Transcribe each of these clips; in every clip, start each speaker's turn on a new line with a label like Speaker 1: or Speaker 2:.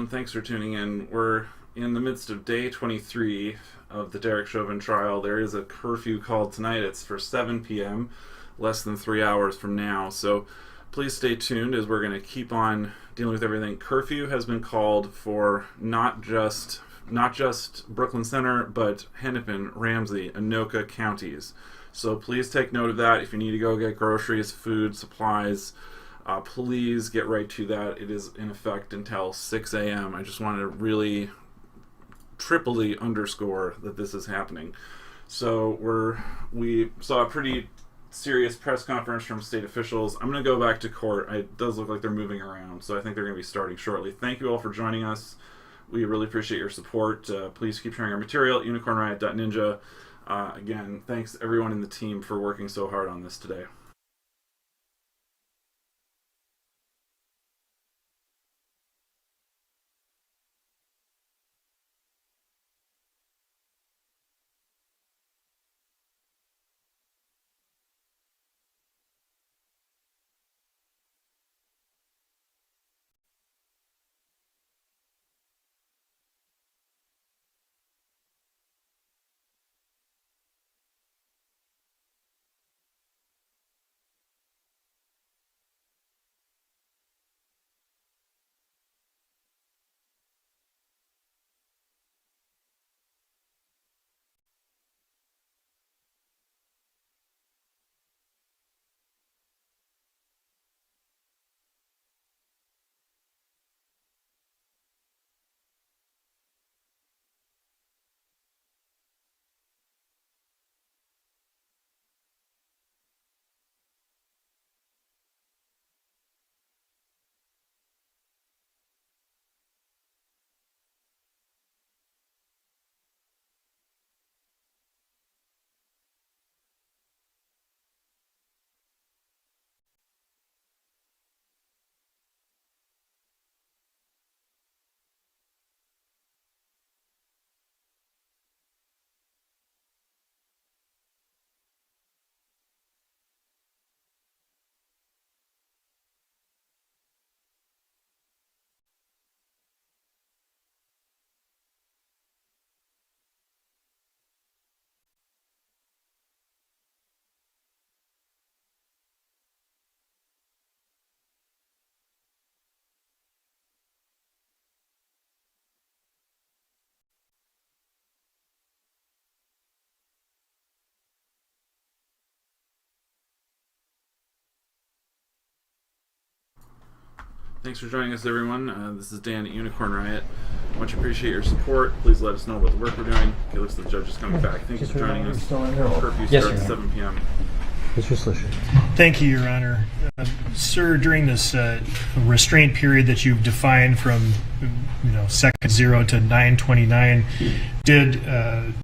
Speaker 1: everyone. Thanks for tuning in. We're in the midst of day 23 of the Derek Chauvin trial. There is a curfew called tonight. It's for 7 p.m., less than 3 hours from now. So please stay tuned as we're going to keep on dealing with everything. Curfew has been called for not just Brooklyn Center, but Hennepin, Ramsey, Anoka counties. So please take note of that. If you need to go get groceries, food, supplies, please get right to that. It is in effect until 6 a.m. I just wanted to really triply underscore that this is happening. So we saw a pretty serious press conference from state officials. I'm going to go back to court. It does look like they're moving around, so I think they're going to be starting shortly. Thank you all for joining us. We really appreciate your support. Please keep sharing our material at unicornriot.ninja. Again, thanks everyone in the team for working so hard on this today. Thanks for joining us, everyone. This is Dan at Unicorn Riot. Much appreciate your support. Please let us know about the work we're doing. Okay, looks like the judge is coming back. Thank you for joining us. Curfew starts at 7 p.m.
Speaker 2: Thank you, Your Honor. Sir, during this restraint period that you've defined from second 0 to 9:29, did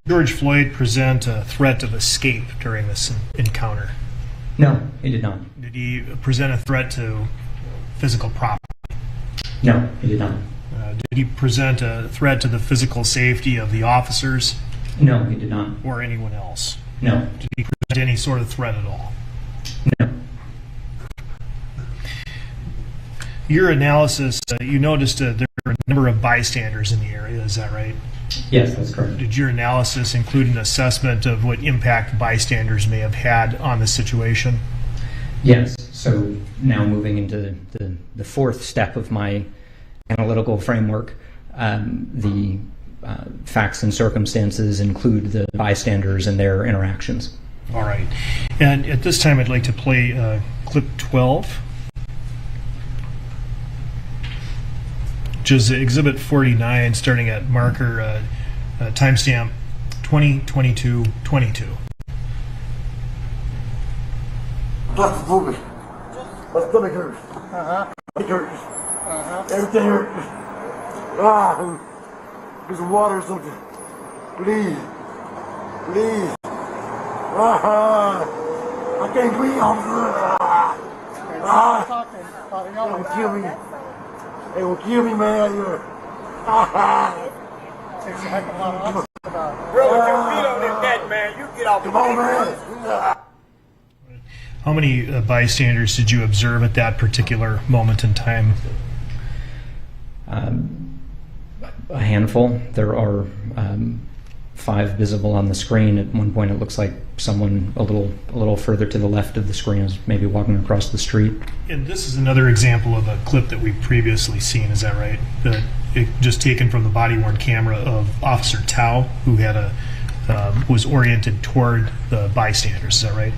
Speaker 2: George Floyd present a threat of escape during this encounter?
Speaker 3: No, he did not.
Speaker 2: Did he present a threat to physical property?
Speaker 3: No, he did not.
Speaker 2: Did he present a threat to the physical safety of the officers?
Speaker 3: No, he did not.
Speaker 2: Or anyone else?
Speaker 3: No.
Speaker 2: Did he present any sort of threat at all?
Speaker 3: No.
Speaker 2: Your analysis, you noticed there were a number of bystanders in the area, is that right?
Speaker 3: Yes, that's correct.
Speaker 2: Did your analysis include an assessment of what impact bystanders may have had on the situation?
Speaker 3: Yes. So now moving into the fourth step of my analytical framework, the facts and circumstances include the bystanders and their interactions.
Speaker 2: All right. And at this time, I'd like to play clip 12, which is Exhibit 49, starting at marker timestamp 20:22:22.
Speaker 4: My stomach hurts. It hurts. Everything hurts. Get some water or something. Please. Please. I can't breathe, officer. They gonna kill me. They gonna kill me, man.
Speaker 5: Takes a heck of a lot of oxygen. Bro, with your feet on that net, man, you get off the
Speaker 4: Come on, man.
Speaker 2: How many bystanders did you observe at that particular moment in time?
Speaker 3: A handful. There are 5 visible on the screen. At one point, it looks like someone a little further to the left of the screen is maybe walking across the street.
Speaker 2: And this is another example of a clip that we've previously seen. Is that right? Just taken from the body-worn camera of Officer Tao, who had was oriented toward the bystanders. Is that right?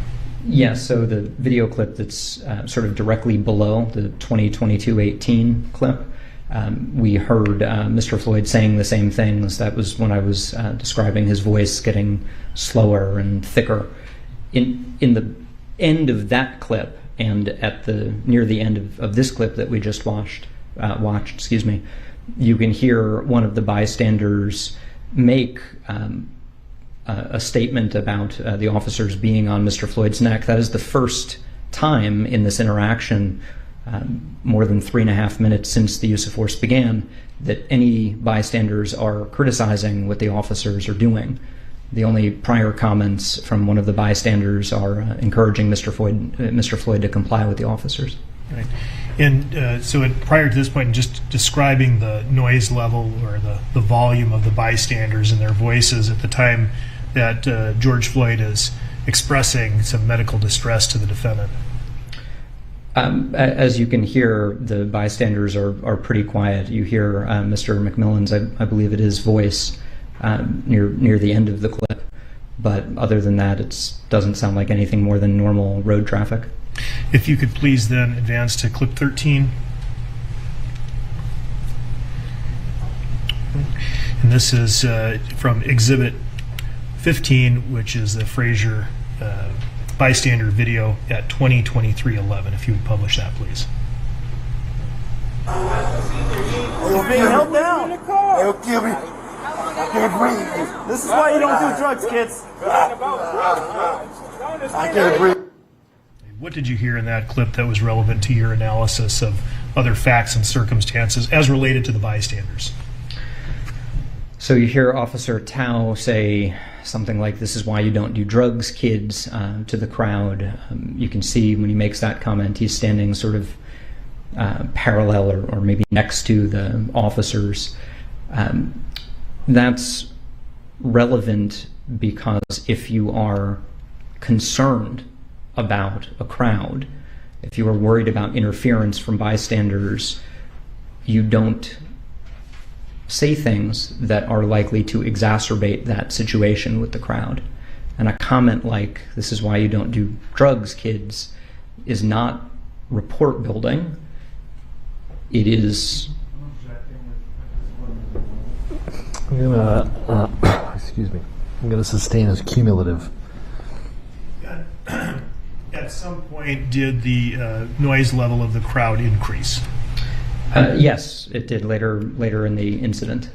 Speaker 3: Yes. So the video clip that's sort of directly below the 2022-18 clip. We heard Mr. Floyd saying the same things. That was when I was describing his voice getting slower and thicker. In the end of that clip, and at near the end of this clip that we just watched, you can hear one of the bystanders make a statement about the officers being on Mr. Floyd's neck. That is the first time in this interaction, more than 3.5 minutes since the use of force began, that any bystanders are criticizing what the officers are doing. The only prior comments from one of the bystanders are encouraging Mr. Floyd to comply with the officers.
Speaker 2: Right. And so prior to this point, just describing the noise level or the volume of the bystanders and their voices at the time that George Floyd is expressing some medical distress to the defendant.
Speaker 3: As you can hear, the bystanders are pretty quiet. You hear Mr. McMillan's, I believe it is, voice near the end of the clip. But other than that, it doesn't sound like anything more than normal road traffic.
Speaker 2: If you could please then advance to clip 13. And this is from Exhibit 15, which is the Frazier bystander video at 20:23:11. If you would publish that, please.
Speaker 4: He's being held down. They'll kill me. I can't breathe.
Speaker 5: This is why you don't do drugs, kids.
Speaker 4: I can't breathe.
Speaker 2: What did you hear in that clip that was relevant to your analysis of other facts and circumstances as related to the bystanders?
Speaker 3: So you hear Officer Tao say something like, "This is why you don't do drugs, kids," to the crowd. You can see when he makes that comment, he's standing sort of parallel or maybe next to the officers. That's relevant because if you are concerned about a crowd, if you are worried about interference from bystanders, you don't say things that are likely to exacerbate that situation with the crowd. And a comment like, "This is why you don't do drugs, kids," is not report building. It is...
Speaker 6: I'm gonna, excuse me, I'm gonna sustain as cumulative.
Speaker 2: At some point, did the noise level of the crowd increase?
Speaker 3: Yes, it did later in the incident.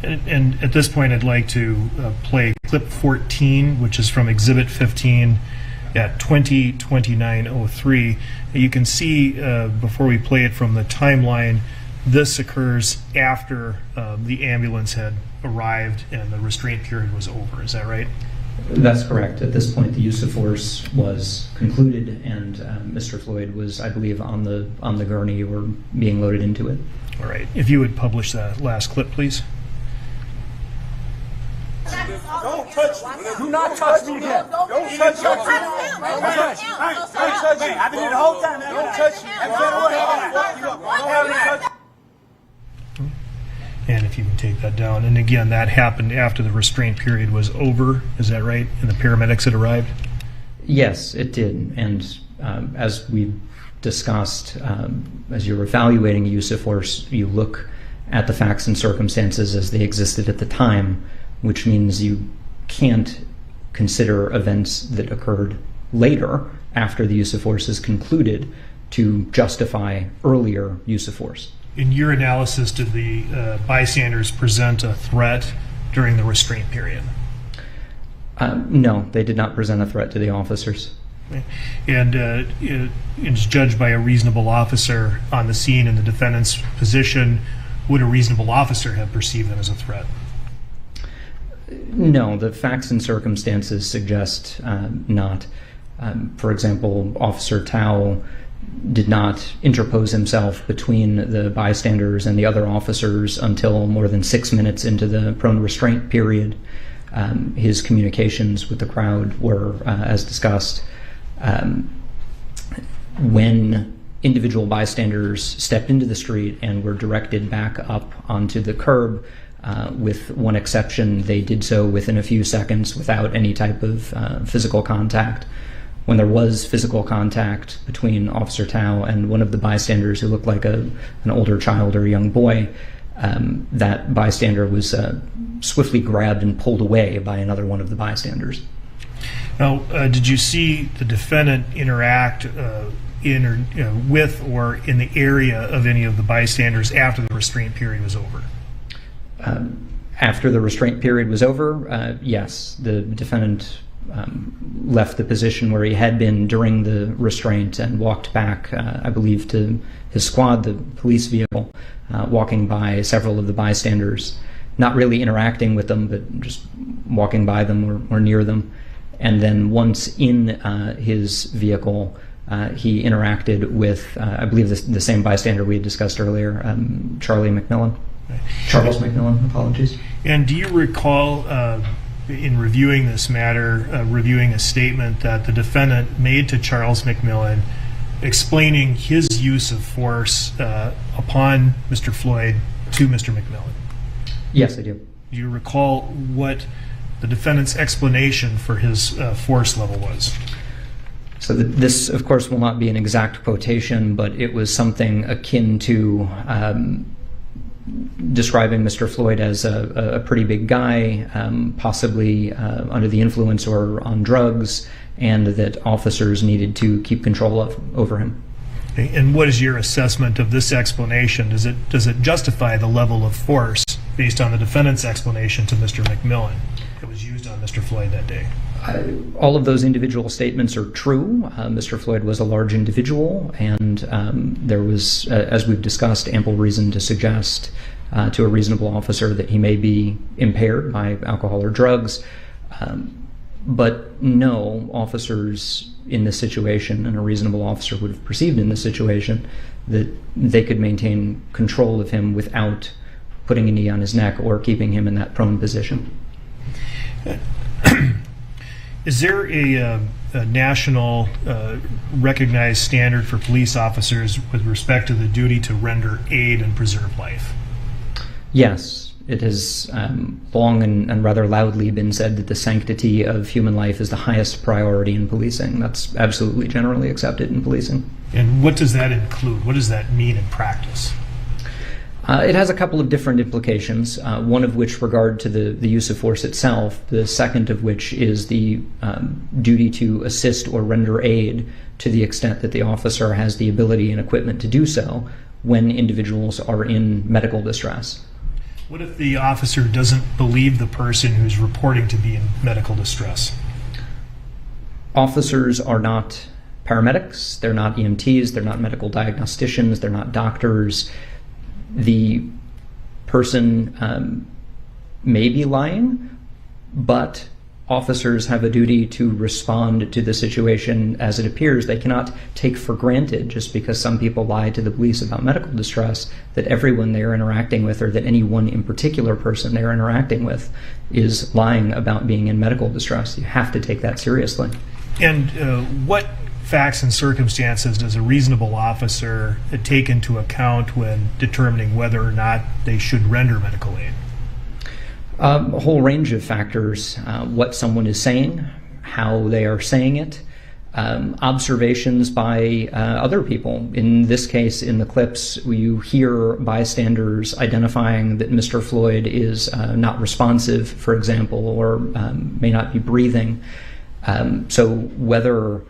Speaker 2: And at this point, I'd like to play clip 14, which is from Exhibit 15 at 20:29:03. You can see, before we play it from the timeline, this occurs after the ambulance had arrived and the restraint period was over. Is that right?
Speaker 3: That's correct. At this point, the use of force was concluded, and Mr. Floyd was, I believe, on the gurney or being loaded into it.
Speaker 2: All right. If you would publish that last clip, please.
Speaker 5: Don't touch me. Do not touch me again. Don't touch me. Don't touch me. Don't touch me. I've been here the whole time. Don't touch me.
Speaker 2: And if you can take that down. And again, that happened after the restraint period was over. Is that right? And the paramedics had arrived?
Speaker 3: Yes, it did. And as we discussed, as you're evaluating use of force, you look at the facts and circumstances as they existed at the time, which means you can't consider events that occurred later after the use of force is concluded to justify earlier use of force.
Speaker 2: In your analysis, did the bystanders present a threat during the restraint period?
Speaker 3: No, they did not present a threat to the officers.
Speaker 2: And it's judged by a reasonable officer on the scene in the defendant's position. Would a reasonable officer have perceived them as a threat?
Speaker 3: No, the facts and circumstances suggest not. For example, Officer Tao did not interpose himself between the bystanders and the other officers until more than 6 minutes into the prone restraint period. His communications with the crowd were, as discussed, when individual bystanders stepped into the street and were directed back up onto the curb. With one exception, they did so within a few seconds without any type of physical contact. When there was physical contact between Officer Tao and one of the bystanders who looked like an older child or a young boy, that bystander was swiftly grabbed and pulled away by another one of the bystanders.
Speaker 2: Now, did you see the defendant interact with or in the area of any of the bystanders after the restraint period was over?
Speaker 3: After the restraint period was over, yes, the defendant left the position where he had been during the restraint and walked back, I believe, to his squad, the police vehicle, walking by several of the bystanders, not really interacting with them, but just walking by them or near them. And then once in his vehicle, he interacted with, I believe, the same bystander we had discussed earlier, Charles McMillan, apologies.
Speaker 2: And do you recall, in reviewing this matter, reviewing a statement that the defendant made to Charles McMillan explaining his use of force upon Mr. Floyd to Mr. McMillan?
Speaker 3: Yes, I do.
Speaker 2: Do you recall what the defendant's explanation for his force level was?
Speaker 3: So this, of course, will not be an exact quotation, but it was something akin to describing Mr. Floyd as a pretty big guy, possibly under the influence or on drugs, and that officers needed to keep control over him.
Speaker 2: Okay. And what is your assessment of this explanation? Does it justify the level of force based on the defendant's explanation to Mr. McMillan that was used on Mr. Floyd that day?
Speaker 3: All of those individual statements are true. Mr. Floyd was a large individual, and there was, as we've discussed, ample reason to suggest to a reasonable officer that he may be impaired by alcohol or drugs. But no, officers in this situation, and a reasonable officer would have perceived in this situation, that they could maintain control of him without putting a knee on his neck or keeping him in that prone position.
Speaker 2: Is there a national recognized standard for police officers with respect to the duty to render aid and preserve life?
Speaker 3: Yes, it has long and rather loudly been said that the sanctity of human life is the highest priority in policing. That's absolutely generally accepted in policing.
Speaker 2: And what does that include? What does that mean in practice?
Speaker 3: It has a couple of different implications, one of which regard to the use of force itself, the second of which is the duty to assist or render aid to the extent that the officer has the ability and equipment to do so when individuals are in medical distress.
Speaker 2: What if the officer doesn't believe the person who's reporting to be in medical distress?
Speaker 3: Officers are not paramedics, they're not EMTs, they're not medical diagnosticians, they're not doctors. The person may be lying, but officers have a duty to respond to the situation as it appears. They cannot take for granted, just because some people lie to the police about medical distress, that everyone they're interacting with, or that any one in particular person they're interacting with, is lying about being in medical distress. You have to take that seriously.
Speaker 2: And what facts and circumstances does a reasonable officer take into account when determining whether or not they should render medical aid?
Speaker 3: A whole range of factors. What someone is saying, how they are saying it, observations by other people. In this case, in the clips, you hear bystanders identifying that Mr. Floyd is not responsive, for example, or may not be breathing. So whether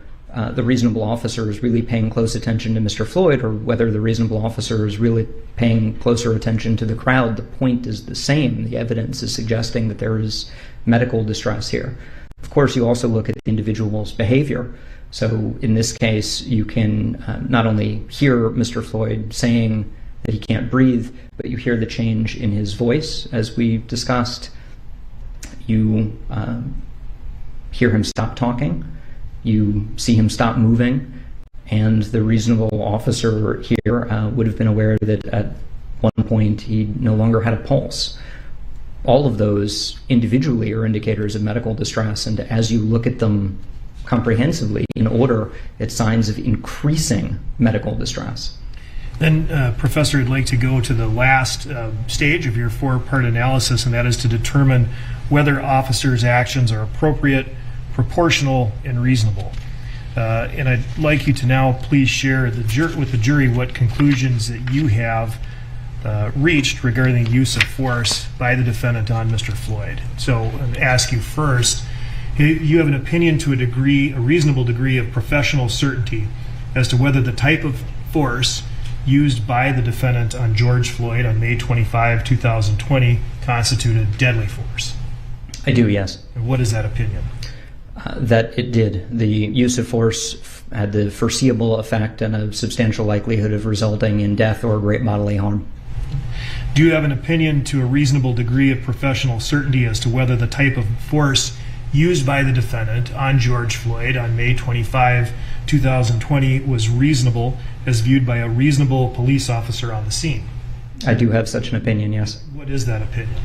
Speaker 3: the reasonable officer is really paying close attention to Mr. Floyd, or whether the reasonable officer is really paying closer attention to the crowd, the point is the same. The evidence is suggesting that there is medical distress here. Of course, you also look at the individual's behavior. So in this case, you can not only hear Mr. Floyd saying that he can't breathe, but you hear the change in his voice, as we discussed. You hear him stop talking. You see him stop moving, and the reasonable officer here would have been aware that at one point he no longer had a pulse. All of those individually are indicators of medical distress, and as you look at them comprehensively in order, it's signs of increasing medical distress.
Speaker 2: Then, Professor, I'd like to go to the last stage of your four-part analysis, and that is to determine whether officers' actions are appropriate, proportional, and reasonable. And I'd like you to now please share with the jury what conclusions that you have reached regarding the use of force by the defendant on Mr. Floyd. So I'll ask you first, you have an opinion to a reasonable degree of professional certainty as to whether the type of force used by the defendant on George Floyd on May 25, 2020 constituted deadly force.
Speaker 3: I do, yes.
Speaker 2: And what is that opinion?
Speaker 3: That it did. The use of force had the foreseeable effect and a substantial likelihood of resulting in death or great bodily harm.
Speaker 2: Do you have an opinion to a reasonable degree of professional certainty as to whether the type of force used by the defendant on George Floyd on May 25, 2020 was reasonable as viewed by a reasonable police officer on the scene?
Speaker 3: I do have such an opinion, yes.
Speaker 2: What is that opinion?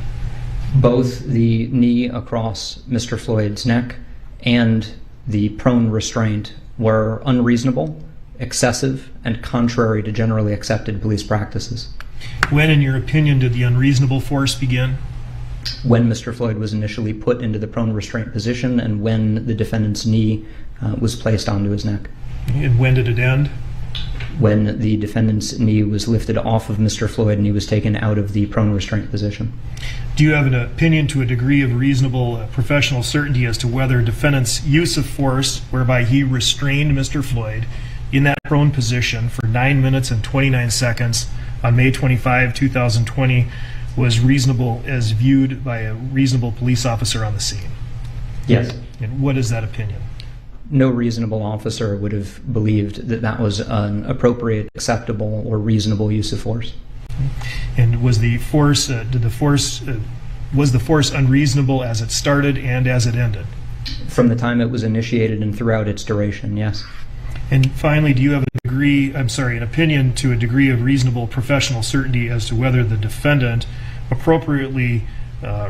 Speaker 3: Both the knee across Mr. Floyd's neck and the prone restraint were unreasonable, excessive, and contrary to generally accepted police practices.
Speaker 2: When, in your opinion, did the unreasonable force begin?
Speaker 3: When Mr. Floyd was initially put into the prone restraint position and when the defendant's knee was placed onto his neck.
Speaker 2: And when did it end?
Speaker 3: When the defendant's knee was lifted off of Mr. Floyd and he was taken out of the prone restraint position.
Speaker 2: Do you have an opinion to a degree of reasonable professional certainty as to whether defendant's use of force whereby he restrained Mr. Floyd in that prone position for 9 minutes and 29 seconds on May 25, 2020 was reasonable as viewed by a reasonable police officer on the scene?
Speaker 3: Yes.
Speaker 2: And what is that opinion?
Speaker 3: No reasonable officer would have believed that that was an appropriate, acceptable, or reasonable use of force.
Speaker 2: And was the force unreasonable as it started and as it ended?
Speaker 3: From the time it was initiated and throughout its duration, yes.
Speaker 2: And finally, do you have an opinion to a degree of reasonable professional certainty as to whether the defendant appropriately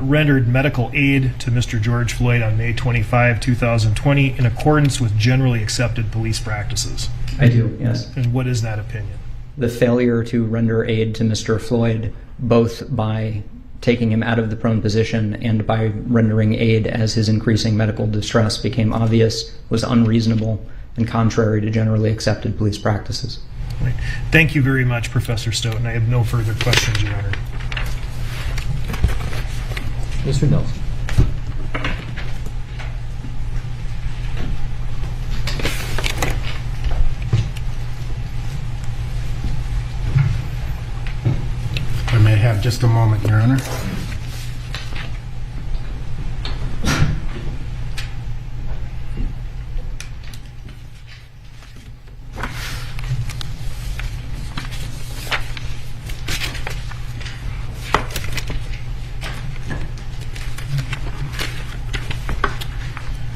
Speaker 2: rendered medical aid to Mr. George Floyd on May 25, 2020 in accordance with generally accepted police practices?
Speaker 3: I do, yes.
Speaker 2: And what is that opinion?
Speaker 3: The failure to render aid to Mr. Floyd, both by taking him out of the prone position and by rendering aid as his increasing medical distress became obvious, was unreasonable and contrary to generally accepted police practices.
Speaker 2: Right. Thank you very much, Professor Stoughton. I have no further questions, Your Honor.
Speaker 6: Mr. Nelson.
Speaker 7: I may have just a moment, Your Honor.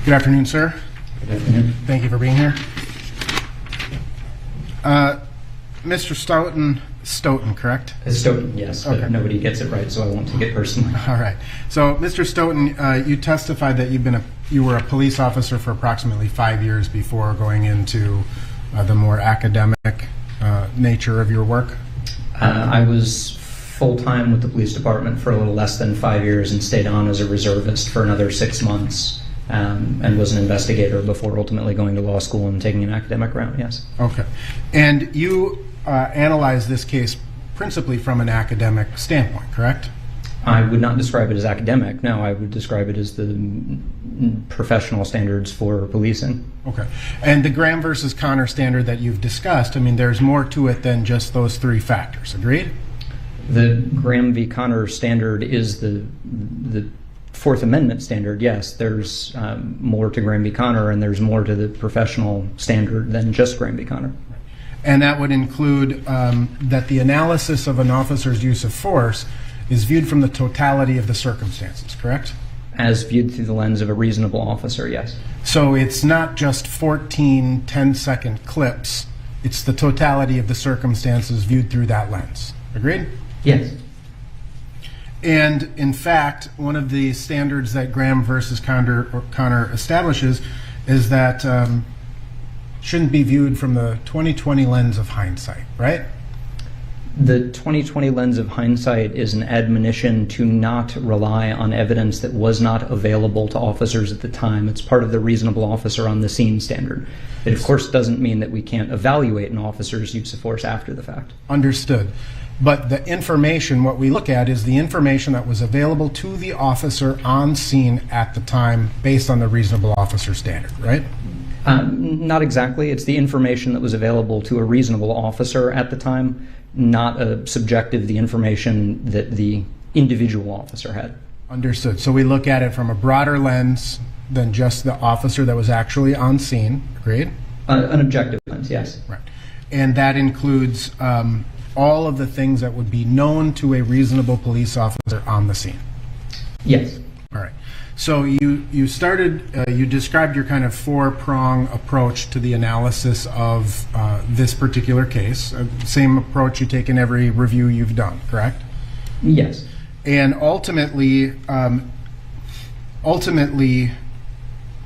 Speaker 7: Good afternoon, sir.
Speaker 3: Good afternoon.
Speaker 7: Thank you for being here. Mr. Stoughton, correct?
Speaker 3: Stoughton, yes, but
Speaker 7: Okay.
Speaker 3: nobody gets it right, so I won't take it personally.
Speaker 7: All right. So, Mr. Stoughton, you testified that you were a police officer for approximately 5 years before going into the more academic nature of your work.
Speaker 3: I was full-time with the police department for a little less than 5 years and stayed on as a reservist for another 6 months. And was an investigator before ultimately going to law school and taking an academic route, yes.
Speaker 7: Okay. And you analyzed this case principally from an academic standpoint, correct?
Speaker 3: I would not describe it as academic, no. I would describe it as the professional standards for policing.
Speaker 7: Okay. And the Graham versus Connor standard that you've discussed, I mean, there's more to it than just those three factors. Agreed?
Speaker 3: The Graham v. Connor standard is the Fourth Amendment standard, yes. There's more to Graham v. Connor, and there's more to the professional standard than just Graham v. Connor.
Speaker 7: And that would include that the analysis of an officer's use of force is viewed from the totality of the circumstances, correct?
Speaker 3: As viewed through the lens of a reasonable officer, yes.
Speaker 7: So it's not just 14 10-second clips it's the totality of the circumstances viewed through that lens. Agreed?
Speaker 3: Yes.
Speaker 7: And in fact, one of the standards that Graham versus Connor establishes is that shouldn't be viewed from the 20/20 lens of hindsight, right?
Speaker 3: The 20/20 lens of hindsight is an admonition to not rely on evidence that was not available to officers at the time. It's part of the reasonable officer on the scene standard. It, of course, doesn't mean that we can't evaluate an officer's use of force after the fact.
Speaker 7: Understood. But the information, what we look at is the information that was available to the officer on scene at the time based on the reasonable officer standard, right?
Speaker 3: Not exactly. It's the information that was available to a reasonable officer at the time, not a subjective, the information that the individual officer had.
Speaker 7: Understood. So we look at it from a broader lens than just the officer that was actually on scene. Agreed?
Speaker 3: An objective lens, yes.
Speaker 7: Right. And that includes all of the things that would be known to a reasonable police officer on the scene.
Speaker 3: Yes.
Speaker 7: All right. So you started, you described your kind of four-prong approach to the analysis of this particular case. Same approach you take in every review you've done, correct?
Speaker 3: Yes.
Speaker 7: And ultimately,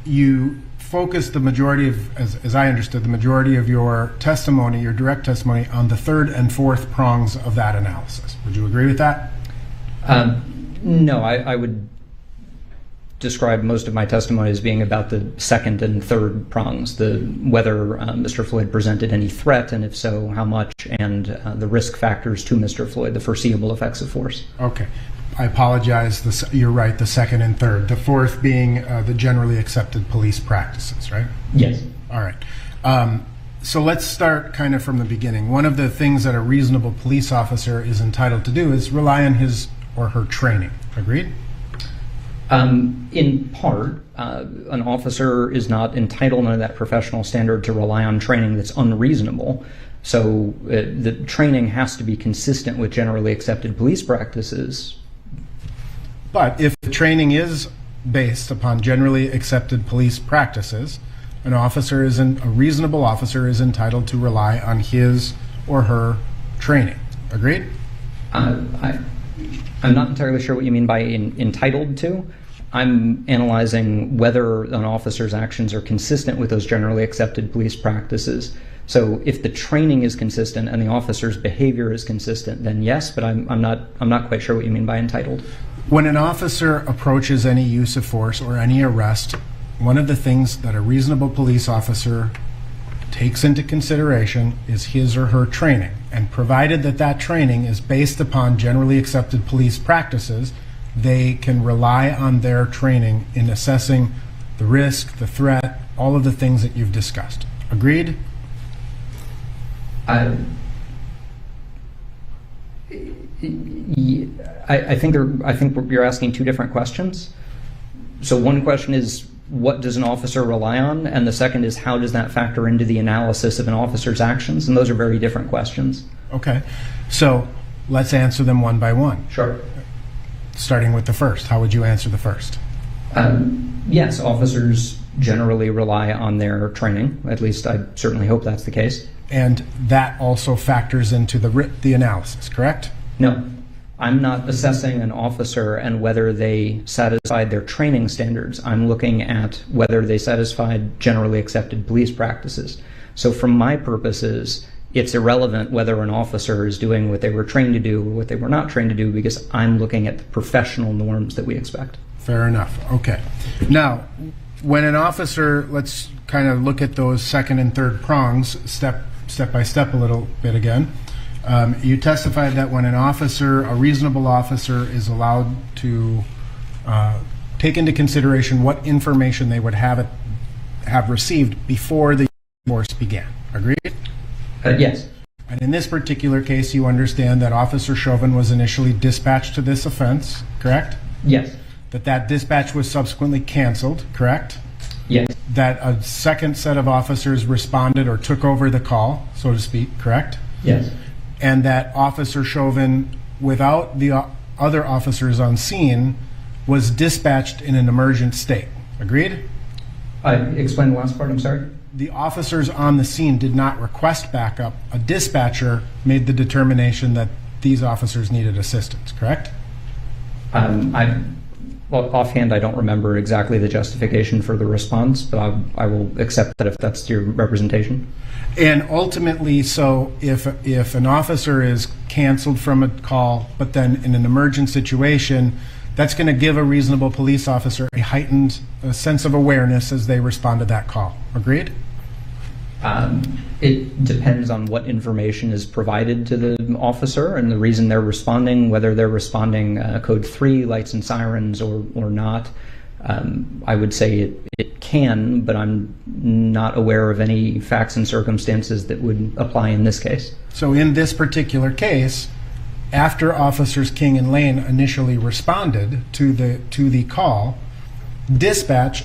Speaker 7: you focused the majority of, as I understood, the majority of your testimony, your direct testimony, on the third and fourth prongs of that analysis. Would you agree with that?
Speaker 3: No, I would describe most of my testimony as being about the second and third prongs, whether Mr. Floyd presented any threat, and if so, how much, and the risk factors to Mr. Floyd, the foreseeable effects of force.
Speaker 7: Okay. I apologize. You're right, the second and third. The fourth being the generally accepted police practices, right?
Speaker 3: Yes.
Speaker 7: All right. So let's start kind of from the beginning. One of the things that a reasonable police officer is entitled to do is rely on his or her training. Agreed?
Speaker 3: In part, an officer is not entitled under that professional standard to rely on training that's unreasonable. So the training has to be consistent with generally accepted police practices.
Speaker 7: But if the training is based upon generally accepted police practices, a reasonable officer is entitled to rely on his or her training. Agreed?
Speaker 3: I'm not entirely sure what you mean by entitled to. I'm analyzing whether an officer's actions are consistent with those generally accepted police practices. So if the training is consistent and the officer's behavior is consistent, then yes, but I'm not quite sure what you mean by entitled.
Speaker 7: When an officer approaches any use of force or any arrest, one of the things that a reasonable police officer takes into consideration is his or her training. And provided that that training is based upon generally accepted police practices, they can rely on their training in assessing the risk, the threat, all of the things that you've discussed. Agreed?
Speaker 3: I think you're asking two different questions. So one question is, what does an officer rely on? And the second is, how does that factor into the analysis of an officer's actions? And those are very different questions.
Speaker 7: Okay. So let's answer them one by one.
Speaker 3: Sure.
Speaker 7: Starting with the first. How would you answer the first?
Speaker 3: Yes, officers generally rely on their training. At least I certainly hope that's the case.
Speaker 7: And that also factors into the analysis, correct?
Speaker 3: No. I'm not assessing an officer and whether they satisfied their training standards. I'm looking at whether they satisfied generally accepted police practices. So from my purposes, it's irrelevant whether an officer is doing what they were trained to do or what they were not trained to do, because I'm looking at the professional norms that we expect.
Speaker 7: Fair enough. Okay. Now, when an officer, let's kind of look at those second and third prongs step by step a little bit again. You testified that when a reasonable officer is allowed to take into consideration what information they would have received before the force began. Agreed?
Speaker 3: Yes.
Speaker 7: And in this particular case, you understand that Officer Chauvin was initially dispatched to this offense, correct?
Speaker 3: Yes.
Speaker 7: That dispatch was subsequently canceled, correct?
Speaker 3: Yes.
Speaker 7: That a second set of officers responded or took over the call, so to speak, correct?
Speaker 3: Yes.
Speaker 7: And that Officer Chauvin, without the other officers on scene, was dispatched in an emergent state. Agreed?
Speaker 3: Explain the last part, I'm sorry.
Speaker 7: the officers on the scene did not request backup, a dispatcher made the determination that these officers needed assistance, correct?
Speaker 3: Well, offhand, I don't remember exactly the justification for the response, but I will accept that if that's your representation.
Speaker 7: And ultimately, so if an officer is canceled from a call, but then in an emergent situation, that's going to give a reasonable police officer a heightened sense of awareness as they respond to that call. Agreed?
Speaker 3: It depends on what information is provided to the officer and the reason they're responding, whether they're responding code 3, lights and sirens, or not. I would say it can, but I'm not aware of any facts and circumstances that would apply in this case.
Speaker 7: So in this particular case, after Officers King and Lane initially responded to the call, dispatch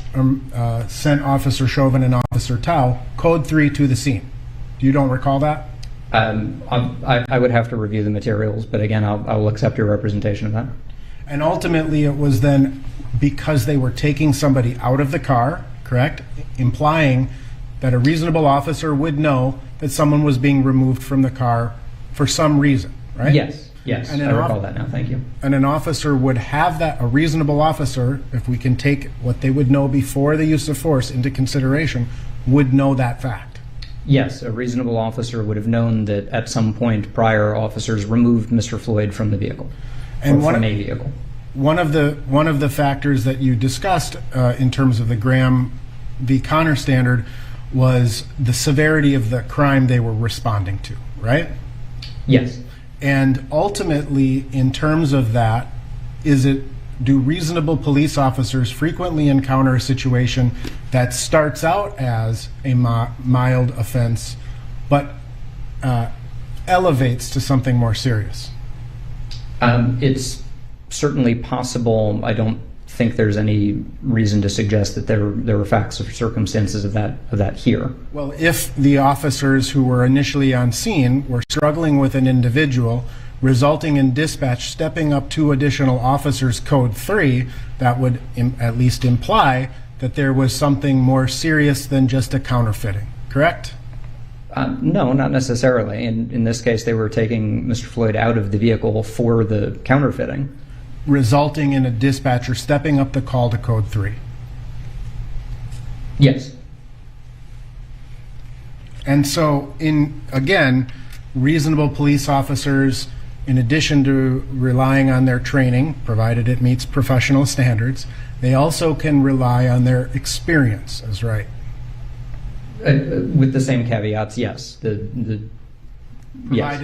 Speaker 7: sent Officer Chauvin and Officer Tao code 3 to the scene. You don't recall that?
Speaker 3: I would have to review the materials, but again, I'll accept your representation of that.
Speaker 7: And ultimately, it was then because they were taking somebody out of the car, correct? Implying that a reasonable officer would know that someone was being removed from the car for some reason, right?
Speaker 3: Yes,
Speaker 7: And
Speaker 3: I recall that now, thank you.
Speaker 7: And an officer would have that, a reasonable officer, if we can take what they would know before the use of force into consideration, would know that fact.
Speaker 3: Yes, a reasonable officer would have known that at some point prior, officers removed Mr. Floyd from the vehicle,
Speaker 7: and
Speaker 3: from a vehicle.
Speaker 7: One of the factors that you discussed in terms of the Graham v. Connor standard was the severity of the crime they were responding to, right?
Speaker 3: Yes.
Speaker 7: And ultimately, in terms of that, do reasonable police officers frequently encounter a situation that starts out as a mild offense, but elevates to something more serious?
Speaker 3: It's certainly possible. I don't think there's any reason to suggest that there were facts or circumstances of that here.
Speaker 7: Well, if the officers who were initially on scene were struggling with an individual, resulting in dispatch stepping up 2 additional officers code 3, that would at least imply that there was something more serious than just a counterfeiting, correct?
Speaker 3: No, not necessarily. In this case, they were taking Mr. Floyd out of the vehicle for the counterfeiting,
Speaker 7: resulting in a dispatcher stepping up the call to code 3.
Speaker 3: Yes.
Speaker 7: And so, again, reasonable police officers, in addition to relying on their training, provided it meets professional standards, they also can rely on their experience, is right.
Speaker 3: With the same caveats, yes.
Speaker 7: Provided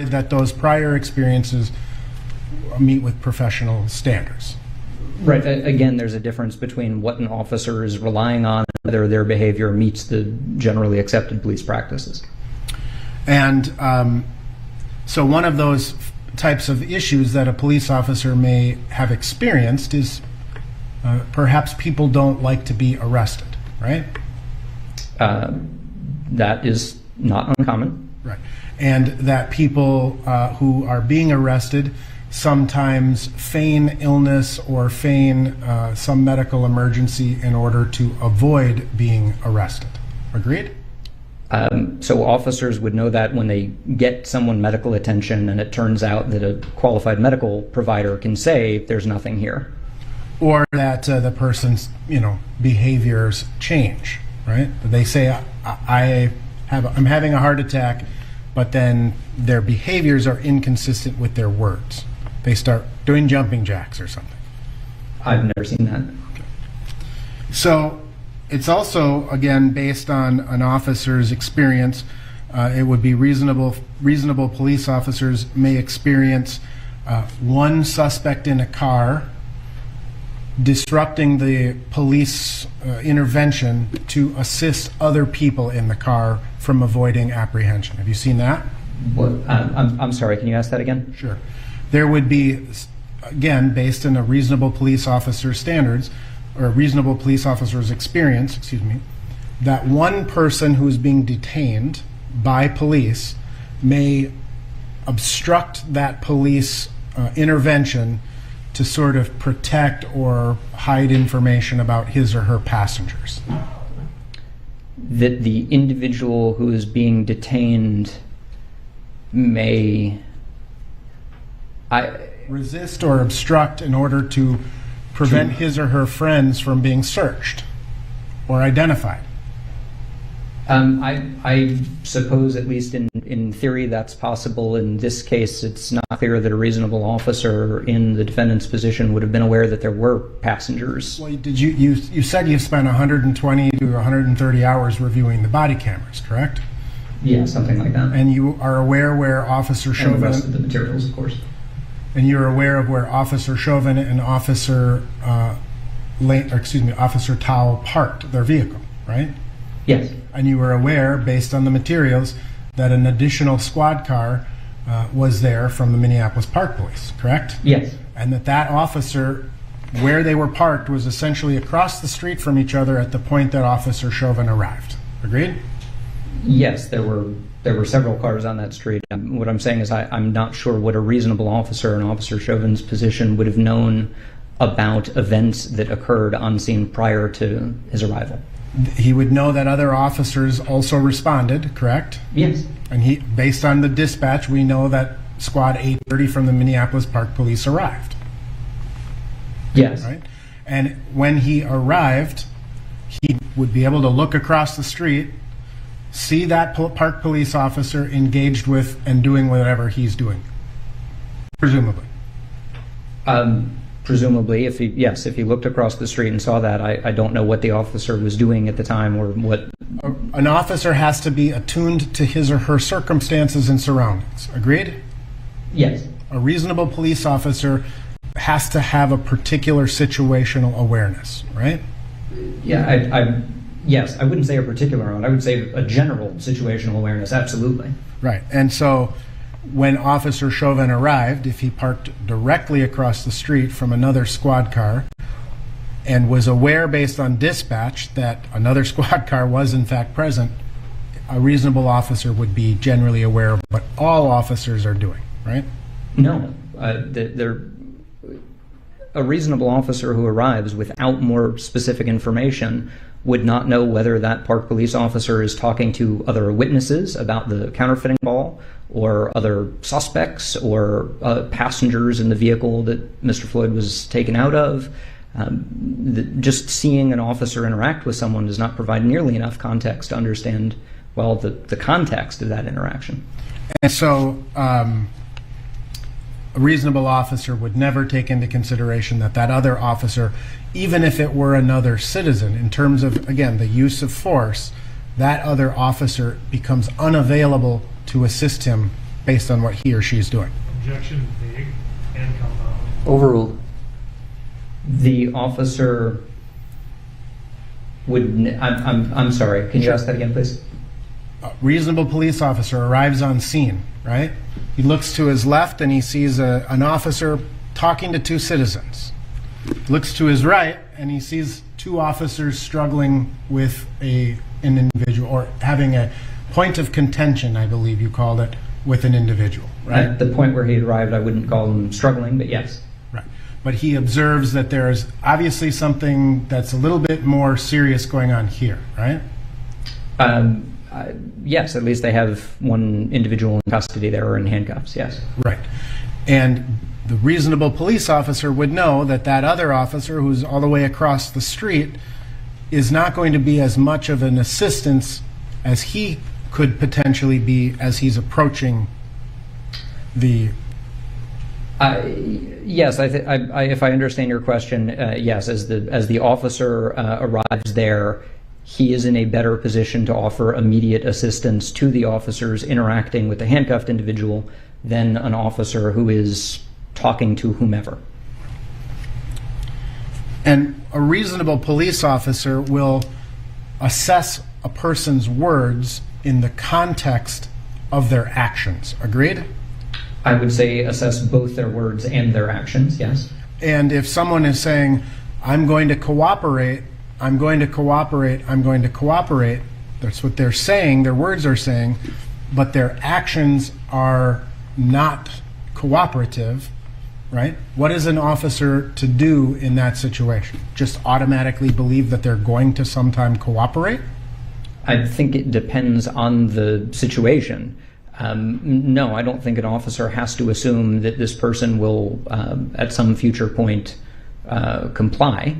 Speaker 7: that those prior experiences meet with professional standards.
Speaker 3: Right. Again, there's a difference between what an officer is relying on and whether their behavior meets the generally accepted police practices.
Speaker 7: And so one of those types of issues that a police officer may have experienced is perhaps people don't like to be arrested, right?
Speaker 3: That is not uncommon.
Speaker 7: Right. And that people who are being arrested sometimes feign illness or feign some medical emergency in order to avoid being arrested. Agreed?
Speaker 3: So officers would know that when they get someone medical attention and it turns out that a qualified medical provider can say there's nothing here.
Speaker 7: Or that the person's behaviors change, right? They say, I'm having a heart attack, but then their behaviors are inconsistent with their words. They start doing jumping jacks or something.
Speaker 3: I've never seen that.
Speaker 7: Okay. So it's also, again, based on an officer's experience. It would be reasonable police officers may experience one suspect in a car disrupting the police intervention to assist other people in the car from avoiding apprehension. Have you seen that?
Speaker 3: I'm sorry, can you ask that again?
Speaker 7: Sure. There would be, again, based on a reasonable police officer standards, or a reasonable police officer's experience, that one person who is being detained by police may obstruct that police intervention to sort of protect or hide information about his or her passengers.
Speaker 3: that the individual who is being detained may
Speaker 7: resist or obstruct in order to prevent his or her friends from being searched or identified.
Speaker 3: I suppose, at least in theory, that's possible. In this case, it's not clear that a reasonable officer in the defendant's position would have been aware that there were passengers.
Speaker 7: Well, you said you spent 120 to 130 hours reviewing the body cameras, correct?
Speaker 3: Yeah, something like that.
Speaker 7: And you are aware where Officer Chauvin...
Speaker 3: And the rest of the materials, of course.
Speaker 7: And you're aware of where Officer Chauvin and Officer Towle parked their vehicle, right?
Speaker 3: Yes.
Speaker 7: And you were aware, based on the materials, that an additional squad car was there from the Minneapolis Park Police, correct?
Speaker 3: Yes.
Speaker 7: And that officer, where they were parked, was essentially across the street from each other at the point that Officer Chauvin arrived. Agreed?
Speaker 3: Yes, there were several cars on that street. What I'm saying is I'm not sure what a reasonable officer in Officer Chauvin's position would have known about events that occurred on scene prior to his arrival.
Speaker 7: He would know that other officers also responded, correct?
Speaker 3: Yes.
Speaker 7: And based on the dispatch, we know that Squad 830 from the Minneapolis Park Police arrived.
Speaker 3: Yes.
Speaker 7: Right? And when he arrived, he would be able to look across the street, see that park police officer engaged with and doing whatever he's doing. Presumably.
Speaker 3: Presumably, if he looked across the street and saw that, I don't know what the officer was doing at the time or what...
Speaker 7: An officer has to be attuned to his or her circumstances and surroundings. Agreed?
Speaker 3: Yes.
Speaker 7: A reasonable police officer has to have a particular situational awareness, right?
Speaker 3: Yeah, yes, I wouldn't say a particular one. I would say a general situational awareness, absolutely.
Speaker 7: Right, and so when Officer Chauvin arrived, if he parked directly across the street from another squad car and was aware based on dispatch that another squad car was in fact present, a reasonable officer would be generally aware of what all officers are doing, right?
Speaker 3: No. A reasonable officer who arrives without more specific information would not know whether that park police officer is talking to other witnesses about the counterfeiting ball or other suspects or passengers in the vehicle that Mr. Floyd was taken out of. Just seeing an officer interact with someone does not provide nearly enough context to understand, well, the context of that interaction.
Speaker 7: And so a reasonable officer would never take into consideration that other officer, even if it were another citizen, in terms of, again, the use of force, that other officer becomes unavailable to assist him based on what he or she is doing.
Speaker 2: Objection vague and compound.
Speaker 6: Overruled.
Speaker 3: The officer would... I'm sorry, can you ask that again, please?
Speaker 7: A reasonable police officer arrives on scene, right? He looks to his left and he sees an officer talking to two citizens. He looks to his right and he sees two officers struggling with an individual, or having a point of contention, I believe you called it, with an individual, right?
Speaker 3: At the point where he arrived, I wouldn't call him struggling, but yes.
Speaker 7: Right. But he observes that there's obviously something that's a little bit more serious going on here, right?
Speaker 3: Yes, at least they have one individual in custody there or in handcuffs, yes.
Speaker 7: Right. And the reasonable police officer would know that other officer who's all the way across the street is not going to be as much of an assistance as he could potentially be as he's approaching the...
Speaker 3: Yes, if I understand your question, yes, as the officer arrives there, he is in a better position to offer immediate assistance to the officers interacting with the handcuffed individual than an officer who is talking to whomever.
Speaker 7: And a reasonable police officer will assess a person's words in the context of their actions. Agreed?
Speaker 3: I would say assess both their words and their actions, yes.
Speaker 7: And if someone is saying, I'm going to cooperate, I'm going to cooperate, I'm going to cooperate, that's what they're saying, their words are saying, but their actions are not cooperative, right? What is an officer to do in that situation? Just automatically believe that they're going to sometime cooperate?
Speaker 3: I think it depends on the situation. No, I don't think an officer has to assume that this person will, at some future point, comply.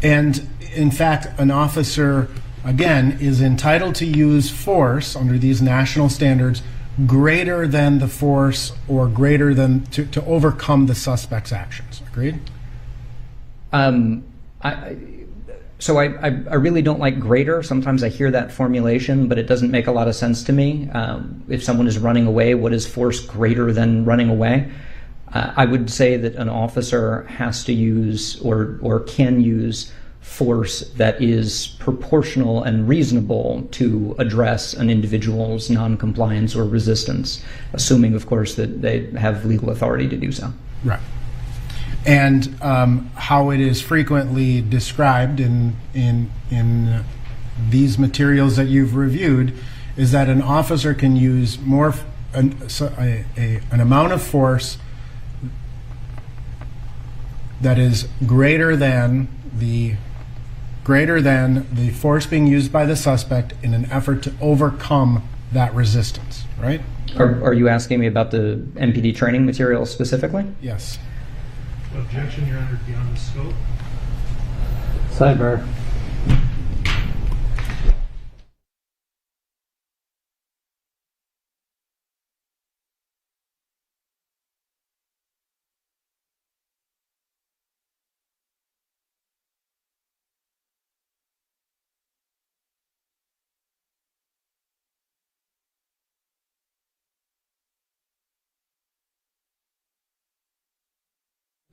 Speaker 7: And in fact, an officer, again, is entitled to use force under these national standards greater than the force or greater than to overcome the suspect's actions. Agreed?
Speaker 3: So I really don't like greater. Sometimes I hear that formulation, but it doesn't make a lot of sense to me. If someone is running away, what is force greater than running away? I would say that an officer has to use or can use force that is proportional and reasonable to address an individual's noncompliance or resistance, assuming, of course, that they have legal authority to do so.
Speaker 7: Right. And how it is frequently described in these materials that you've reviewed is that an officer can use an amount of force that is greater than the force being used by the suspect in an effort to overcome that resistance, right?
Speaker 3: Are you asking me about the MPD training material specifically?
Speaker 7: Yes.
Speaker 2: Objection, Your Honor, beyond the scope.
Speaker 6: Sidebar.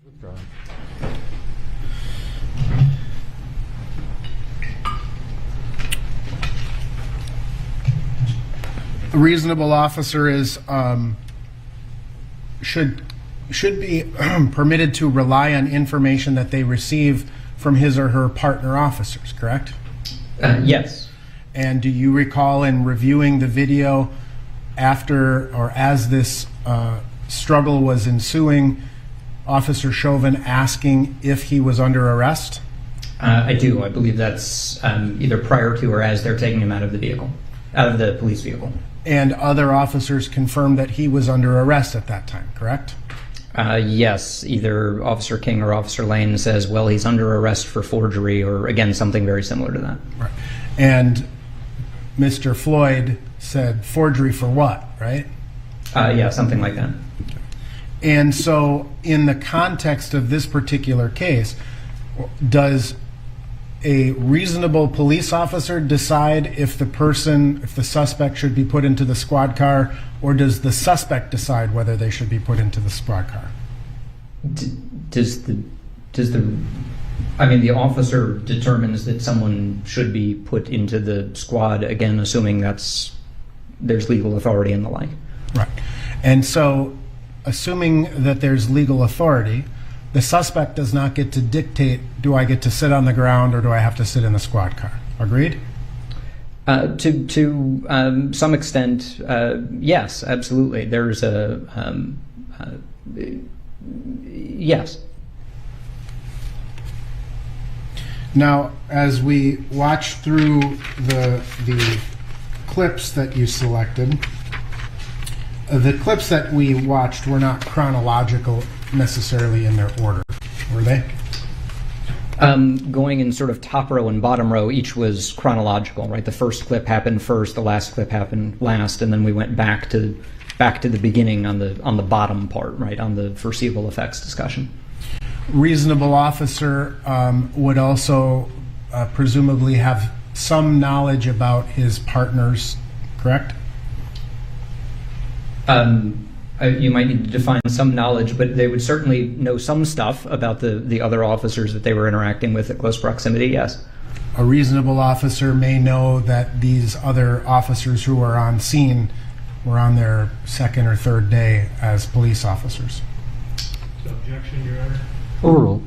Speaker 6: Withdrawn.
Speaker 7: A reasonable officer is should be permitted to rely on information that they receive from his or her partner officers, correct?
Speaker 3: Yes.
Speaker 7: And do you recall in reviewing the video after or as this struggle was ensuing, Officer Chauvin asking if he was under arrest?
Speaker 3: I do. I believe that's either prior to or as they're taking him out of the police vehicle.
Speaker 7: And other officers confirmed that he was under arrest at that time, correct?
Speaker 3: Yes. Either Officer King or Officer Lane says, well, he's under arrest for forgery, or again, something very similar to that.
Speaker 7: Right. And Mr. Floyd said forgery for what, right?
Speaker 3: Yeah, something like that.
Speaker 7: And so in the context of this particular case, does a reasonable police officer decide if the suspect should be put into the squad car, or does the suspect decide whether they should be put into the squad car?
Speaker 3: The officer determines that someone should be put into the squad, again, assuming there's legal authority and the like.
Speaker 7: Right. And so, assuming that there's legal authority, the suspect does not get to dictate, do I get to sit on the ground or do I have to sit in the squad car? Agreed?
Speaker 3: To some extent, yes, absolutely. There's yes.
Speaker 7: Now, as we watch through the clips that you selected, the clips that we watched were not chronological necessarily in their order, were they?
Speaker 3: Going in sort of top row and bottom row, each was chronological, right? The first clip happened first, the last clip happened last, and then we went back to the beginning on the bottom part, right, on the foreseeable effects discussion.
Speaker 7: Reasonable officer would also presumably have some knowledge about his partners, correct?
Speaker 3: You might need to define some knowledge, but they would certainly know some stuff about the other officers that they were interacting with at close proximity, yes.
Speaker 7: A reasonable officer may know that these other officers who are on scene were on their second or third day as police officers.
Speaker 2: Objection, Your Honor.
Speaker 6: Overruled.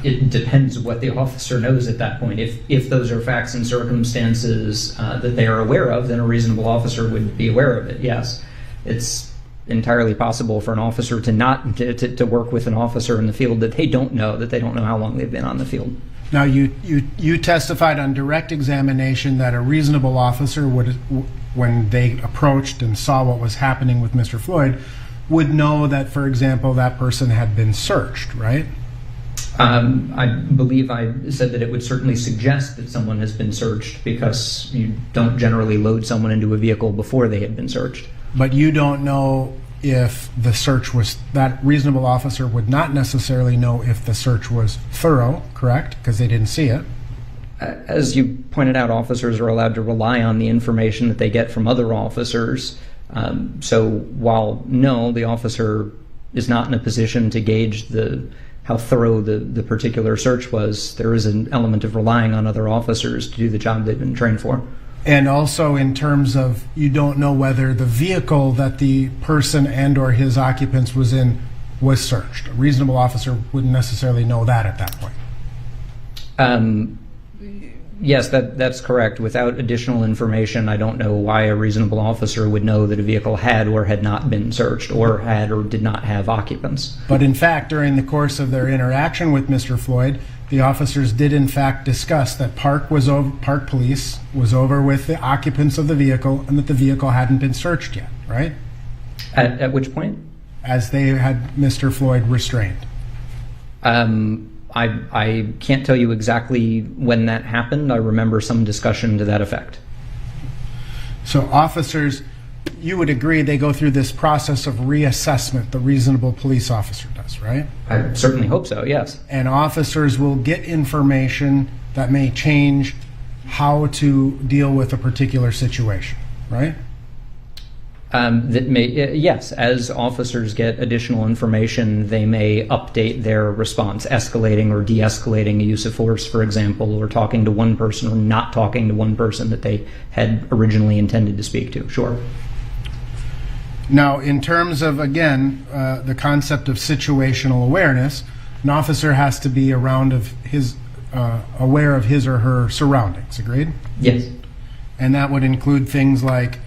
Speaker 3: It depends what the officer knows at that point. If those are facts and circumstances that they are aware of, then a reasonable officer would be aware of it, yes. It's entirely possible for an officer to work with an officer in the field that they don't know how long they've been on the field.
Speaker 7: Now, you testified on direct examination that a reasonable officer would, when they approached and saw what was happening with Mr. Floyd, would know that, for example, that person had been searched, right?
Speaker 3: I believe I said that it would certainly suggest that someone has been searched, because you don't generally load someone into a vehicle before they had been searched.
Speaker 7: But you don't know if the search was, that reasonable officer would not necessarily know if the search was thorough, correct? Because they didn't see it.
Speaker 3: As you pointed out, officers are allowed to rely on the information that they get from other officers. So while no, the officer is not in a position to gauge how thorough the particular search was, there is an element of relying on other officers to do the job they've been trained for.
Speaker 7: And also in terms of, you don't know whether the vehicle that the person and or his occupants was in was searched. A reasonable officer wouldn't necessarily know that at that point.
Speaker 3: Yes, that's correct. Without additional information, I don't know why a reasonable officer would know that a vehicle had or had not been searched, or had or did not have occupants.
Speaker 7: But in fact, during the course of their interaction with Mr. Floyd, the officers did in fact discuss that Park Police was over with the occupants of the vehicle, and that the vehicle hadn't been searched yet, right?
Speaker 3: At which point?
Speaker 7: As they had Mr. Floyd restrained.
Speaker 3: I can't tell you exactly when that happened. I remember some discussion to that effect.
Speaker 7: So officers, you would agree they go through this process of reassessment, the reasonable police officer does, right?
Speaker 3: I certainly hope so, yes.
Speaker 7: And officers will get information that may change how to deal with a particular situation, right?
Speaker 3: Yes, as officers get additional information, they may update their response, escalating or de-escalating a use of force, for example, or talking to one person or not talking to one person that they had originally intended to speak to. Sure.
Speaker 7: Now, in terms of, again, the concept of situational awareness, an officer has to be aware of his or her surroundings, agreed?
Speaker 3: Yes.
Speaker 7: And that would include things like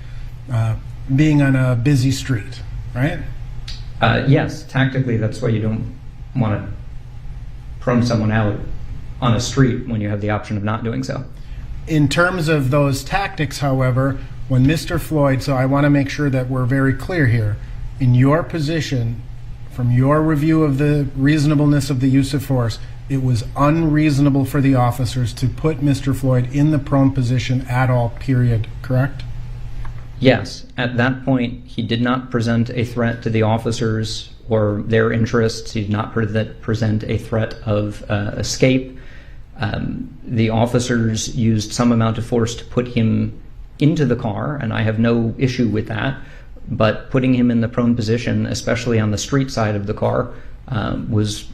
Speaker 7: being on a busy street, right?
Speaker 3: Yes, tactically that's why you don't want to prone someone out on a street when you have the option of not doing so.
Speaker 7: In terms of those tactics, however, when Mr. Floyd, so I want to make sure that we're very clear here, in your position, from your review of the reasonableness of the use of force, it was unreasonable for the officers to put Mr. Floyd in the prone position at all, period, correct?
Speaker 3: Yes, at that point, he did not present a threat to the officers or their interests. He did not present a threat of escape. The officers used some amount of force to put him into the car, and I have no issue with that. But putting him in the prone position, especially on the street side of the car, was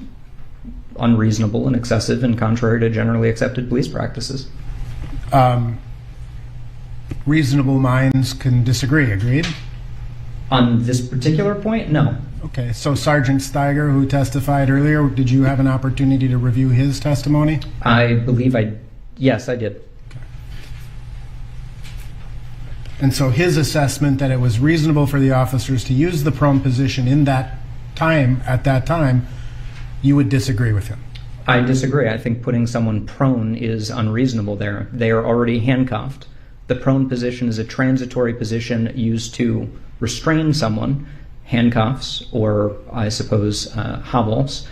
Speaker 3: unreasonable and excessive and contrary to generally accepted police practices.
Speaker 7: Reasonable minds can disagree, agreed?
Speaker 3: On this particular point, no.
Speaker 7: Okay, so Sergeant Steiger, who testified earlier, did you have an opportunity to review his testimony?
Speaker 3: I believe yes, I did.
Speaker 7: Okay. And so his assessment that it was reasonable for the officers to use the prone position at that time, you would disagree with him?
Speaker 3: I disagree. I think putting someone prone is unreasonable there. They are already handcuffed. The prone position is a transitory position used to restrain someone, handcuffs, or I suppose hobbles.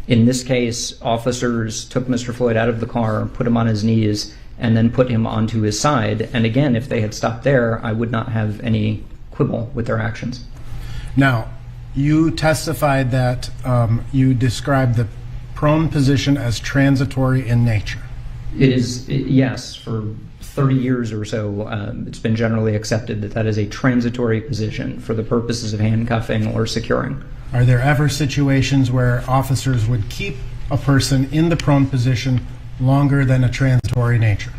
Speaker 3: In this case, officers took Mr. Floyd out of the car, put him on his knees, and then put him onto his side. And again, if they had stopped there, I would not have any quibble with their actions.
Speaker 7: Now, you testified that you described the prone position as transitory in nature.
Speaker 3: It is, yes, for 30 years or so, it's been generally accepted that that is a transitory position for the purposes of handcuffing or securing.
Speaker 7: Are there ever situations where officers would keep a person in the prone position longer than a transitory nature?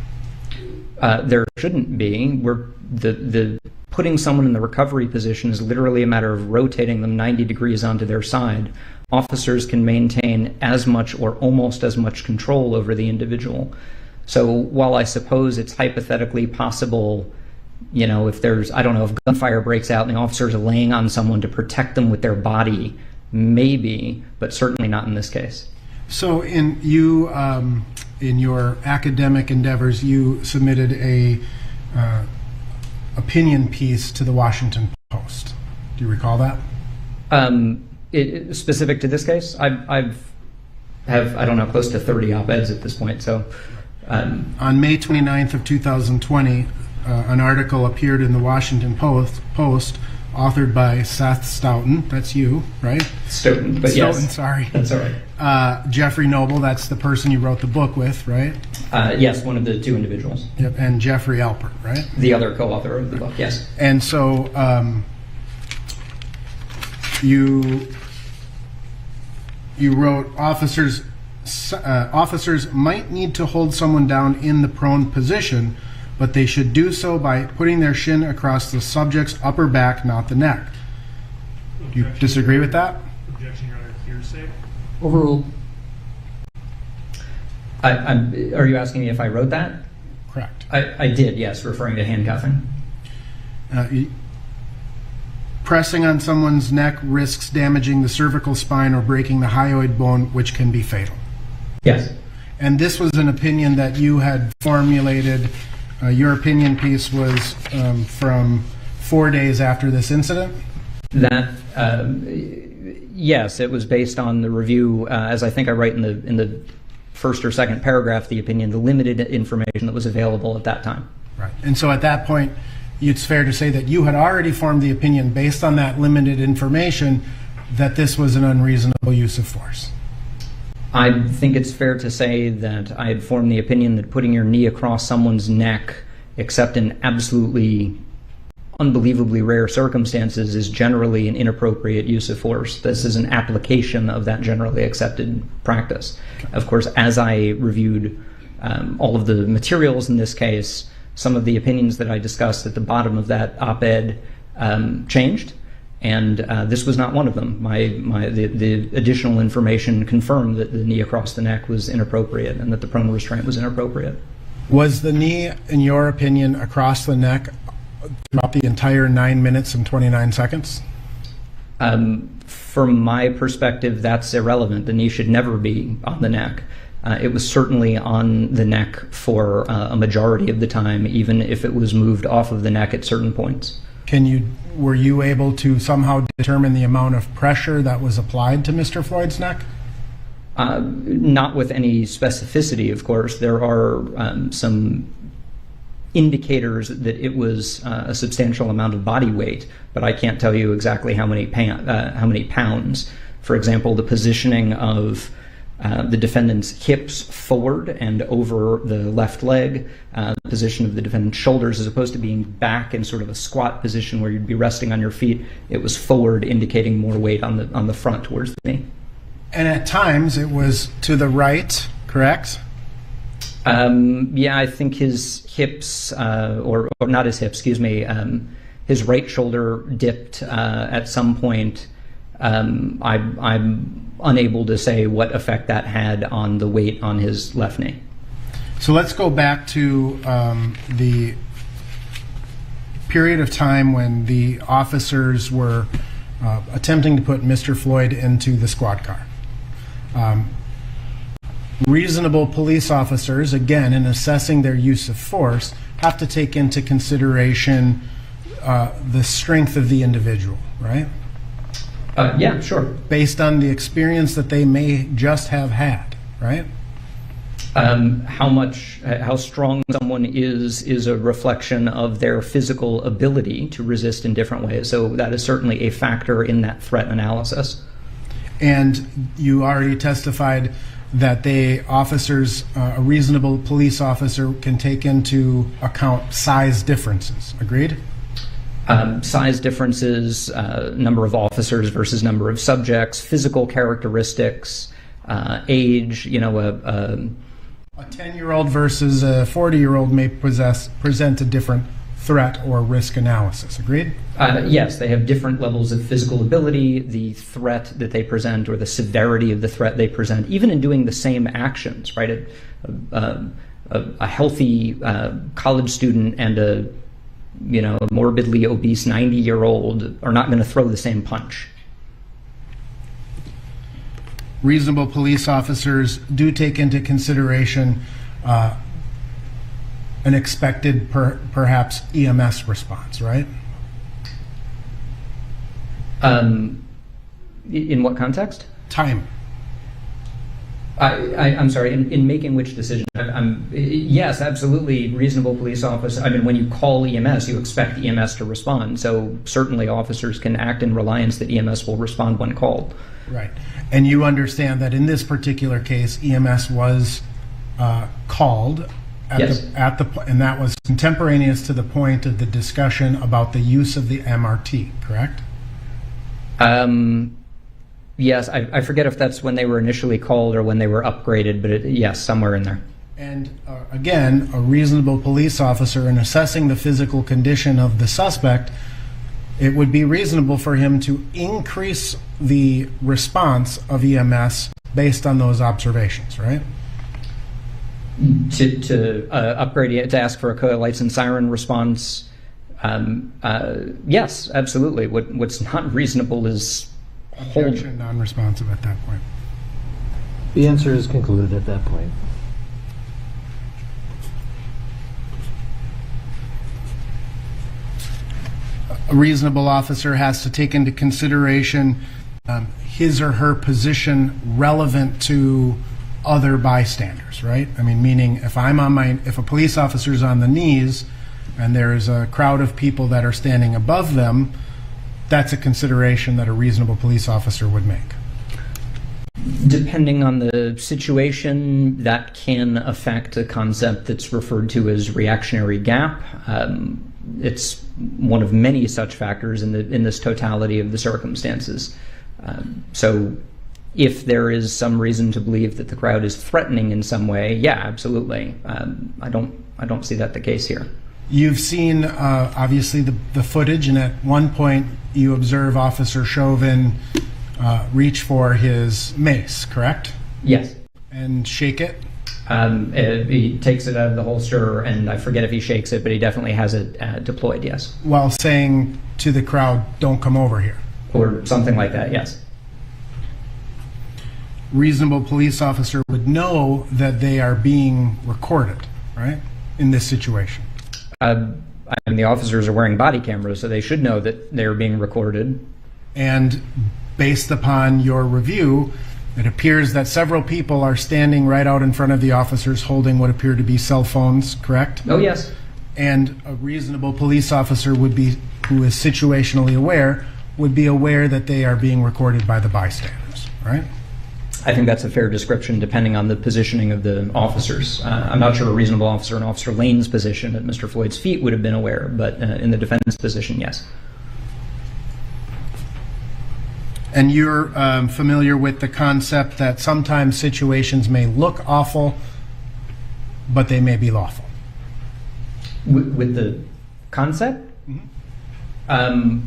Speaker 3: There shouldn't be. The putting someone in the recovery position is literally a matter of rotating them 90 degrees onto their side. Officers can maintain as much or almost as much control over the individual. So while I suppose it's hypothetically possible, if there's, if gunfire breaks out and the officers are laying on someone to protect them with their body, maybe, but certainly not in this case.
Speaker 7: So you in your academic endeavors, you submitted a opinion piece to the Washington Post. Do you recall that?
Speaker 3: Specific to this case, I don't know, close to 30 op-eds at this point. So,
Speaker 7: on May 29th of 2020, an article appeared in the Washington Post, authored by Seth Stoughton. That's you, right?
Speaker 3: Stoughton, but
Speaker 7: Stoughton,
Speaker 3: yes,
Speaker 7: sorry.
Speaker 3: That's all right.
Speaker 7: Jeffrey Noble. That's the person you wrote the book with, right?
Speaker 3: Yes, one of the two individuals.
Speaker 7: Yep. And Jeffrey Alpert, right?
Speaker 3: The other co-author of the book. Yes.
Speaker 7: And so you wrote officers might need to hold someone down in the prone position, but they should do so by putting their shin across the subject's upper back, not the neck. Do you disagree with that?
Speaker 2: Objection, Your Honor. Hearsay.
Speaker 6: Overruled.
Speaker 3: Are you asking me if I wrote that?
Speaker 7: Correct.
Speaker 3: I did, yes, referring to handcuffing.
Speaker 7: Pressing on someone's neck risks damaging the cervical spine or breaking the hyoid bone, which can be fatal.
Speaker 3: Yes.
Speaker 7: And this was an opinion that you had formulated. Your opinion piece was from 4 days after this incident?
Speaker 3: That, yes, it was based on the review, as I think I write in the first or second paragraph of the opinion, the limited information that was available at that time.
Speaker 7: Right. And so at that point, it's fair to say that you had already formed the opinion based on that limited information that this was an unreasonable use of force.
Speaker 3: I think it's fair to say that I had formed the opinion that putting your knee across someone's neck, except in absolutely unbelievably rare circumstances, is generally an inappropriate use of force. This is an application of that generally accepted practice. Of course, as I reviewed all of the materials in this case, some of the opinions that I discussed at the bottom of that op-ed changed, and this was not one of them. The additional information confirmed that the knee across the neck was inappropriate and that the prone restraint was inappropriate.
Speaker 7: Was the knee, in your opinion, across the neck throughout the entire 9 minutes and 29 seconds?
Speaker 3: From my perspective, that's irrelevant. The knee should never be on the neck. It was certainly on the neck for a majority of the time, even if it was moved off of the neck at certain points.
Speaker 7: Were you able to somehow determine the amount of pressure that was applied to Mr. Floyd's neck?
Speaker 3: Not with any specificity, of course. There are some indicators that it was a substantial amount of body weight, but I can't tell you exactly how many pounds. For example, the positioning of the defendant's hips forward and over the left leg, the position of the defendant's shoulders as opposed to being back in sort of a squat position where you'd be resting on your feet. It was forward, indicating more weight on the front towards the knee.
Speaker 7: And at times it was to the right, correct?
Speaker 3: Yeah, I think his hips, or not his hips, excuse me, his right shoulder dipped at some point. I'm unable to say what effect that had on the weight on his left knee.
Speaker 7: So let's go back to the period of time when the officers were attempting to put Mr. Floyd into the squad car. Reasonable police officers, again, in assessing their use of force, have to take into consideration the strength of the individual, right?
Speaker 3: Yeah, sure.
Speaker 7: Based on the experience that they may just have had, right?
Speaker 3: How strong someone is a reflection of their physical ability to resist in different ways. So that is certainly a factor in that threat analysis.
Speaker 7: And you already testified that a reasonable police officer can take into account size differences. Agreed?
Speaker 3: Size differences, number of officers versus number of subjects, physical characteristics, age.
Speaker 7: A 10-year-old versus a 40-year-old may present a different threat or risk analysis. Agreed?
Speaker 3: Yes, they have different levels of physical ability, the threat that they present or the severity of the threat they present, even in doing the same actions, right? A healthy college student and a morbidly obese 90-year-old are not going to throw the same punch.
Speaker 7: reasonable police officers do take into consideration an expected, perhaps, EMS response, right?
Speaker 3: In what context?
Speaker 7: Time.
Speaker 3: I'm sorry, in making which decision? Yes, absolutely, reasonable police officer. I mean, when you call EMS, you expect EMS to respond. So certainly officers can act in reliance that EMS will respond when called.
Speaker 7: Right. And you understand that in this particular case, EMS was called
Speaker 3: Yes.
Speaker 7: and that was contemporaneous to the point of the discussion about the use of the MRT, correct?
Speaker 3: Yes, I forget if that's when they were initially called or when they were upgraded, but yes, somewhere in there.
Speaker 7: And again, a reasonable police officer in assessing the physical condition of the suspect, it would be reasonable for him to increase the response of EMS based on those observations, right?
Speaker 3: To upgrade it, to ask for a lights and siren response, yes, absolutely. What's not reasonable is
Speaker 7: Objection, non-responsive at that point.
Speaker 6: The answer is concluded at that point.
Speaker 7: A reasonable officer has to take into consideration his or her position relevant to other bystanders, right? I mean, meaning if a police officer's on the knees and there's a crowd of people that are standing above them, that's a consideration that a reasonable police officer would make.
Speaker 3: Depending on the situation, that can affect a concept that's referred to as reactionary gap. It's one of many such factors in this totality of the circumstances. So if there is some reason to believe that the crowd is threatening in some way, yeah, absolutely. I don't see that the case here.
Speaker 7: You've seen, obviously, the footage, and at one point you observe Officer Chauvin reach for his mace, correct?
Speaker 3: Yes.
Speaker 7: And shake it?
Speaker 3: He takes it out of the holster, and I forget if he shakes it, but he definitely has it deployed, yes.
Speaker 7: While saying to the crowd, don't come over here.
Speaker 3: Or something like that, yes.
Speaker 7: Reasonable police officer would know that they are being recorded, right, in this situation.
Speaker 3: The officers are wearing body cameras, so they should know that they're being recorded.
Speaker 7: And based upon your review, it appears that several people are standing right out in front of the officers holding what appear to be cell phones, correct?
Speaker 3: Oh, yes.
Speaker 7: And a reasonable police officer who is situationally aware, would be aware that they are being recorded by the bystanders, right?
Speaker 3: I think that's a fair description depending on the positioning of the officers. I'm not sure a reasonable officer in Officer Lane's position at Mr. Floyd's feet would have been aware, but in the defendant's position, yes.
Speaker 7: And you're familiar with the concept that sometimes situations may look awful, but they may be lawful.
Speaker 3: With the concept? Mm-hmm.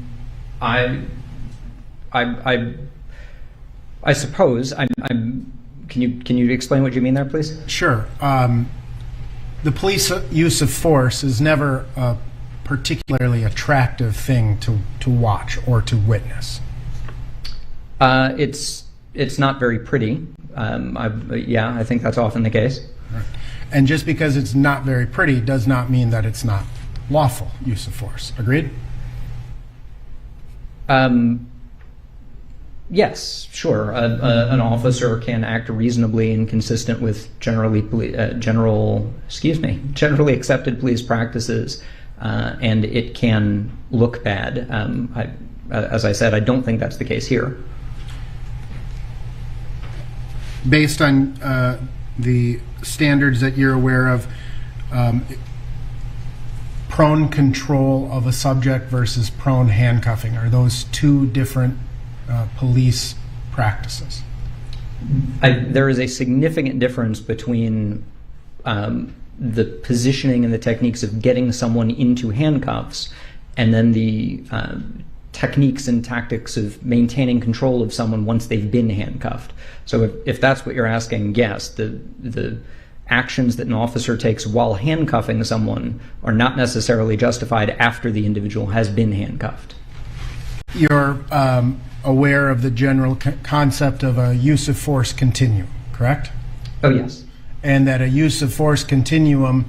Speaker 3: I suppose. Can you explain what you mean there, please?
Speaker 7: Sure. The police use of force is never a particularly attractive thing to watch or to witness.
Speaker 3: It's not very pretty. I think that's often the case.
Speaker 7: Right. And just because it's not very pretty does not mean that it's not lawful use of force. Agreed?
Speaker 3: Yes, sure. An officer can act reasonably and consistent with generally accepted police practices, and it can look bad. As I said, I don't think that's the case here.
Speaker 7: Based on the standards that you're aware of, prone control of a subject versus prone handcuffing, are those two different police practices?
Speaker 3: There is a significant difference between the positioning and the techniques of getting someone into handcuffs and then the techniques and tactics of maintaining control of someone once they've been handcuffed. So if that's what you're asking, yes, the actions that an officer takes while handcuffing someone are not necessarily justified after the individual has been handcuffed.
Speaker 7: Your aware of the general concept of a use of force continuum, correct?
Speaker 3: Oh, yes.
Speaker 7: And that a use of force continuum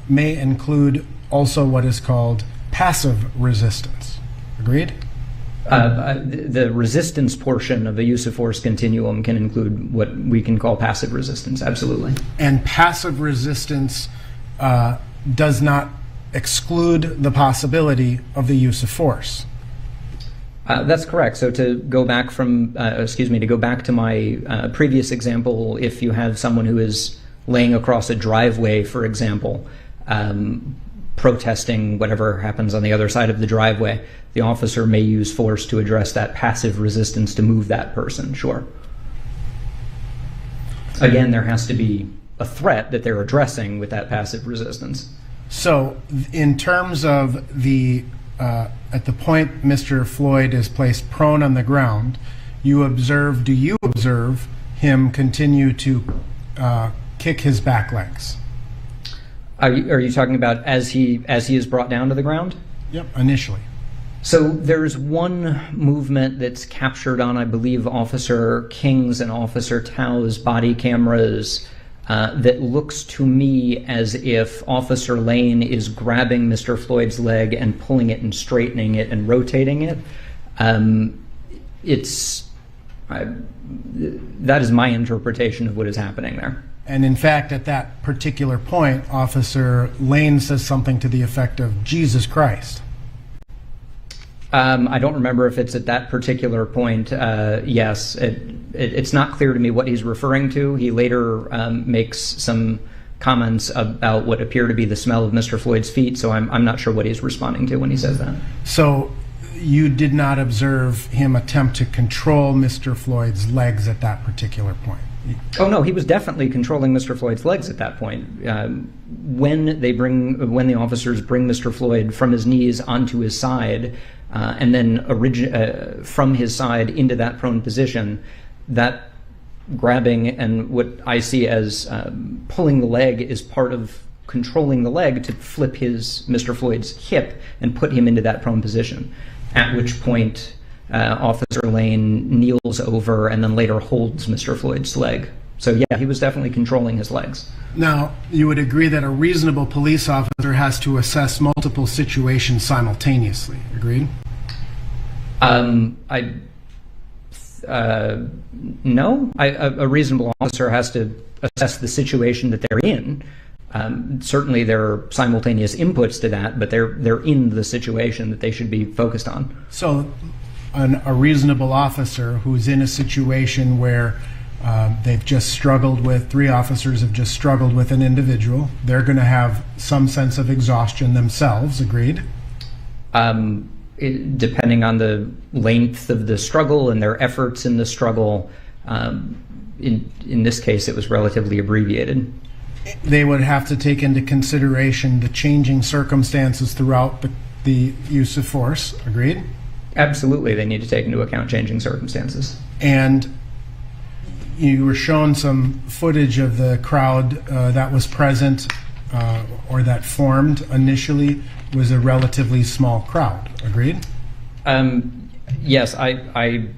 Speaker 7: may include also what is called passive resistance. Agreed?
Speaker 3: The resistance portion of a use of force continuum can include what we can call passive resistance, absolutely.
Speaker 7: And passive resistance does not exclude the possibility of the use of force.
Speaker 3: That's correct. So to go back to my previous example, if you have someone who is laying across a driveway, for example, protesting whatever happens on the other side of the driveway, the officer may use force to address that passive resistance to move that person, sure. Again, there has to be a threat that they're addressing with that passive resistance.
Speaker 7: So in terms of the, at the point Mr. Floyd is placed prone on the ground, do you observe him continue to kick his back legs?
Speaker 3: Are you talking about as he is brought down to the ground?
Speaker 7: Yep, initially.
Speaker 3: So there's one movement that's captured on, I believe, Officer King's and Officer Tao's body cameras that looks to me as if Officer Lane is grabbing Mr. Floyd's leg and pulling it and straightening it and rotating it. That is my interpretation of what is happening there.
Speaker 7: And in fact, at that particular point, Officer Lane says something to the effect of, Jesus Christ.
Speaker 3: I don't remember if it's at that particular point. Yes, it's not clear to me what he's referring to. He later makes some comments about what appear to be the smell of Mr. Floyd's feet, so I'm not sure what he's responding to when he says that.
Speaker 7: So you did not observe him attempt to control Mr. Floyd's legs at that particular point?
Speaker 3: Oh no, he was definitely controlling Mr. Floyd's legs at that point. When the officers bring Mr. Floyd from his knees onto his side, and then from his side into that prone position, that grabbing and what I see as pulling the leg is part of controlling the leg to flip Mr. Floyd's hip and put him into that prone position. At which point, Officer Lane kneels over and then later holds Mr. Floyd's leg. So yeah, he was definitely controlling his legs.
Speaker 7: Now, you would agree that a reasonable police officer has to assess multiple situations simultaneously, agreed?
Speaker 3: No. A reasonable officer has to assess the situation that they're in. Certainly there are simultaneous inputs to that, but they're in the situation that they should be focused on.
Speaker 7: So a reasonable officer who's in a situation where three officers have just struggled with an individual, they're going to have some sense of exhaustion themselves, agreed?
Speaker 3: Depending on the length of the struggle and their efforts in the struggle, in this case it was relatively abbreviated.
Speaker 7: They would have to take into consideration the changing circumstances throughout the use of force, agreed?
Speaker 3: Absolutely, they need to take into account changing circumstances.
Speaker 7: And you were shown some footage of the crowd that was present or that formed initially was a relatively small crowd, agreed?
Speaker 3: Yes, I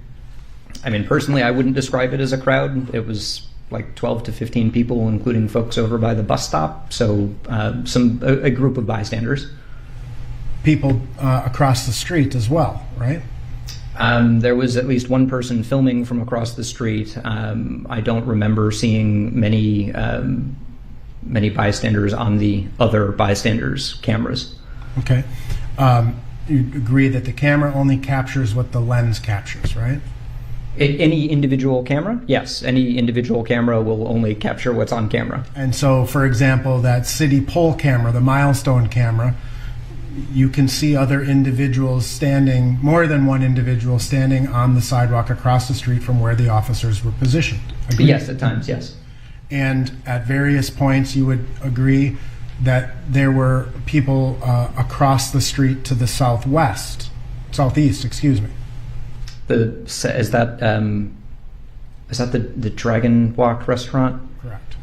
Speaker 3: mean, personally, I wouldn't describe it as a crowd. It was like 12 to 15 people, including folks over by the bus stop, so a group of bystanders.
Speaker 7: People across the street as well, right?
Speaker 3: There was at least one person filming from across the street. I don't remember seeing many bystanders on the other bystanders' cameras.
Speaker 7: Okay. You agree that the camera only captures what the lens captures, right?
Speaker 3: Any individual camera? Yes. Any individual camera will only capture what's on camera.
Speaker 7: And so, for example, that city pole camera, the milestone camera, you can see other individuals standing, more than one individual standing on the sidewalk across the street from where the officers were positioned. Agreed?
Speaker 3: Yes, at times, yes.
Speaker 7: And at various points you would agree that there were people across the street to the southeast, excuse me.
Speaker 3: Is that the Dragon Walk restaurant?
Speaker 7: Correct.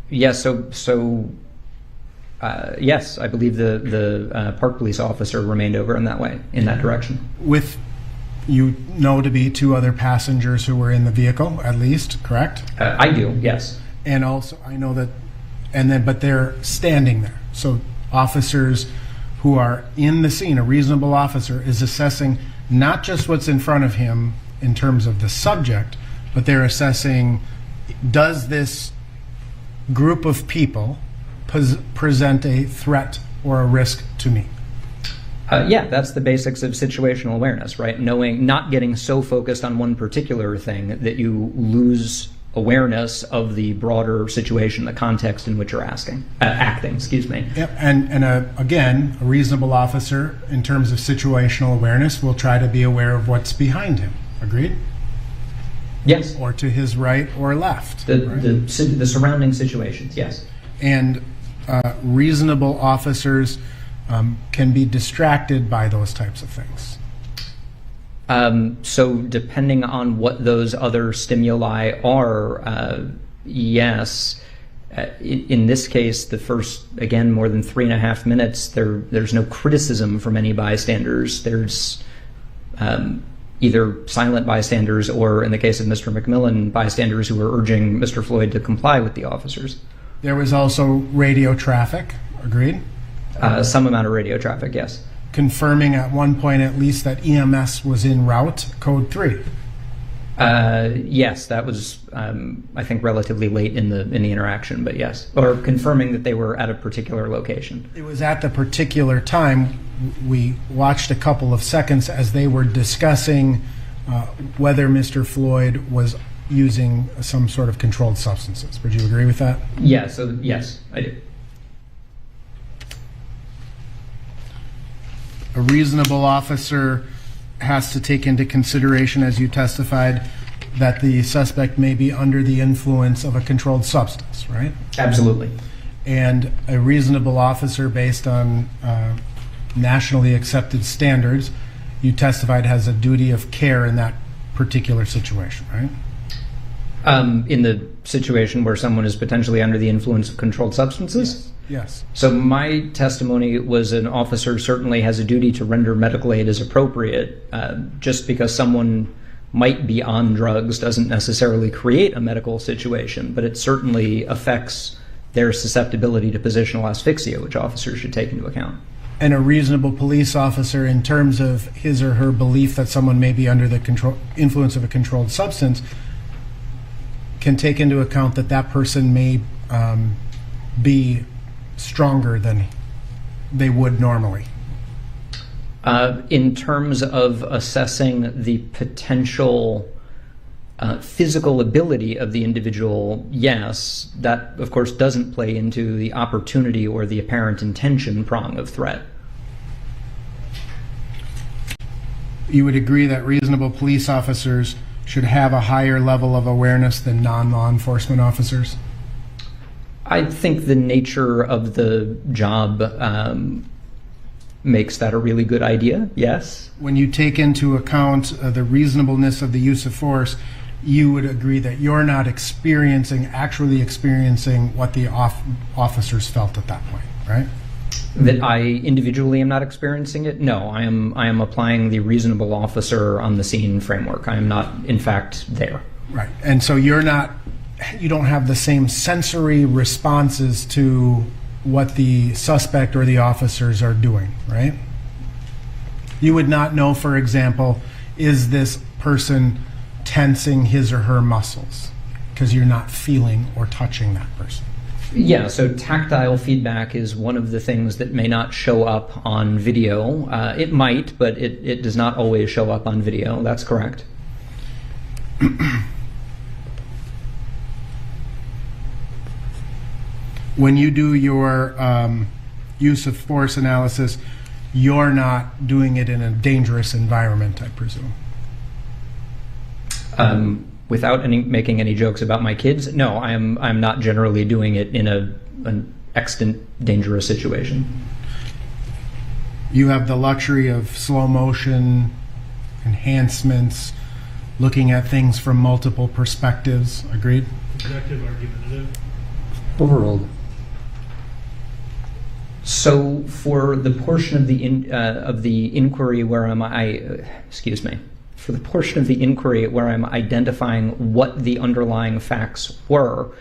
Speaker 3: Yes. So Yes, I believe the park police officer remained over in that way, in that direction.
Speaker 7: With, you know, to be 2 other passengers who were in the vehicle, at least, correct?
Speaker 3: I do, yes.
Speaker 7: And also, I know that, but they're standing there. So officers who are in the scene, a reasonable officer is assessing not just what's in front of him in terms of the subject, but they're assessing, does this group of people present a threat or a risk to me?
Speaker 3: Yeah, that's the basics of situational awareness, right? Knowing, not getting so focused on one particular thing that you lose awareness of the broader situation, the context in which you're acting.
Speaker 7: Yep. And again, a reasonable officer, in terms of situational awareness, will try to be aware of what's behind him. Agreed?
Speaker 3: Yes.
Speaker 7: Or to his right or left.
Speaker 3: The surrounding situations, yes.
Speaker 7: And reasonable officers can be distracted by those types of things.
Speaker 3: So depending on what those other stimuli are, yes. In this case, the first, again, more than 3.5 minutes, there's no criticism from any bystanders. There's either silent bystanders or, in the case of Mr. McMillan, bystanders who were urging Mr. Floyd to comply with the officers.
Speaker 7: There was also radio traffic, agreed?
Speaker 3: Some amount of radio traffic, yes.
Speaker 7: Confirming at one point at least that EMS was en route, code 3.
Speaker 3: Yes, that was, I think, relatively late in the interaction, but yes. Or confirming that they were at a particular location.
Speaker 7: It was at the particular time. We watched a couple of seconds as they were discussing whether Mr. Floyd was using some sort of controlled substances. Would you agree with that?
Speaker 3: Yeah, so yes, I do.
Speaker 7: A reasonable officer has to take into consideration, as you testified, that the suspect may be under the influence of a controlled substance, right?
Speaker 3: Absolutely.
Speaker 7: And a reasonable officer, based on nationally accepted standards, you testified has a duty of care in that particular situation, right?
Speaker 3: In the situation where someone is potentially under the influence of controlled substances?
Speaker 7: Yes.
Speaker 3: So my testimony was an officer certainly has a duty to render medical aid as appropriate. Just because someone might be on drugs doesn't necessarily create a medical situation, but it certainly affects their susceptibility to positional asphyxia, which officers should take into account.
Speaker 7: And a reasonable police officer, in terms of his or her belief that someone may be under the influence of a controlled substance, can take into account that that person may be stronger than they would normally.
Speaker 3: In terms of assessing the potential physical ability of the individual, yes, that of course doesn't play into the opportunity or the apparent intention prong of threat.
Speaker 7: You would agree that reasonable police officers should have a higher level of awareness than non-law enforcement officers?
Speaker 3: I think the nature of the job makes that a really good idea, yes.
Speaker 7: When you take into account the reasonableness of the use of force, you would agree that you're not actually experiencing what the officers felt at that point, right?
Speaker 3: That I individually am not experiencing it? No, I am applying the reasonable officer on the scene framework. I am not, in fact, there.
Speaker 7: Right, and so you don't have the same sensory responses to what the suspect or the officers are doing, right? You would not know, for example, is this person tensing his or her muscles? Because you're not feeling or touching that person.
Speaker 3: Yeah, so tactile feedback is one of the things that may not show up on video. It might, but it does not always show up on video. That's correct.
Speaker 7: When you do your use of force analysis, you're not doing it in a dangerous environment, I presume.
Speaker 3: Without making any jokes about my kids, no, I'm not generally doing it in an extant dangerous situation.
Speaker 7: You have the luxury of slow motion, enhancements, looking at things from multiple perspectives. Agreed?
Speaker 2: Objective, argumentative.
Speaker 6: Overruled.
Speaker 3: So for the portion of the inquiry where for the portion of the inquiry where I'm identifying what the underlying facts were,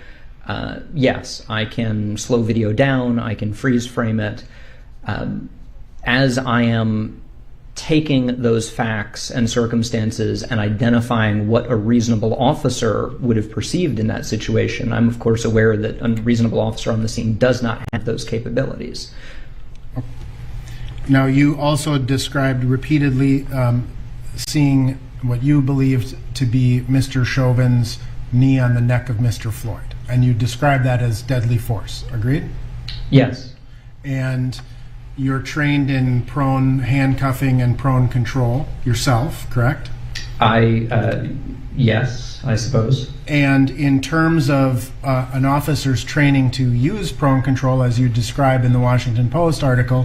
Speaker 3: yes, I can slow video down, I can freeze frame it. As I am taking those facts and circumstances and identifying what a reasonable officer would have perceived in that situation, I'm of course aware that a reasonable officer on the scene does not have those capabilities.
Speaker 7: Now, you also described repeatedly seeing what you believed to be Mr. Chauvin's knee on the neck of Mr. Floyd, and you described that as deadly force. Agreed?
Speaker 3: Yes.
Speaker 7: And you're trained in prone handcuffing and prone control yourself, correct?
Speaker 3: Yes, I suppose.
Speaker 7: And in terms of an officer's training to use prone control, as you describe in the Washington Post article,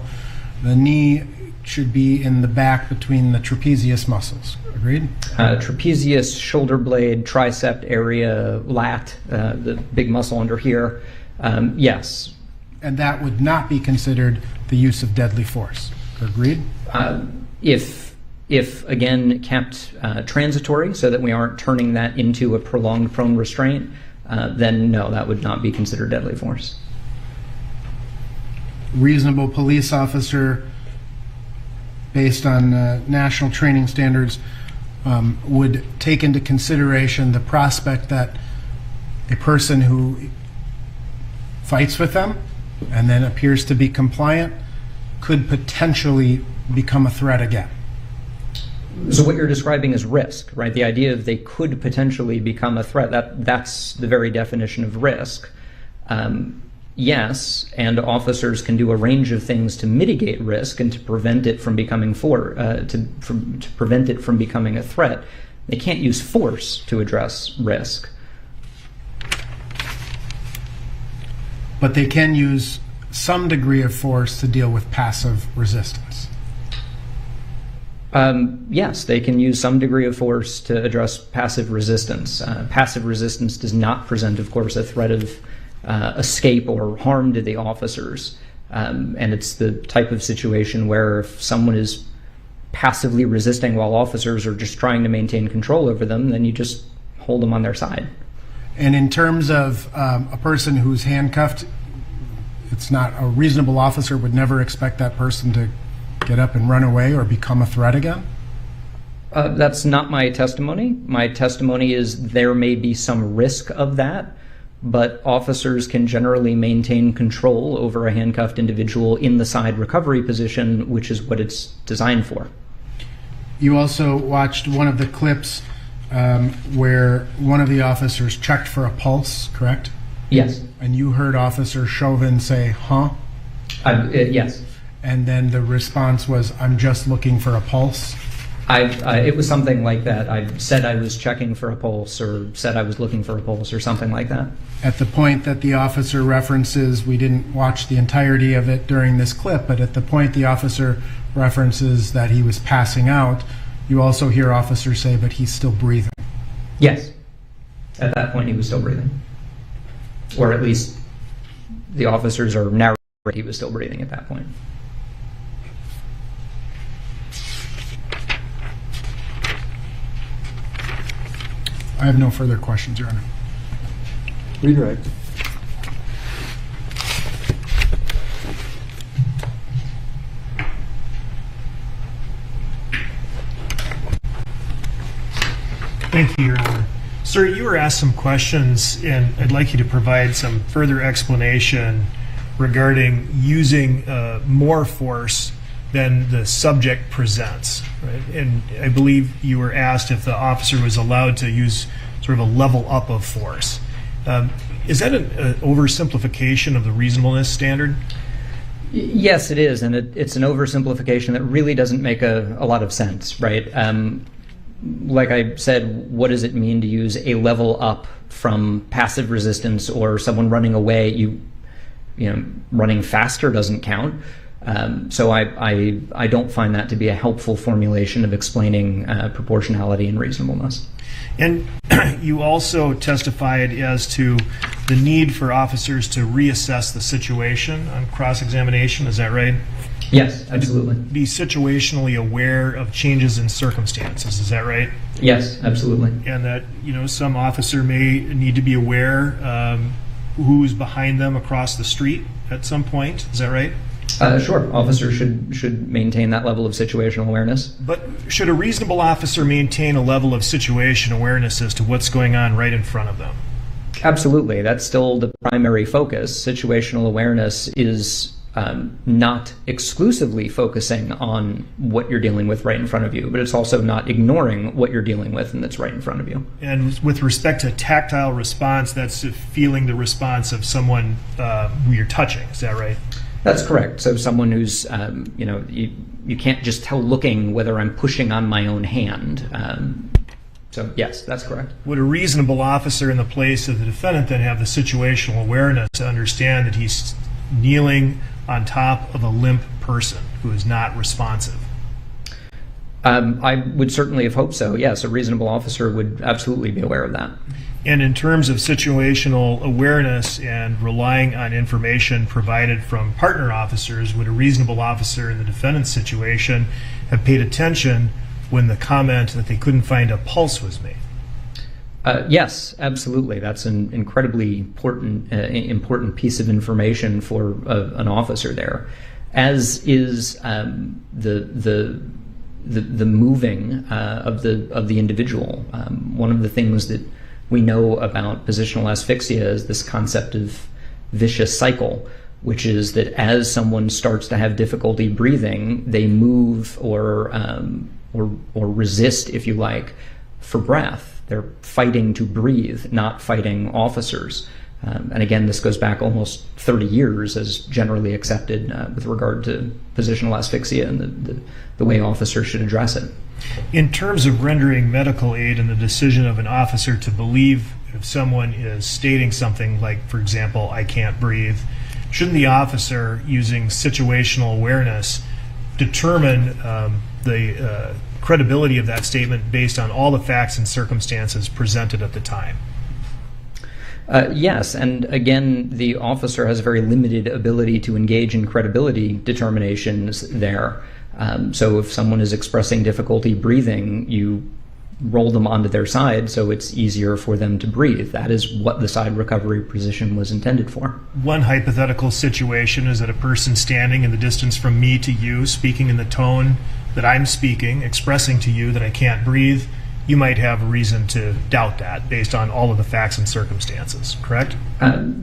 Speaker 7: the knee should be in the back between the trapezius muscles. Agreed?
Speaker 3: Trapezius, shoulder blade, tricep area, lat, the big muscle under here. Yes.
Speaker 7: And that would not be considered the use of deadly force. Agreed?
Speaker 3: If again kept transitory, so that we aren't turning that into a prolonged prone restraint, then no, that would not be considered deadly force.
Speaker 7: Reasonable police officer, based on national training standards, would take into consideration the prospect that a person who fights with them and then appears to be compliant could potentially become a threat again.
Speaker 3: So what you're describing is risk, right? The idea of they could potentially become a threat, that's the very definition of risk. Yes, and officers can do a range of things to mitigate risk and to prevent it from becoming to prevent it from becoming a threat. They can't use force to address risk.
Speaker 7: But they can use some degree of force to deal with passive resistance.
Speaker 3: Yes, they can use some degree of force to address passive resistance. Passive resistance does not present, of course, a threat of escape or harm to the officers. And it's the type of situation where if someone is passively resisting while officers are just trying to maintain control over them, then you just hold them on their side.
Speaker 7: And in terms of a person who's handcuffed, it's not a reasonable officer would never expect that person to get up and run away or become a threat again?
Speaker 3: That's not my testimony. My testimony is there may be some risk of that, but officers can generally maintain control over a handcuffed individual in the side recovery position, which is what it's designed for.
Speaker 7: You also watched one of the clips where one of the officers checked for a pulse, correct?
Speaker 3: Yes.
Speaker 7: And you heard Officer Chauvin say, huh?
Speaker 3: Yes.
Speaker 7: And then the response was, I'm just looking for a pulse?
Speaker 3: It was something like that. I said I was checking for a pulse, or said I was looking for a pulse, or something like that.
Speaker 7: At the point that the officer references, we didn't watch the entirety of it during this clip, but at the point the officer references that he was passing out, you also hear officers say, but he's still breathing.
Speaker 3: Yes. At that point, he was still breathing. Or at least the officers are narrating he was still breathing at that point.
Speaker 7: I have no further questions, Your Honor.
Speaker 6: Redirect.
Speaker 2: Thank you, Your Honor. Sir, you were asked some questions, and I'd like you to provide some further explanation regarding using more force than the subject presents. Right? And I believe you were asked if the officer was allowed to use sort of a level up of force. Is that an oversimplification of the reasonableness standard?
Speaker 3: Yes, it is, and it's an oversimplification that really doesn't make a lot of sense, right? Like I said, what does it mean to use a level up from passive resistance or someone running away? You know, running faster doesn't count. So I don't find that to be a helpful formulation of explaining proportionality and reasonableness.
Speaker 2: And you also testified as to the need for officers to reassess the situation on cross-examination. Is that right?
Speaker 3: Yes, absolutely.
Speaker 2: Be situationally aware of changes in circumstances. Is that right?
Speaker 3: Yes, absolutely.
Speaker 2: And that, some officer may need to be aware who's behind them across the street at some point. Is that right?
Speaker 3: Sure. Officers should maintain that level of situational awareness.
Speaker 2: But should a reasonable officer maintain a level of situation awareness as to what's going on right in front of them?
Speaker 3: Absolutely. That's still the primary focus. Situational awareness is not exclusively focusing on what you're dealing with right in front of you, but it's also not ignoring what you're dealing with and that's right in front of you.
Speaker 2: And with respect to tactile response, that's feeling the response of someone who you're touching. Is that right?
Speaker 3: That's correct. So someone who's, you can't just tell looking whether I'm pushing on my own hand. So yes, that's correct.
Speaker 2: Would a reasonable officer in the place of the defendant then have the situational awareness to understand that he's kneeling on top of a limp person who is not responsive?
Speaker 3: I would certainly have hoped so. Yes, a reasonable officer would absolutely be aware of that.
Speaker 2: And in terms of situational awareness and relying on information provided from partner officers, would a reasonable officer in the defendant's situation have paid attention when the comment that they couldn't find a pulse was made?
Speaker 3: Yes, absolutely. That's an incredibly important piece of information for an officer there, as is the moving of the individual. One of the things that we know about positional asphyxia is this concept of vicious cycle, which is that as someone starts to have difficulty breathing, they move or resist, if you like, for breath. They're fighting to breathe, not fighting officers. And again, this goes back almost 30 years as generally accepted with regard to positional asphyxia and the way officers should address it.
Speaker 2: In terms of rendering medical aid and the decision of an officer to believe if someone is stating something like, for example, I can't breathe, shouldn't the officer, using situational awareness, determine the credibility of that statement based on all the facts and circumstances presented at the time?
Speaker 3: Yes, and again, the officer has a very limited ability to engage in credibility determinations there. So if someone is expressing difficulty breathing, you roll them onto their side so it's easier for them to breathe. That is what the side recovery position was intended for.
Speaker 2: One hypothetical situation is that a person standing in the distance from me to you, speaking in the tone that I'm speaking, expressing to you that I can't breathe, you might have a reason to doubt that based on all of the facts and circumstances, correct?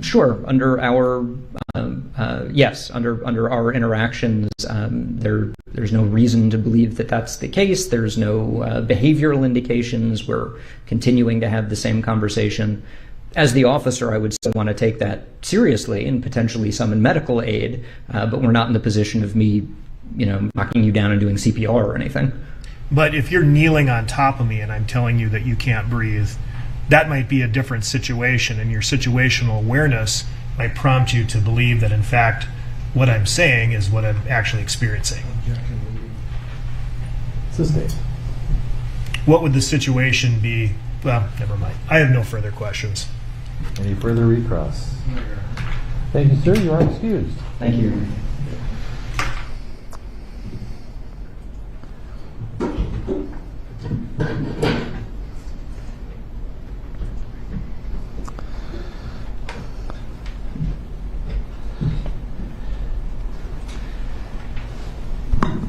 Speaker 3: Sure. Under our under our interactions, there's no reason to believe that that's the case. There's no behavioral indications. We're continuing to have the same conversation. As the officer, I would still want to take that seriously and potentially summon medical aid, but we're not in the position of me, knocking you down and doing CPR or anything.
Speaker 2: But if you're kneeling on top of me and I'm telling you that you can't breathe, that might be a different situation, and your situational awareness might prompt you to believe that, in fact, what I'm saying is what I'm actually experiencing.
Speaker 6: Sustained.
Speaker 2: What would the situation be? Well, never mind. I have no further questions.
Speaker 6: Any further recross? Thank you, sir. You are excused.
Speaker 3: Thank you.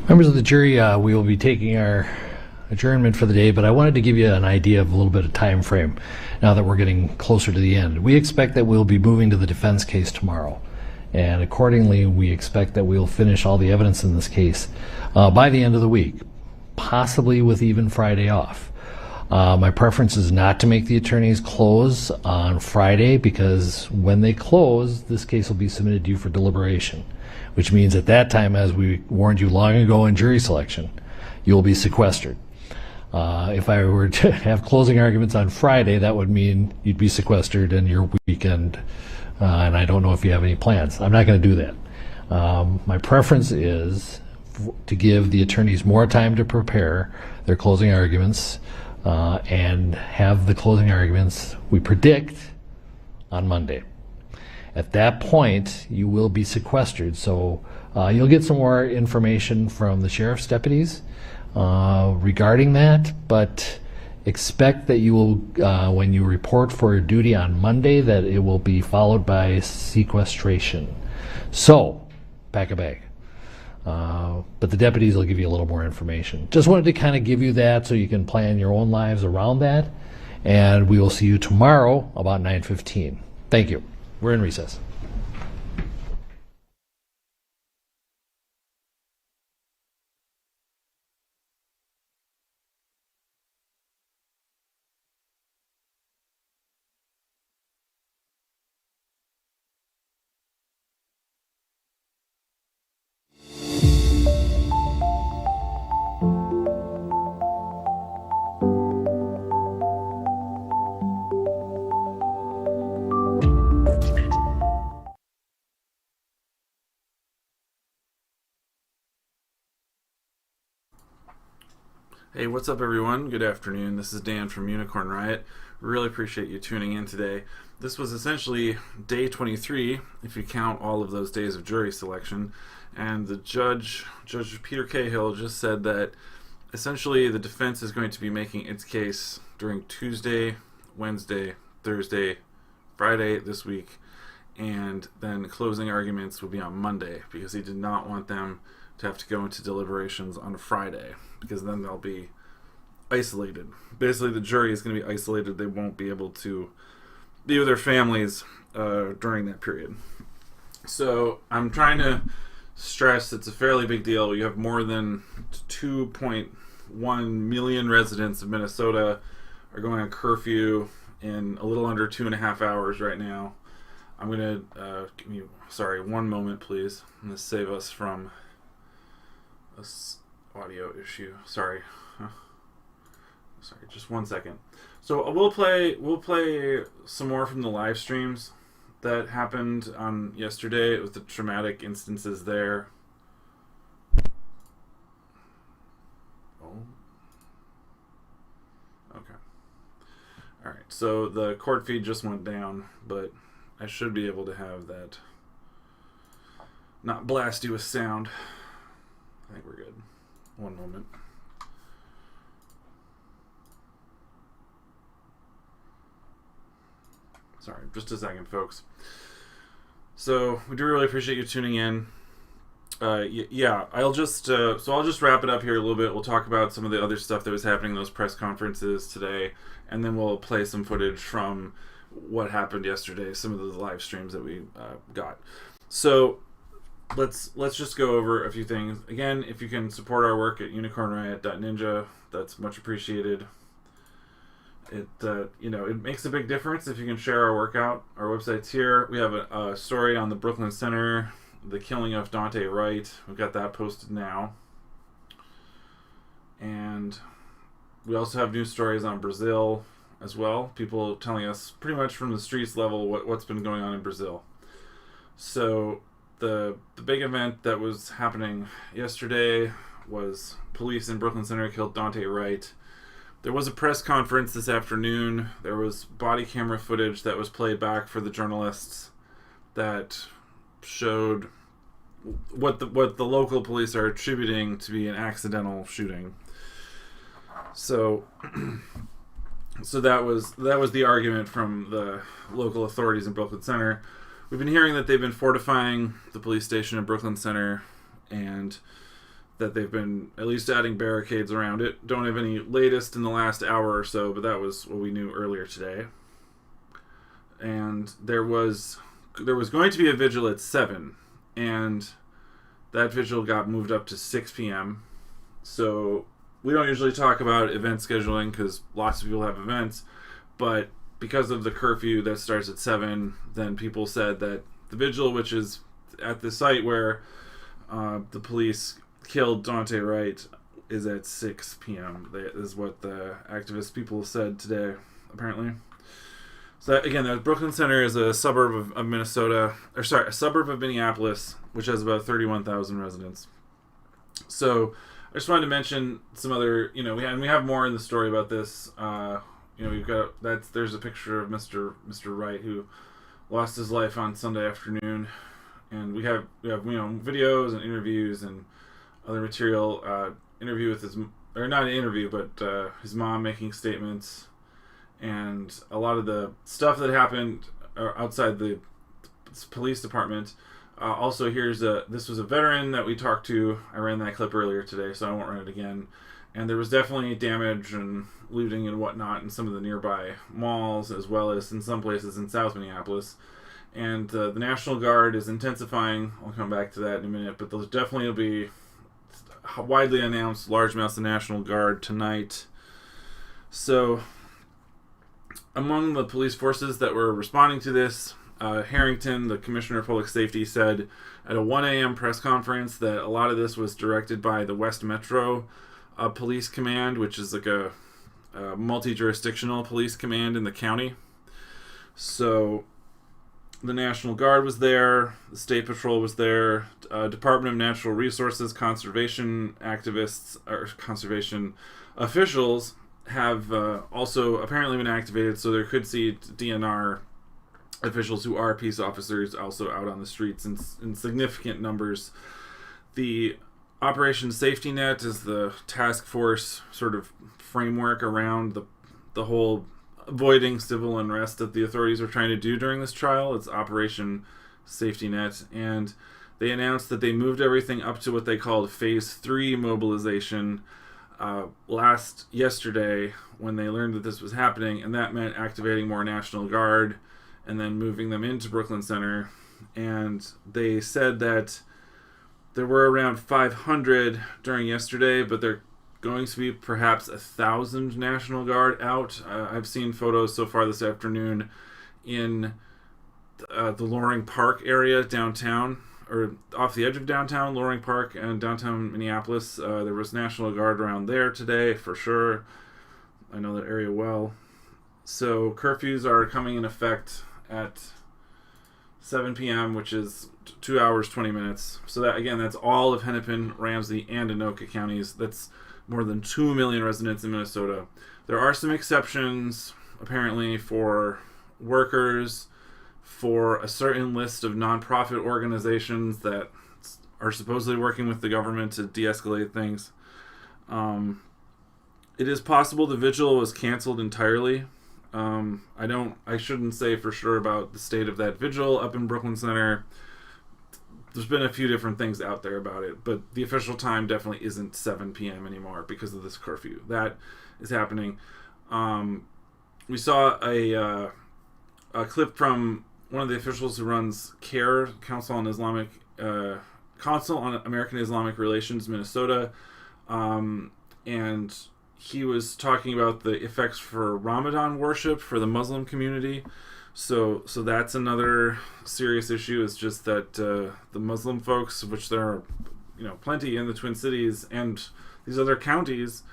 Speaker 6: Members of the jury, we will be taking our adjournment for the day, but I wanted to give you an idea of a little bit of time frame now that we're getting closer to the end. We expect that we'll be moving to the defense case tomorrow, and accordingly we expect that we'll finish all the evidence in this case by the end of the week, possibly with even Friday off. My preference is not to make the attorneys close on Friday, because when they close, this case will be submitted to you for deliberation, which means at that time, as we warned you long ago in jury selection, you'll be sequestered. If I were to have closing arguments on Friday, that would mean you'd be sequestered in your weekend, and I don't know if you have any plans. I'm not going to do that. My preference is to give the attorneys more time to prepare their closing arguments and have the closing arguments, we predict, on Monday. At that point, you will be sequestered. So you'll get some more information from the sheriff's deputies regarding that, but expect that you will, when you report for duty on Monday, that it will be followed by sequestration. So, pack a bag. But the deputies will give you a little more information. Just wanted to kind of give you that so you can plan your own lives around that. And we will see you tomorrow about 9:15. Thank you. We're in recess.
Speaker 1: Hey, what's up everyone? Good afternoon. This is Dan from Unicorn Riot. Really appreciate you tuning in today. This was essentially day 23, if you count all of those days of jury selection, and the Judge Peter Cahill, just said that essentially the defense is going to be making its case during Tuesday, Wednesday, Thursday, Friday this week, and then closing arguments will be on Monday, because he did not want them to have to go into deliberations on Friday, because then they'll be isolated. Basically, the jury is going to be isolated. They won't be able to be with their families during that period. So I'm trying to stress it's a fairly big deal. You have more than 2.1 million residents of Minnesota are going on curfew in a little under 2.5 hours right now. I'm going to, give me, sorry, one moment please. I'm going to save us from this audio issue. Sorry, just 1 second. So we'll play some more from the live streams that happened on yesterday with the traumatic instances there. Oh, okay. All right. So the court feed just went down, but I should be able to have that not blast you with sound. I think we're good. One moment. Sorry, just a second, folks. So we do really appreciate you tuning in. Yeah, I'll just wrap it up here a little bit. We'll talk about some of the other stuff that was happening in those press conferences today, and then we'll play some footage from what happened yesterday, some of the live streams that we got. So let's just go over a few things. Again, if you can support our work at unicornriot.ninja, that's much appreciated. It it makes a big difference if you can share our workout. Our website's here. We have a story on the Brooklyn Center, the killing of Dante Wright. We've got that posted now. And we also have news stories on Brazil as well. People telling us pretty much from the streets level what's been going on in Brazil. So the big event that was happening yesterday was police in Brooklyn Center killed Dante Wright. There was a press conference this afternoon. There was body camera footage that was played back for the journalists that showed what the local police are attributing to be an accidental shooting. So that was the argument from the local authorities in Brooklyn Center. We've been hearing that they've been fortifying the police station in Brooklyn Center, and that they've been at least adding barricades around it. Don't have any latest in the last hour or so, but that was what we knew earlier today. And there was going to be a vigil at 7, and that vigil got moved up to 6 p.m. So we don't usually talk about event scheduling because lots of people have events, but because of the curfew that starts at 7, then people said that the vigil, which is at the site where the police killed Dante Wright, is at 6 p.m. That is what the activist people said today, apparently. So that, again, the Brooklyn Center is a suburb of Minnesota, a suburb of Minneapolis. which has about 31,000 residents. So I just wanted to mention some other, we have more in the story about this. We've got there's a picture of Mr. Wright, who lost his life on Sunday afternoon, and we have videos and interviews and other material. Interview with not an interview, but his mom making statements, and a lot of the stuff that happened outside the police department. Also, this was a veteran that we talked to. I ran that clip earlier today, so I won't run it again. And there was definitely damage and looting and whatnot in some of the nearby malls, as well as in some places in South Minneapolis. And the National Guard is intensifying. I'll come back to that in a minute, but there'll definitely be widely announced large amounts of National Guard tonight. So, among the police forces that were responding to this, Harrington, the Commissioner of Public Safety, said at a 1 a.m. press conference that a lot of this was directed by the West Metro Police Command, which is like a multi-jurisdictional police command in the county. So the National Guard was there, the State Patrol was there, Department of Natural Resources conservation activists or conservation officials have also apparently been activated, so there could see DNR officials who are peace officers also out on the streets in significant numbers. The Operation Safety Net is the task force sort of framework around the whole avoiding civil unrest that the authorities are trying to do during this trial. It's Operation Safety Net, and they announced that they moved everything up to what they called Phase 3 mobilization yesterday when they learned that this was happening, and that meant activating more National Guard and then moving them into Brooklyn Center. And they said that there were around 500 during yesterday, but they're going to be perhaps 1,000 National Guard out. I've seen photos so far this afternoon in the Loring Park area downtown, or off the edge of downtown, Loring Park and downtown Minneapolis. There was National Guard around there today for sure. I know that area well. So curfews are coming in effect at 7 p.m., which is 2 hours, 20 minutes. So that, again, that's all of Hennepin, Ramsey, and Anoka counties. That's more than 2 million residents in Minnesota. There are some exceptions, apparently, for workers, for a certain list of nonprofit organizations that are supposedly working with the government to de-escalate things. It is possible the vigil was canceled entirely. I shouldn't say for sure about the state of that vigil up in Brooklyn Center. There's been a few different things out there about it, but the official time definitely isn't 7 p.m. anymore because of this curfew. That is happening. We saw a clip from one of the officials who runs CARE, Council on American Islamic Relations, Minnesota, and he was talking about the effects for Ramadan worship for the Muslim community. So that's another serious issue, is just that the Muslim folks, which there are plenty in the Twin Cities and these other counties,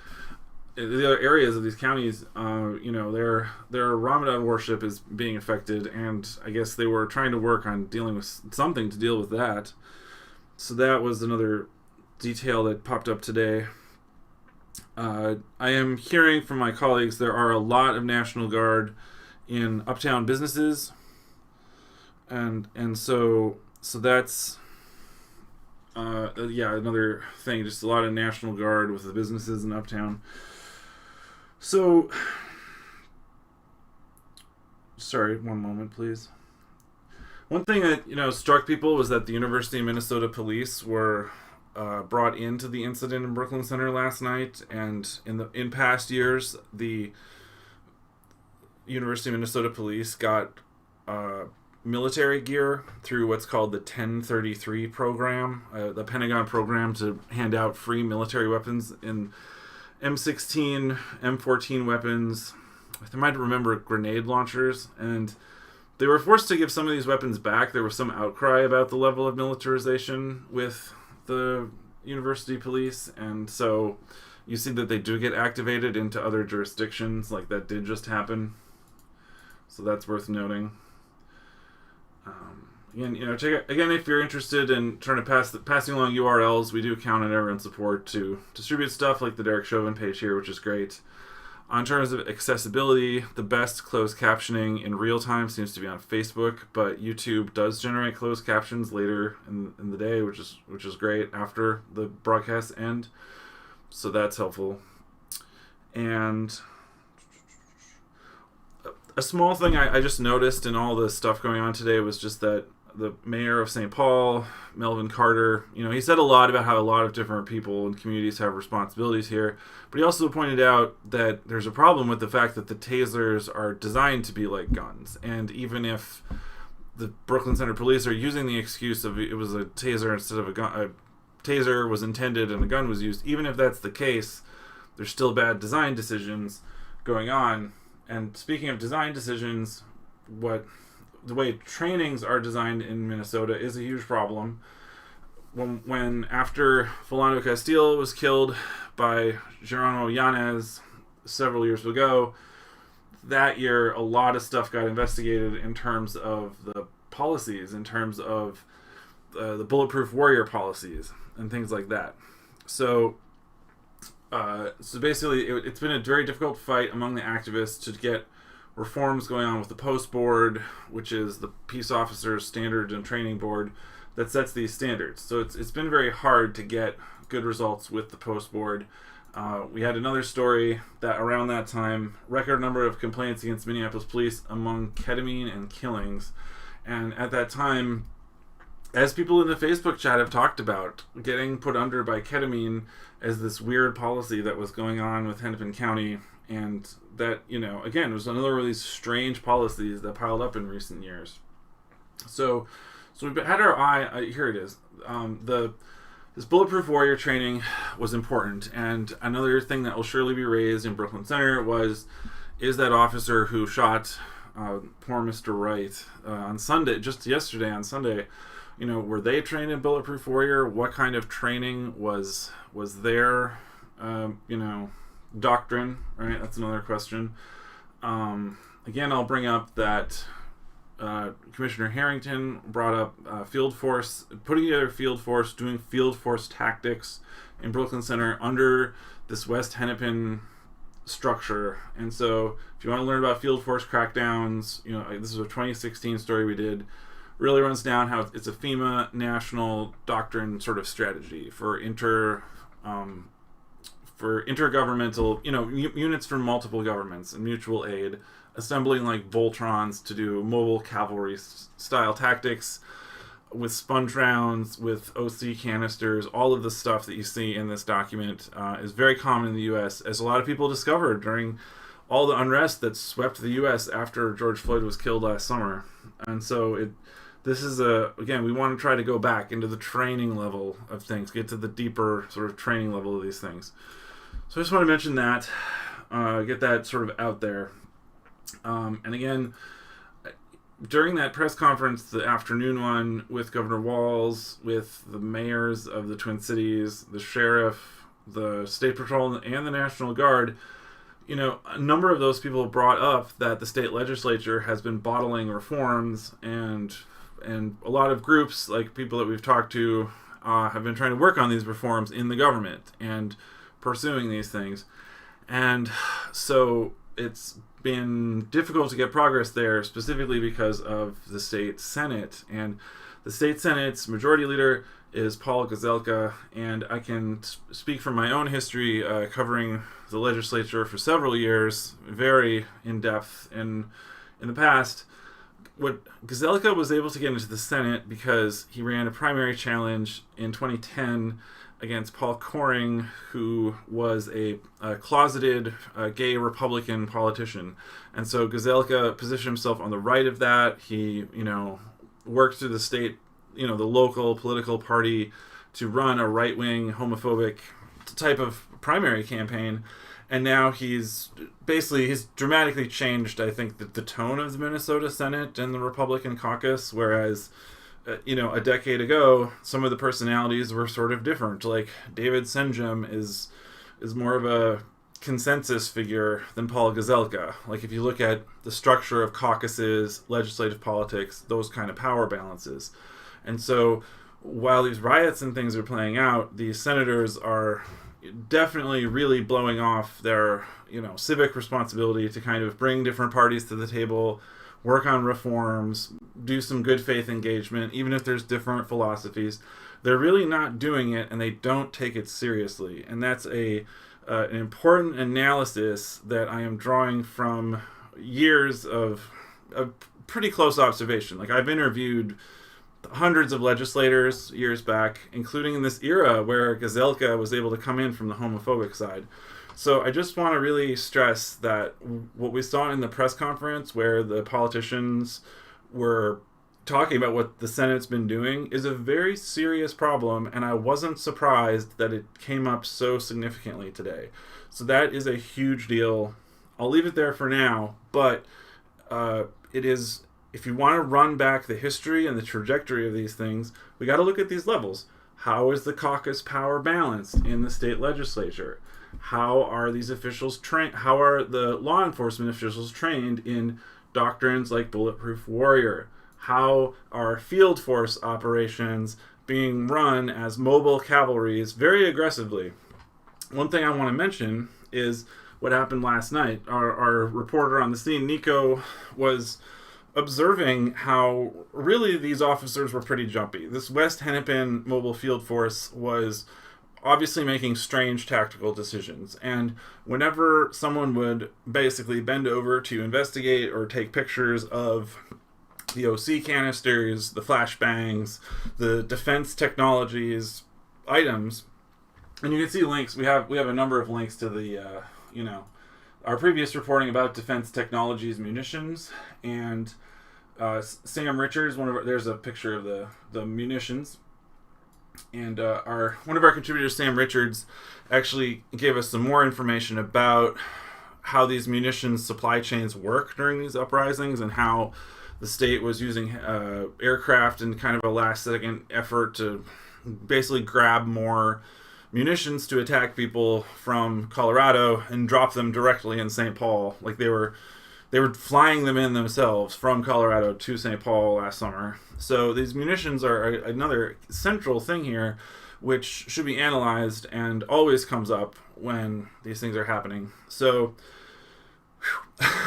Speaker 1: the other areas of these counties, their Ramadan worship is being affected, and I guess they were trying to work on dealing with something to deal with that. So that was another detail that popped up today. I am hearing from my colleagues there are a lot of National Guard in uptown businesses, and so that's another thing, just a lot of National Guard with the businesses in uptown. So sorry, one moment please. One thing that struck people was that the University of Minnesota police were brought into the incident in Brooklyn Center last night, and in past years the University of Minnesota police got military gear through what's called the 1033 program, the Pentagon program to hand out free military weapons in M16, M14 weapons. I might remember grenade launchers, and they were forced to give some of these weapons back. There was some outcry about the level of militarization with the university police, and so you see that they do get activated into other jurisdictions, like that did just happen. So that's worth noting. again, again, if you're interested in trying to passing along URLs, we do count on everyone's support to distribute stuff like the Derek Chauvin page here, which is great. In terms of accessibility, the best closed captioning in real time seems to be on Facebook, but YouTube does generate closed captions later in the day, which is great after the broadcasts end. So that's helpful. And a small thing I just noticed in all the stuff going on today was just that the mayor of St. Paul, Melvin Carter, he said a lot about how a lot of different people and communities have responsibilities here, but he also pointed out that there's a problem with the fact that the tasers are designed to be like guns. And even if the Brooklyn Center police are using the excuse of it was a taser instead of a gun, a taser was intended and a gun was used, even if that's the case, there's still bad design decisions going on. And speaking of design decisions, the way trainings are designed in Minnesota is a huge problem. When after Philando Castile was killed by Geronimo Yanez several years ago, that year a lot of stuff got investigated in terms of the policies, in terms of the bulletproof warrior policies and things like that. So basically, it's been a very difficult fight among the activists to get reforms going on with the Post Board, which is the peace officers' standard and training board that sets these standards. So it's been very hard to get good results with the Post Board. We had another story that around that time, record number of complaints against Minneapolis police among ketamine and killings. And at that time, as people in the Facebook chat have talked about, getting put under by ketamine as this weird policy that was going on with Hennepin County, and that, again, was another of these strange policies that piled up in recent years. So we've had our eye, here it is. This bulletproof warrior training was important, and another thing that will surely be raised in Brooklyn Center is that officer who shot poor Mr. Wright on Sunday, just yesterday on Sunday. Were they trained in bulletproof warrior? What kind of training was their, doctrine, right? That's another question. Again, I'll bring up that Commissioner Harrington brought up field force, putting together field force, doing field force tactics in Brooklyn Center under this West Hennepin structure. And so if you want to learn about field force crackdowns, this is a 2016 story we did, really runs down how it's a FEMA national doctrine sort of strategy for intergovernmental, units from multiple governments and mutual aid, assembling like Voltrons to do mobile cavalry style tactics with sponge rounds, with OC canisters. All of the stuff that you see in this document is very common in the U.S., as a lot of people discovered during all the unrest that swept the U.S. after George Floyd was killed last summer. And so this is again, we want to try to go back into the training level of things, get to the deeper sort of training level of these things. So I just want to mention that, get that sort of out there. And again, during that press conference, the afternoon one with Governor Walz, with the mayors of the Twin Cities, the sheriff, the State Patrol, and the National Guard, a number of those people brought up that the state legislature has been bottling reforms, and a lot of groups, like people that we've talked to, have been trying to work on these reforms in the government and pursuing these things. And so it's been difficult to get progress there, specifically because of the state Senate. And the state Senate's majority leader is Paul Gazelka, and I can speak from my own history covering the legislature for several years, very in-depth in the past. What Gazelka was able to get into the Senate because he ran a primary challenge in 2010 against Paul Coring, who was a closeted gay Republican politician. And so Gazelka positioned himself on the right of that. He, worked through the state, the local political party to run a right-wing homophobic type of primary campaign. And now he's dramatically changed, I think, the tone of the Minnesota Senate and the Republican caucus, whereas a decade ago, some of the personalities were sort of different. Like David Senjem is more of a consensus figure than Paul Gazelka. Like if you look at the structure of caucuses, legislative politics, those kind of power balances. And so while these riots and things are playing out, these senators are definitely really blowing off their, civic responsibility to kind of bring different parties to the table, work on reforms, do some good faith engagement, even if there's different philosophies. They're really not doing it, and they don't take it seriously. And that's an important analysis that I am drawing from years of pretty close observation. Like I've interviewed hundreds of legislators years back, including in this era where Gazelka was able to come in from the homophobic side. So I just want to really stress that what we saw in the press conference where the politicians were talking about what the Senate's been doing is a very serious problem, and I wasn't surprised that it came up so significantly today. So that is a huge deal. I'll leave it there for now, but it is, if you want to run back the history and the trajectory of these things, we got to look at these levels. How is the caucus power balanced in the state legislature? How are these officials trained? How are the law enforcement officials trained in doctrines like bulletproof warrior? How are field force operations being run as mobile cavalries very aggressively? One thing I want to mention is what happened last night. Our reporter on the scene, Nico, was observing how really these officers were pretty jumpy. This West Hennepin mobile field force was obviously making strange tactical decisions, and whenever someone would basically bend over to investigate or take pictures of the OC canisters, the flashbangs, the defense technologies items, and you can see links. We have a number of links to the our previous reporting about defense technologies munitions, and Sam Richards, there's a picture of the munitions, and one of our contributors, Sam Richards, actually gave us some more information about how these munitions supply chains work during these uprisings, and how the state was using aircraft in kind of a last-second effort to basically grab more munitions to attack people from Colorado and drop them directly in St. Paul. Like they were flying them in themselves from Colorado to St. Paul last summer. So these munitions are another central thing here, which should be analyzed and always comes up when these things are happening. So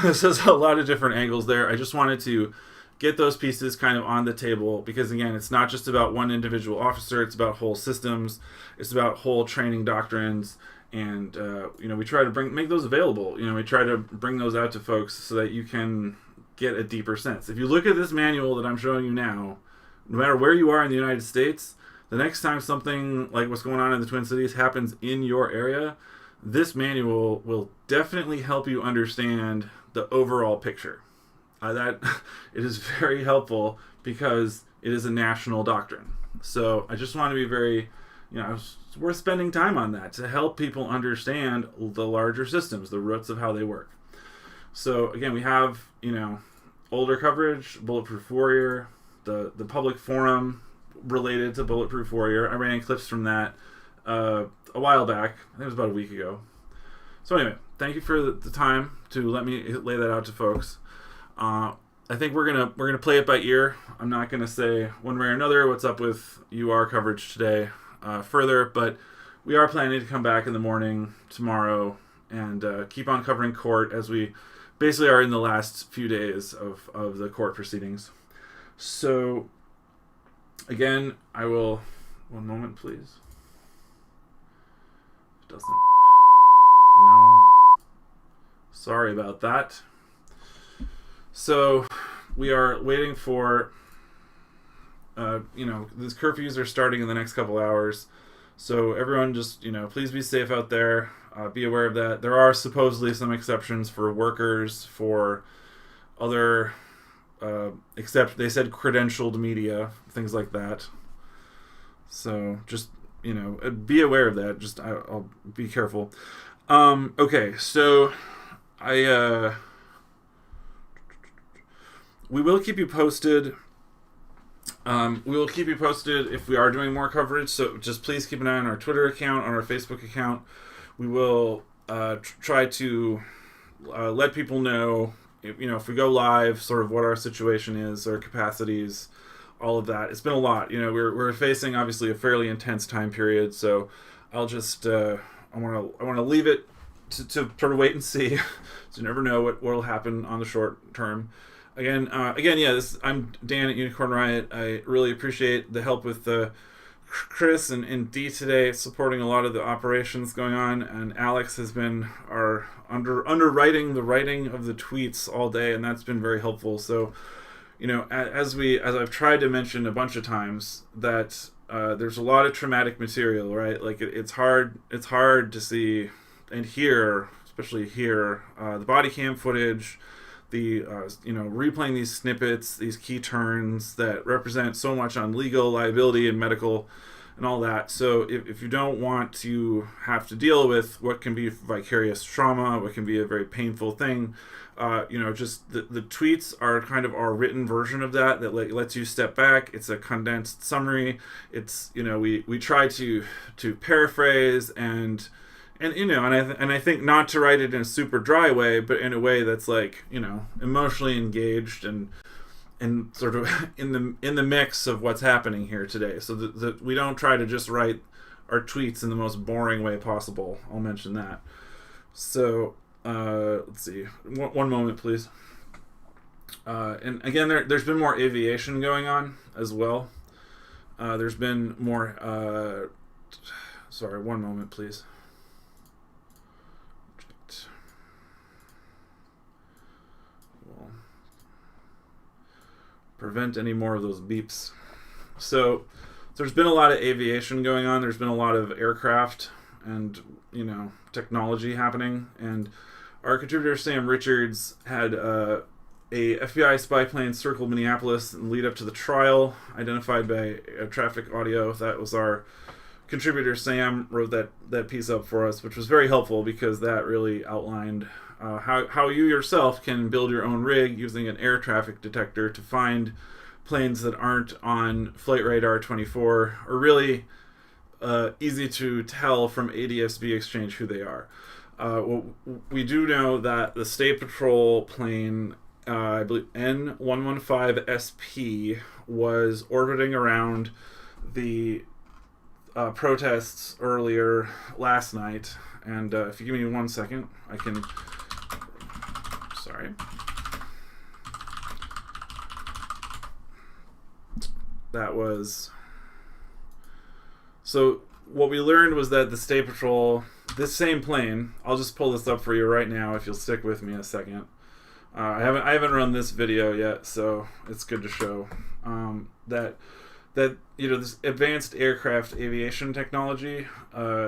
Speaker 1: this is a lot of different angles there. I just wanted to get those pieces kind of on the table because, again, it's not just about one individual officer. It's about whole systems. It's about whole training doctrines. And, we try to make those available. We try to bring those out to folks so that you can get a deeper sense. If you look at this manual that I'm showing you now, no matter where you are in the United States, the next time something like what's going on in the Twin Cities happens in your area, this manual will definitely help you understand the overall picture. That it is very helpful because it is a national doctrine. So I just want to be very, it's worth spending time on that to help people understand the larger systems, the roots of how they work. So again, we have, older coverage, Bulletproof Warrior, the public forum related to Bulletproof Warrior. I ran clips from that a while back. I think it was about a week ago. So anyway, thank you for the time to let me lay that out to folks. I think we're gonna play it by ear. I'm not gonna say one way or another what's up with UR coverage today further, but we are planning to come back in the morning tomorrow and keep on covering court as we basically are in the last few days of the court proceedings. So again, I will, one moment please. Doesn't, no, sorry about that. So we are waiting for, these curfews are starting in the next couple hours. So everyone just, please be safe out there. Be aware of that. There are supposedly some exceptions for workers, for other, except they said credentialed media, things like that. So just, be aware of that. Just, I'll be careful. Okay, so we will keep you posted. We will keep you posted if we are doing more coverage. So just please keep an eye on our Twitter account, on our Facebook account. We will try to let people know, if we go live, sort of what our situation is, our capacities, all of that. It's been a lot. We're facing obviously a fairly intense time period, so I'll just I want to leave it to sort of wait and see. So you never know what will happen on the short term. Again, I'm Dan at Unicorn Riot. I really appreciate the help with Chris and Dee today, supporting a lot of the operations going on, and Alex has been our underwriting the writing of the tweets all day, and that's been very helpful. So, as I've tried to mention a bunch of times, that there's a lot of traumatic material, right? Like it's hard to see and hear, especially hear the body cam footage, the replaying these snippets, these key turns that represent so much on legal liability and medical and all that. So if you don't want to have to deal with what can be vicarious trauma, what can be a very painful thing, just the tweets are kind of our written version of that lets you step back. It's a condensed summary. It's we try to paraphrase and I think not to write it in a super dry way, but in a way that's emotionally engaged and sort of in the mix of what's happening here today. So that we don't try to just write our tweets in the most boring way possible. I'll mention that. So let's see. One moment, please. And again, there's been more aviation going on as well. There's been more. Sorry, one moment, please. Prevent any more of those beeps. So there's been a lot of aviation going on. There's been a lot of aircraft and technology happening. And our contributor Sam Richards had a FBI spy plane circle Minneapolis and lead up to the trial, identified by traffic audio. That was our contributor Sam wrote that piece up for us, which was very helpful because that really outlined how you yourself can build your own rig using an air traffic detector to find planes that aren't on Flight Radar 24, or really easy to tell from ADS-B exchange who they are. We do know that the State Patrol plane, I believe N115SP, was orbiting around the protests earlier last night. And if you give me 1 second, I can... Sorry. That was... So what we learned was that the State Patrol, this same plane, I'll just pull this up for you right now if you'll stick with me a second. I haven't run this video yet, so it's good to show that this advanced aircraft aviation technology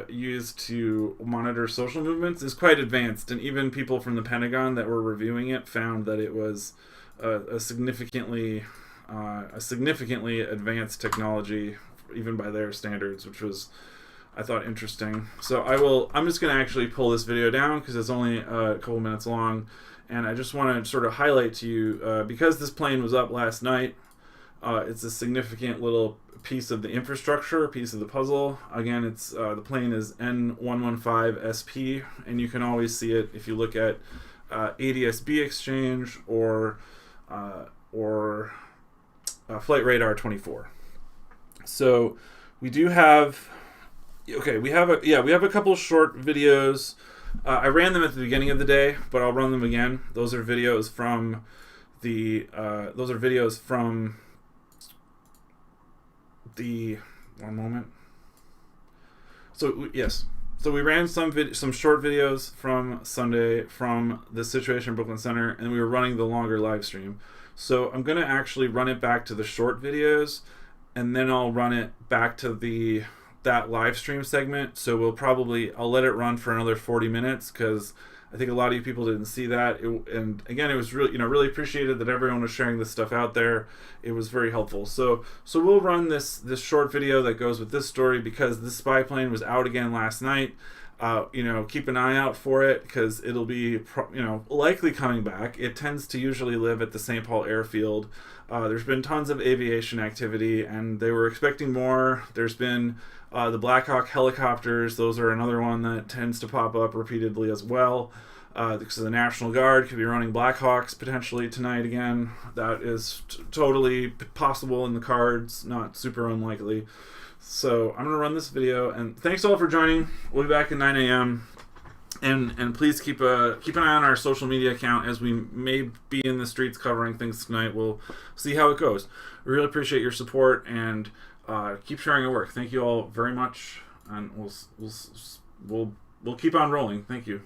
Speaker 1: used to monitor social movements is quite advanced, and even people from the Pentagon that were reviewing it found that it was a significantly advanced technology, even by their standards, which was, I thought, interesting. So I'm just going to actually pull this video down because it's only a couple minutes long, and I just want to sort of highlight to you, because this plane was up last night, it's a significant little piece of the infrastructure, piece of the puzzle. Again, it's the plane is N115SP, and you can always see it if you look at ADS-B exchange or Flight Radar 24. So we do have, we have a couple short videos. I ran them at the beginning of the day, but I'll run them again. Those are videos from one moment. So yes, so we ran some short videos from Sunday from the Situation Brooklyn Center, and we were running the longer live stream. So I'm gonna actually run it back to the short videos, and then I'll run it back to that live stream segment. So I'll let it run for another 40 minutes because I think a lot of you people didn't see that. And again, it was really, really appreciated that everyone was sharing this stuff out there. It was very helpful. So we'll run this short video that goes with this story because the spy plane was out again last night. keep an eye out for it because it'll be, likely coming back. It tends to usually live at the St. Paul airfield. There's been tons of aviation activity, and they were expecting more. There's been the Black Hawk helicopters. Those are another one that tends to pop up repeatedly as well. Because the National Guard could be running Black Hawks potentially tonight again. That is totally possible in the cards, not super unlikely. So I'm going to run this video, and thanks all for joining. We'll be back at 9 a.m. And please keep an eye on our social media account as we may be in the streets covering things tonight. We'll see how it goes. We really appreciate your support, and keep sharing our work. Thank you all very much, and we'll keep on rolling. Thank you.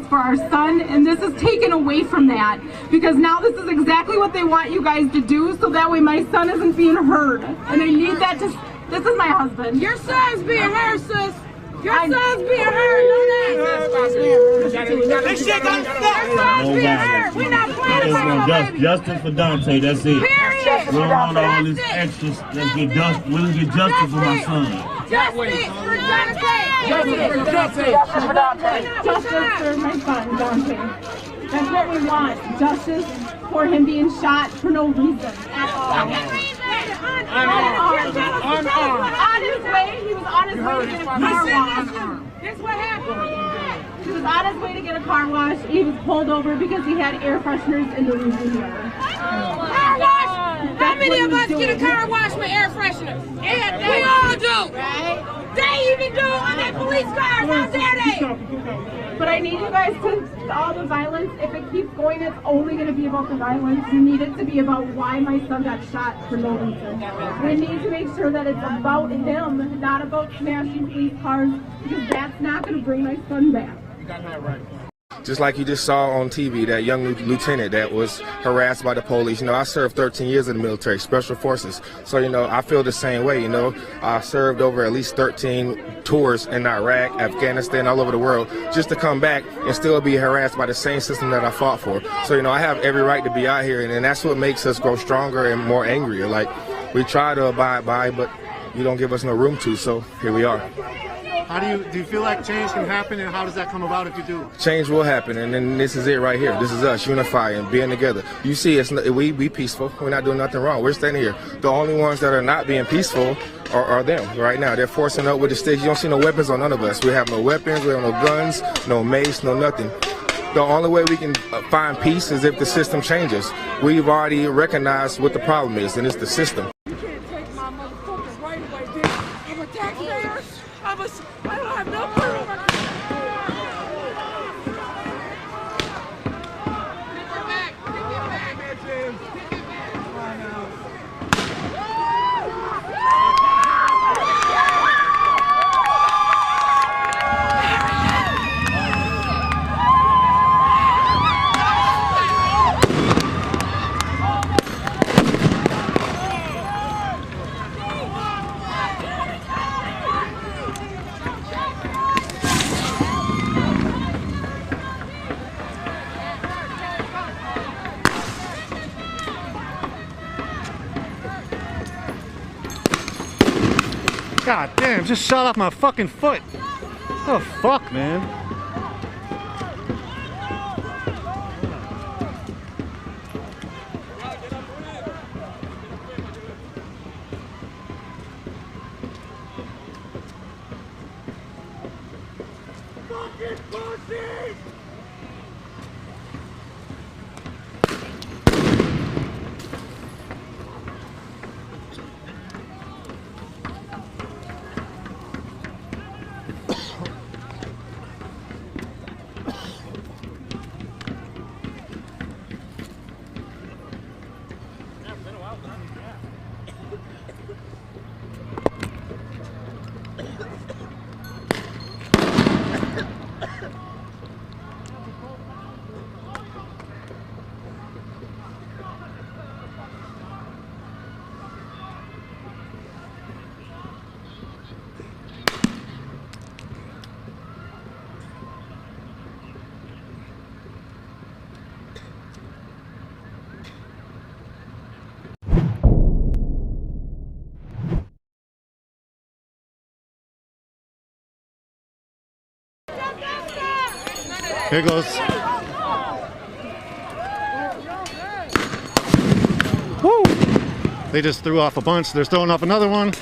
Speaker 8: For our son, and this is taken away from that because now this is exactly what they want you guys to do, so that way my son isn't being heard, and I need that to. This is my husband.
Speaker 9: Your son's being heard, sis. Your son's being heard. Know that.
Speaker 5: This shit don't stop.
Speaker 9: Your son's being heard. We're not playing about no baby.
Speaker 10: Justice for Dante. That's it.
Speaker 9: Period.
Speaker 10: We don't want all this extras. Let's get justice. We'll get justice for my son.
Speaker 9: Justice for Dante.
Speaker 8: Justice for Dante. Justice for my son, Dante. That's what we want. Justice for him being shot for no reason at all. Unarmed. On his way, he was on his way to get a car wash.
Speaker 9: That's what happened.
Speaker 8: He was on his way to get a car wash. He was pulled over because he had air fresheners in the rearview mirror.
Speaker 9: Car wash. How many of us get a car wash with air freshener? We all do. Right? They even do on their police cars. How dare they?
Speaker 8: But I need you guys to, all the violence, if it keeps going, it's only going to be about the violence. You need it to be about why my son got shot for no reason. We need to make sure that it's about him, not about smashing police cars, because that's not going to bring my son back.
Speaker 11: You got that right. Just like you just saw on TV, that young lieutenant that was harassed by the police. You know, I served 13 years in the military, special forces. So, you know, I feel the same way. You know, I served over at least 13 tours in Iraq, Afghanistan, all over the world, just to come back and still be harassed by the same system that I fought for. So, you know, I have every right to be out here, and that's what makes us grow stronger and more angrier. Like, we try to abide by, but you don't give us no room to, so here we are.
Speaker 12: How do you feel like change can happen, and how does that come about if you do?
Speaker 11: Change will happen, and then this is it right here. This is us unifying, being together. You see, we peaceful. We're not doing nothing wrong. We're standing here. The only ones that are not being peaceful are them right now. They're forcing up with the sticks. You don't see no weapons on none of us. We have no weapons. We have no guns, no mace, no nothing. The only way we can find peace is if the system changes. We've already recognized what the problem is, and it's the system.
Speaker 9: You can't take my motherfucking right away, bitch. I'm a taxpayer. I don't have no proof.
Speaker 12: God damn, just shot off my fucking foot. Oh fuck, man.
Speaker 9: Fucking pussy!
Speaker 12: Here goes. Woo! They just threw off a bunch. They're throwing off another one.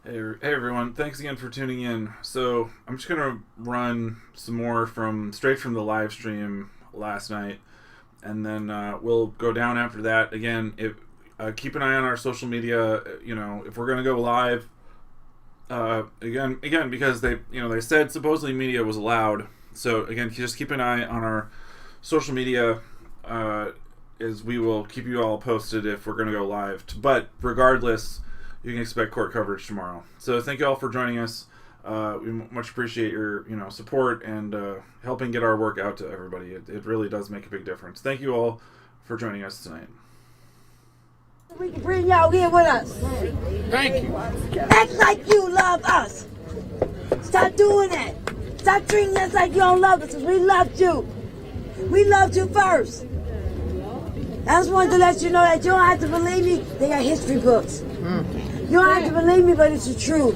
Speaker 1: Hey everyone, thanks again for tuning in. So I'm just gonna run some more straight from the live stream last night, and then we'll go down after that. Again, if keep an eye on our social media. If we're gonna go live, again because they said supposedly media was allowed. So again, just keep an eye on our social media, as we will keep you all posted if we're gonna go live. But regardless, you can expect court coverage tomorrow. So thank you all for joining us. We much appreciate your support and helping get our work out to everybody. It really does make a big difference. Thank you all for joining us tonight.
Speaker 13: We can bring y'all here with us.
Speaker 5: Thank you.
Speaker 13: Act like you love us. Stop doing that. Stop treating us like you don't love us, because we loved you. We loved you first. I just wanted to let you know that you don't have to believe me. They got history books. You don't have to believe me, but it's the truth.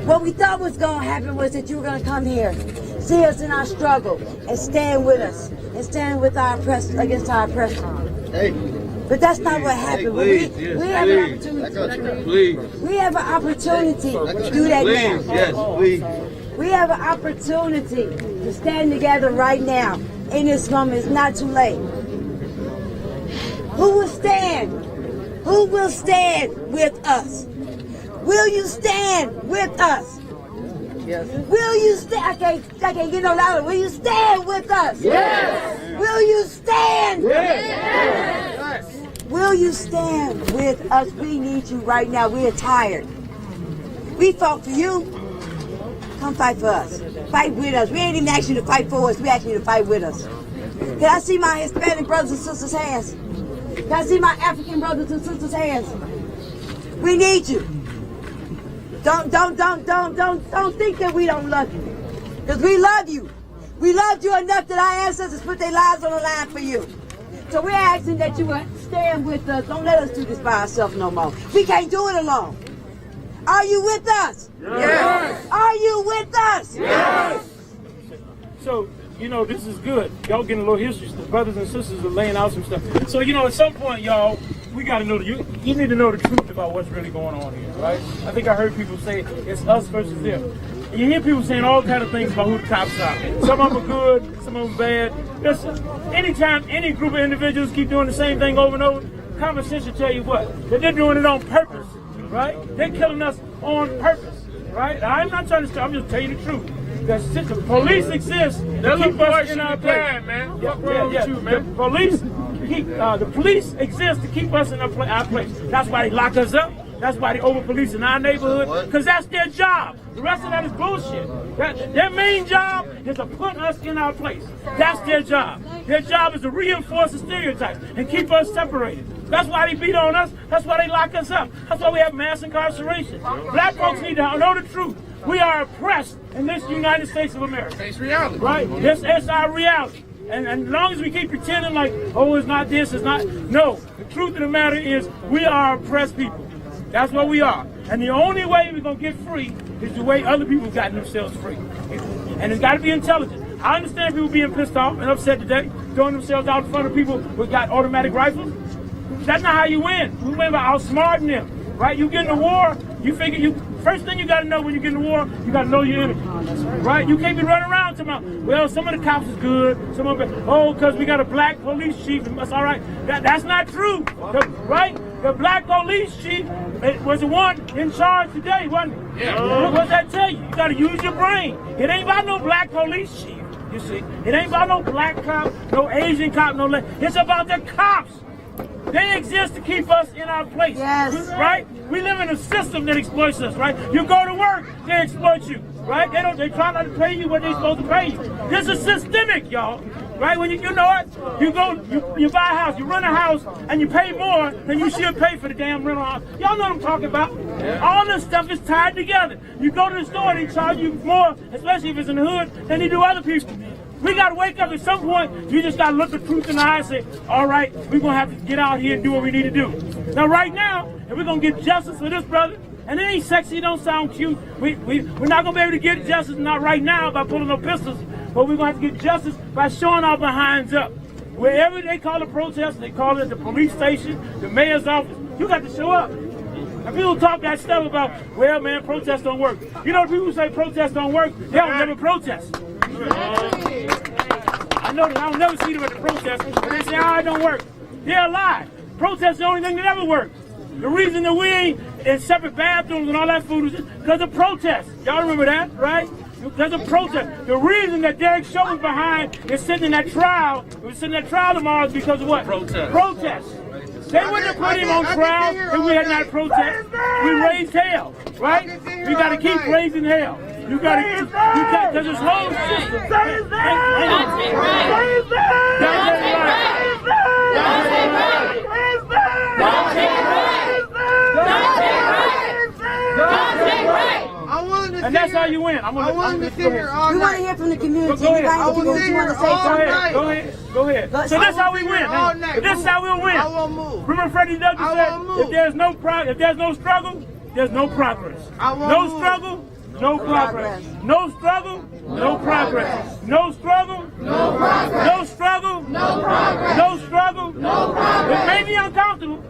Speaker 13: What we thought was going to happen was that you were going to come here, see us in our struggle, and stand with us, and stand with our against our oppression.
Speaker 5: Hey.
Speaker 13: But that's not what happened.
Speaker 5: Hey,
Speaker 13: we have an opportunity.
Speaker 5: Please.
Speaker 13: We have an opportunity to do that now.
Speaker 5: Yes, please.
Speaker 13: We have an opportunity to stand together right now. In this moment, it's not too late. Who will stand? Who will stand with us? Will you stand with us?
Speaker 5: Yes.
Speaker 13: Will you stand? I can't get no louder. Will you stand with us?
Speaker 5: Yes.
Speaker 13: Will you stand?
Speaker 5: Yes.
Speaker 13: Will you stand with us? We need you right now. We are tired. We fought for you. Come fight for us. Fight with us. We ain't even asking you to fight for us. We ask you to fight with us. Can I see my Hispanic brothers and sisters' hands? Can I see my African brothers and sisters' hands? We need you. Don't think that we don't love you. Because we love you. We loved you enough that our ancestors put their lives on the line for you. So we're asking that you would stand with us. Don't let us do this by ourselves no more. We can't do it alone. Are you with us?
Speaker 5: Yes.
Speaker 13: Are you with us?
Speaker 5: Yes.
Speaker 14: So, this is good. Y'all getting a little history. The brothers and sisters are laying out some stuff. So, at some point, y'all, we got to know, you need to know the truth about what's really going on here, right? I think I heard people say it's us versus them. And you hear people saying all kind of things about who the cops are. Some of them are good, some of them bad. Listen, anytime any group of individuals keep doing the same thing over and over, common sense will tell you what? That they're doing it on purpose, right? They're killing us on purpose, right? I'm not trying to stop, I'm just telling you the truth. The police exist to keep us in our place.
Speaker 5: Man.
Speaker 14: The police exist to keep us in our place. That's why they lock us up. That's why they over-police in our neighborhood, because that's their job. The rest of that is bullshit. Their main job is to put us in our place. That's their job. Their job is to reinforce the stereotypes and keep us separated. That's why they beat on us. That's why they lock us up. That's why we have mass incarceration. Black folks need to know the truth. We are oppressed in this United States of America.
Speaker 5: It's reality.
Speaker 14: Right? It's our reality. And as long as we keep pretending like, oh, it's not this, it's not. No. The truth of the matter is we are oppressed people. That's what we are. And the only way we're going to get free is the way other people have gotten themselves free. And it's got to be intelligent. I understand people being pissed off and upset today, throwing themselves out in front of people who got automatic rifles. That's not how you win. You win by outsmarting them, right? You get in a war, you figure first thing you got to know when you get in a war, you got to know your enemy, right? You can't be running around talking about, well, some of the cops is good, some of it, because we got a black police chief, that's all right. That's not true, right? The black police chief was the one in charge today, wasn't he? Yeah. What does that tell you? You got to use your brain. It ain't about no black police chief, you see. It ain't about no black cop, no Asian cop, it's about the cops. They exist to keep us in our place, right? We live in a system that exploits us, right? You go to work, they exploit you, right? They try not to pay you what they're supposed to pay you. This is systemic, y'all, right? When you know what? You buy a house, you rent a house, and you pay more than you should pay for the damn rental house. Y'all know what I'm talking about. All this stuff is tied together. You go to the store, they charge you more, especially if it's in the hood, than they do other people. We got to wake up at some point. You just got to look the truth in the eye and say, all right, we're going to have to get out here and do what we need to do. Now, right now, if we're going to get justice for this brother, and it ain't sexy, it don't sound cute, we're not going to be able to get justice, not right now, by pulling no pistols, but we're going to have to get justice by showing our behinds up. Wherever they call a protest, they call it the police station, the mayor's office, you got to show up. And people talk that stuff about, well, man, protests don't work. You know, people who say protests don't work, they don't never protest. I know that I don't never see them at the protest, but they say, oh, it don't work. They're a lie. Protest is the only thing that ever works. The reason that we ain't in separate bathrooms and all that food is because of protests. Y'all remember that, right? Because of protest. The reason that Derek Chauvin behind is sitting in that trial, tomorrow is because of what? Protest. They wouldn't have put him on trial if we had not protest. We raised hell, right? We got to keep raising hell. You got to, because this whole system. And that's how you win. I want to sit here all night.
Speaker 13: We want to hear from the community.
Speaker 14: Go ahead.
Speaker 13: I want to sit here all night.
Speaker 14: Go ahead. So that's how we win. This is how we'll win.
Speaker 5: I won't move.
Speaker 14: Remember Freddie Douglass said, if there's no struggle, there's no progress. No struggle, no progress. No struggle, no progress. No struggle, no progress. No struggle, no progress. No struggle, no progress. It may be uncomfortable.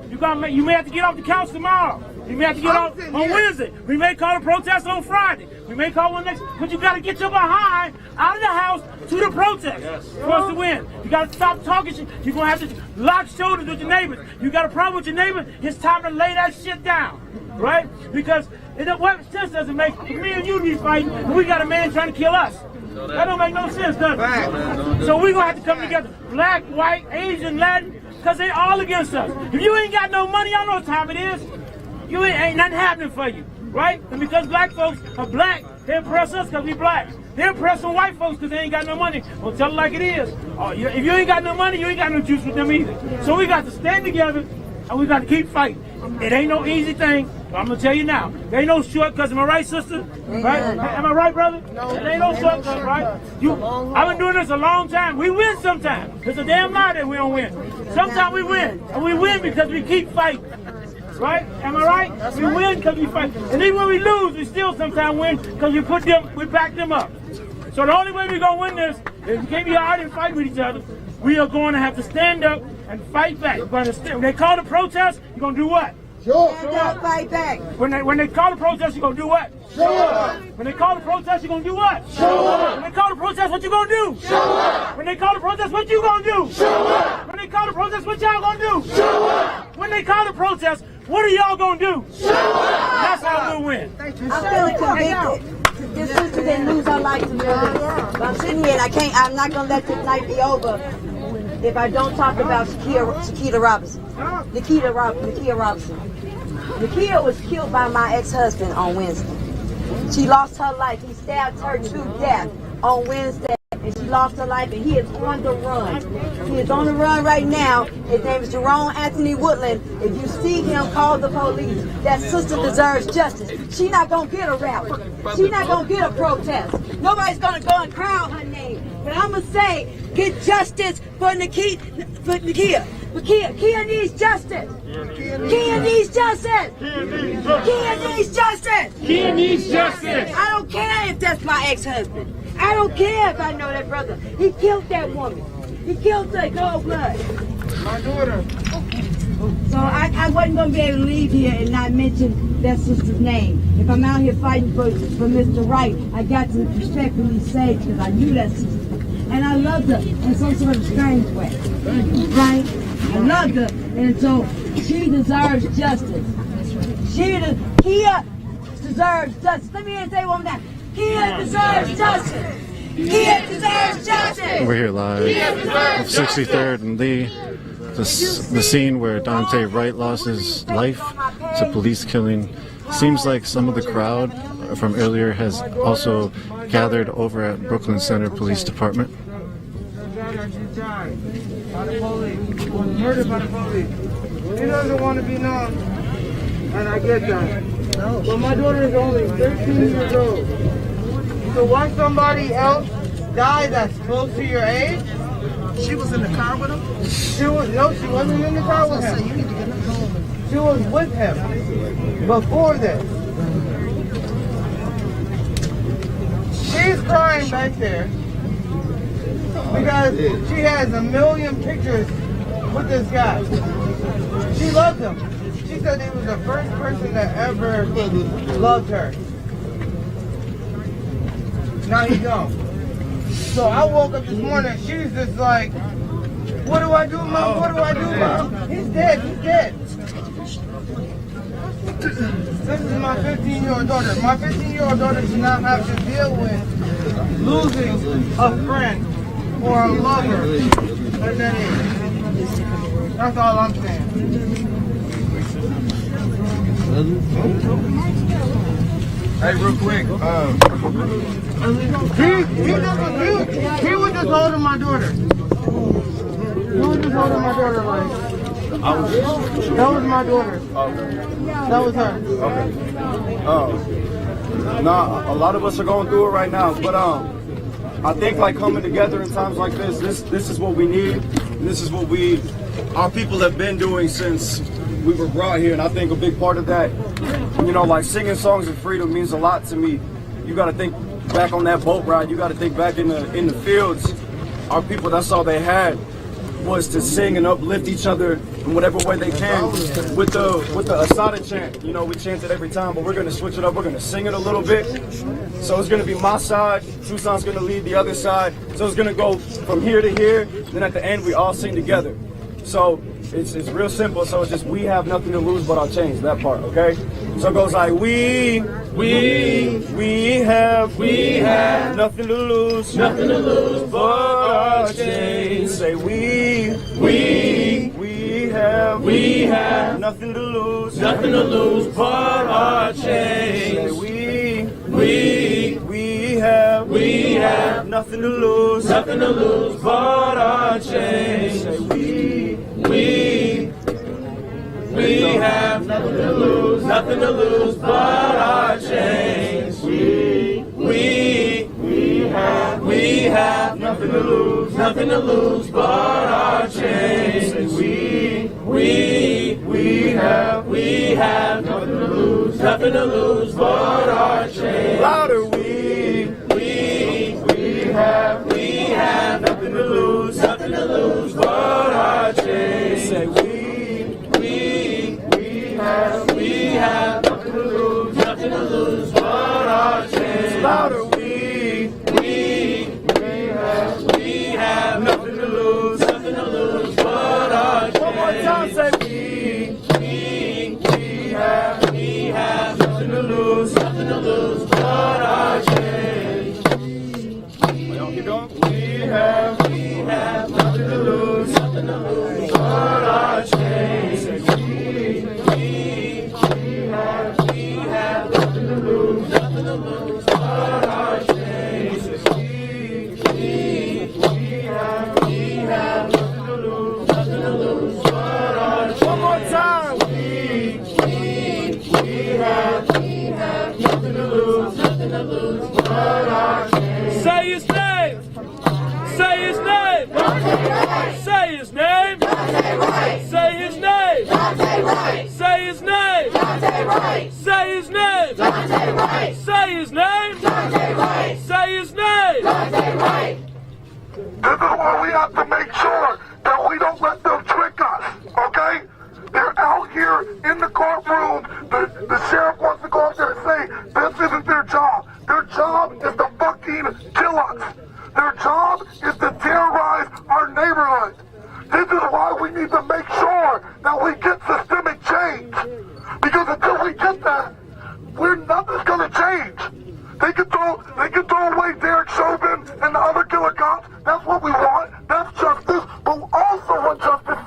Speaker 14: You may have to get off the couch tomorrow. You may have to get off on Wednesday. We may call a protest on Friday. We may call one next. But you got to get your behind out of the house to the protest for us to win. You got to stop talking shit. You're going to have to lock shoulders with your neighbors. You got a problem with your neighbor, it's time to lay that shit down. Right? Because what sense does it make for me and you to be fighting and we got a man trying to kill us? That don't make no sense, does it? So we're going to have to come together. Black, white, Asian, Latin, because they all against us. If you ain't got no money, y'all know what time it is. You ain't nothing happening for you, right? And because black folks are black, they oppress us because we black. They oppress some white folks because they ain't got no money. Well, tell it like it is. If you ain't got no money, you ain't got no juice with them either. So we got to stand together and we got to keep fighting. It ain't no easy thing, but I'm going to tell you now. There ain't no shortcuts. Am I right, sister? Right? Am I right, brother? No. There ain't no shortcuts, right? I've been doing this a long time. We win sometimes. It's a damn lie that we don't win. Sometimes we win. And we win because we keep fighting. Right? Am I right? We win because we fight. And even when we lose, we still sometimes win because we back them up. So the only way we're going to win this is we can't be out and fight with each other. We are going to have to stand up and fight back. When they call the protest, you're going to do what?
Speaker 13: Show up. Fight back.
Speaker 14: When they call the protest, you're going to do what?
Speaker 5: Show up.
Speaker 14: When they call the protest, you're going to do what?
Speaker 5: Show up.
Speaker 14: When they call the protest, what you going to do?
Speaker 5: Show up.
Speaker 14: When they call the protest, what you going to do?
Speaker 5: Show up.
Speaker 14: When they call the protest, what y'all going to do?
Speaker 5: Show up.
Speaker 14: When they call the protest, what are y'all going to do?
Speaker 5: Show up.
Speaker 14: That's how we'll win.
Speaker 13: I'm feeling convicted. This sister didn't lose her life to me. But I'm sitting here and I'm not going to let this night be over if I don't talk about Nikita Robinson. Nikita Robinson. Nikita was killed by my ex-husband on Wednesday. She lost her life. He stabbed her to death on Wednesday. And she lost her life, and he is on the run. He is on the run right now. His name is Jerome Anthony Woodland. If you see him, call the police. That sister deserves justice. She's not going to get a rally. She's not going to get a protest. Nobody's going to go and crown her name. But I'm going to say, get justice for Nakia. Kia needs justice. Kia needs justice. Kia needs justice.
Speaker 14: Kia needs justice.
Speaker 13: I don't care if that's my ex-husband. I don't care if I know that brother. He killed that woman. He killed her in cold blood.
Speaker 5: My daughter.
Speaker 13: So I wasn't going to be able to leave here and not mention that sister's name. If I'm out here fighting for Mr. Right, I got to respectfully say, because I knew that sister. And I loved her in some sort of strange way. Right? I loved her. And so she deserves justice. Kia deserves justice. Let me say one more time. Kia deserves justice. Kia deserves justice.
Speaker 12: We're here live of 63rd and Lee. The scene where Dante Wright lost his life to police killing. Seems like some of the crowd from earlier has also gathered over at Brooklyn Center Police Department.
Speaker 5: By the police. Was murdered by the police. He doesn't want to be known, and I get that. But my daughter is only 13 years old. To watch somebody else die that's close to your age.
Speaker 15: She was in the car with him?
Speaker 5: She wasn't in the car with him.
Speaker 15: So you need to get home.
Speaker 5: She was with him before this. She's crying back there because she has a million pictures with this guy. She loves him. She said he was the first person that ever loved her. Now he don't. So I woke up this morning, she's just like, what do I do, Mom? What do I do, Mom? He's dead, he's dead. This is my 15-year-old daughter. My 15-year-old daughter should not have to deal with losing a friend or a lover at that age. That's all I'm saying.
Speaker 16: Hey, real quick,
Speaker 5: he was just holding my daughter. He was just holding my daughter like. That was my daughter. That was her.
Speaker 16: Okay. Nah, a lot of us are going through it right now, but I think like coming together in times like this is what we need. And this is what our people have been doing since we were brought here, and I think a big part of that, you know, like singing songs of freedom means a lot to me. You got to think back on that boat ride. You got to think back in the fields. Our people, that's all they had, was to sing and uplift each other in whatever way they can. With the Asada chant, you know, we chant it every time, but we're gonna switch it up. We're gonna sing it a little bit. So it's gonna be my side. Tucson's gonna lead the other side. So it's gonna go from here to here. Then at the end, we all sing together. So it's real simple. So it's just we have nothing to lose but our chains. That part, okay? So it goes like we have nothing to lose but our chains. Say we have nothing to lose but our chains. Say we have nothing to lose but our chains. Say we have nothing to lose but our chains. We have nothing to lose but our chains. We have nothing to lose but our chains. Louder, we have nothing to lose but our chains. Say we have nothing to lose but our chains. Louder, we have nothing to lose but our chains. One more time, say we have nothing to lose but our chains. Y'all keep going. We have nothing to lose but our chains. We have nothing to lose but our chains. We have nothing to lose but our chains. One more time. We have nothing to lose but our chains. Say his name. Say his name. Say his name. Say his name. Say his name. Say his name. Say his name. Say his name.
Speaker 4: This is why we have to make sure that we don't let them trick us, okay? They're out here in the courtroom. The sheriff wants to go up there and say, this isn't their job. Their job is to fucking kill us. Their job is to terrorize our neighborhood. This is why we need to make sure that we get systemic change. Because until we get that, nothing's gonna change. They can throw away Derek Chauvin and the other killer cops. That's what we want. That's justice. But also what justice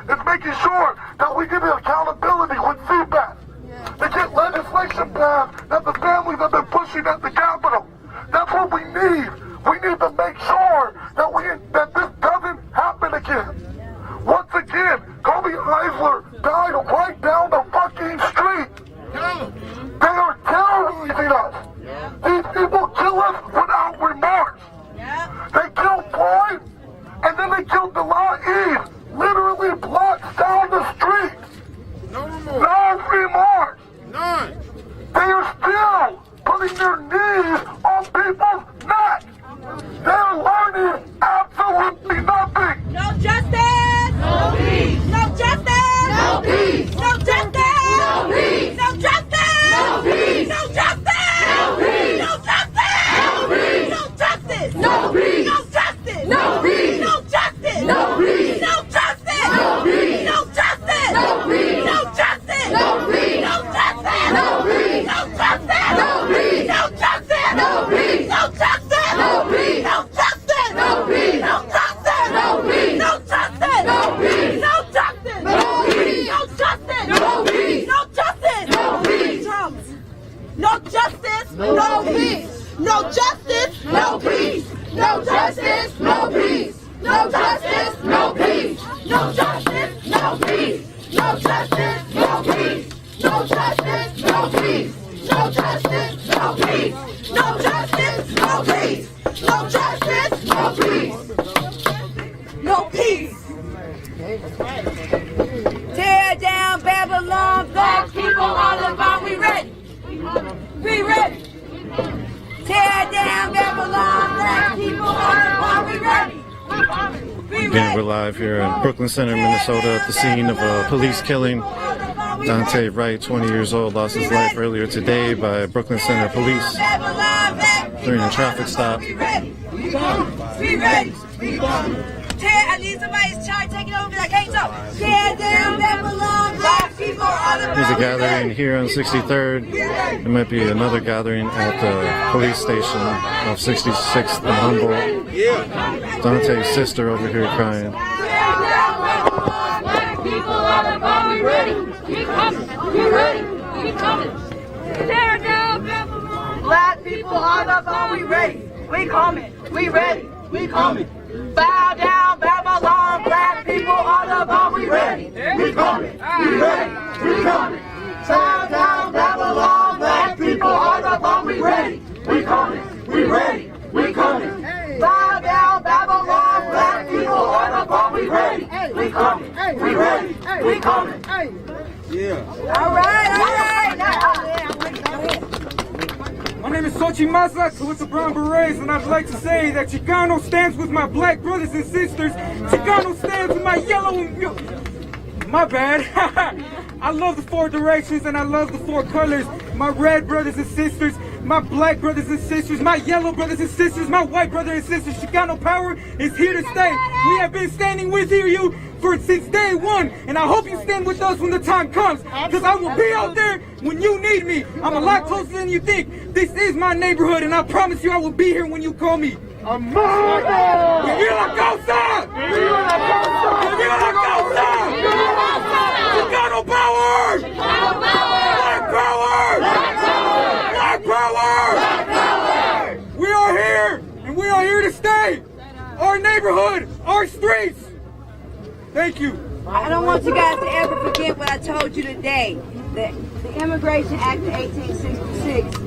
Speaker 4: is making sure that we give it accountability with feedback. To get legislation passed that the families have been pushing at the Capitol. That's what we need. We need to make sure that this doesn't happen again. Once again, Kobe Eisler died right down the fucking street. They are terrorizing us. These people kill us without remorse. They killed Floyd, and then they killed Delah Eve. Literally blocks down the street. No remorse. None. They are still putting their knees on people's necks. They're learning absolutely nothing.
Speaker 9: No justice. No peace. No justice. No peace. No justice. justice, no peace. No justice, no peace. No justice, no peace. No justice, no peace. No justice, no peace. No justice, no peace. No justice, no peace. No justice, no peace. No justice, no peace. No peace. Tear down Babylon, black people all about. We ready. We ready. Tear down Babylon, black people all about. We ready.
Speaker 12: Again, we're live here in Brooklyn Center, Minnesota, at the scene of a police killing. Dante Wright, 20 years old, lost his life earlier today by Brooklyn Center police during a traffic stop.
Speaker 13: We ready. We ready. I need somebody's charge taking over. I can't talk. Tear down Babylon, black people all about.
Speaker 12: There's a gathering here on 63rd. There might be another gathering at the police station of 66th and Humboldt. Dante's sister over here crying.
Speaker 9: Black people all about. We ready. We coming. We ready. We coming. Tear down Babylon.
Speaker 5: Black people all about. We ready. We coming. We ready. We coming. Bow down Babylon. Black people all about. We ready. We coming. We ready. We coming. Bow down Babylon. Black people all about. We ready. We coming. We ready. We coming. Bow down Babylon. Black people all about. We ready. We coming. We ready. We coming.
Speaker 16: Yeah.
Speaker 5: All right.
Speaker 14: My name is Sochi Mazak with the Brown Berets, and I'd like to say that Chicano stands with my black brothers and sisters. Chicano stands with my yellow and... My bad. I love the four directions and I love the four colors. My red brothers and sisters, my black brothers and sisters, my yellow brothers and sisters, my white brothers and sisters. Chicano power is here to stay. We have been standing with you since day one, and I hope you stand with us when the time comes, because I will be out there when you need me. I'm a lot closer than you think. This is my neighborhood, and I promise you I will be here when you call me. ¡Amor! ¡Vivir la causa! ¡Vivir la causa! ¡Vivir la causa! ¡Chicano power! ¡Chicano power! ¡Black power! ¡Black power! ¡Black power! ¡Black power! We are here, and we are here to stay. Our neighborhood, our streets. Thank you.
Speaker 13: I don't want you guys to ever forget what I told you today. That the Immigration Act of 1866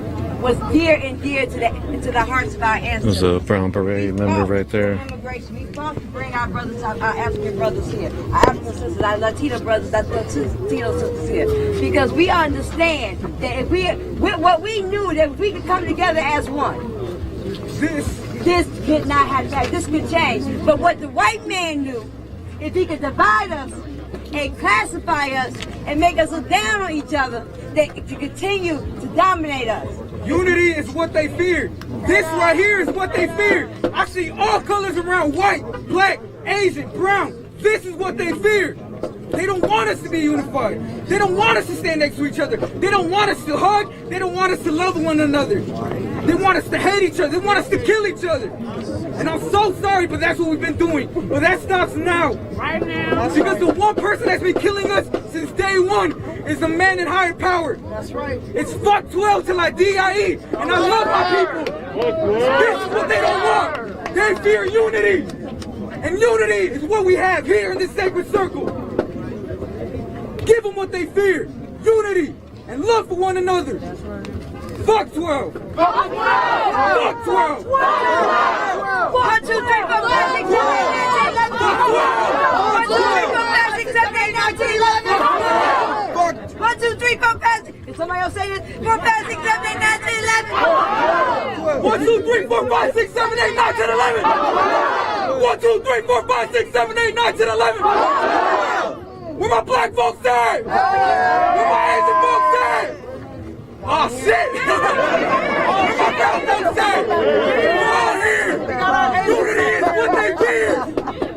Speaker 13: was dear and dear to the hearts of our ancestors.
Speaker 12: There's a Brown Beret member right there.
Speaker 13: Immigration. We fought to bring our brothers, our African brothers here, our African sisters, our Latino brothers, our Latino sisters here, because we understand that if what we knew that if we could come together as one, this could not have. This could change. But what the white man knew, if he could divide us and classify us and make us look down on each other, to continue to dominate us.
Speaker 14: Unity is what they feared. This right here is what they feared. I see all colors around: white, black, Asian, brown. This is what they feared. They don't want us to be unified. They don't want us to stand next to each other. They don't want us to hug. They don't want us to love one another. They want us to hate each other. They want us to kill each other. And I'm so sorry, but that's what we've been doing. But that stops now. Right now. Because the one person that's been killing us since day one is the man in higher power. That's right. It's fuck 12 till I die. And I love my people. This is what they don't want. They fear unity. And unity is what we have here in this sacred circle. Give them what they fear. Unity and love for one another. Fuck 12. Fuck 12. Fuck 12. 1, 2, 3, 4, 5, 6, 7, 8, 9, 10, 11. 1, 2, 3, 4, 5, 6. If somebody else say this, 4, 5, 6, 7, 8, 9, 10, 11. 1, 2, 3, 4, 5, 6, 7, 8, 9, 10, 11. 1, 2, 3, 4, 5, 6, 7, 8, 9, 10, 11. Where my black folks at? Where my Asian folks at? Oh shit! Where my brown folks at? We're all here! Unity is what they fear!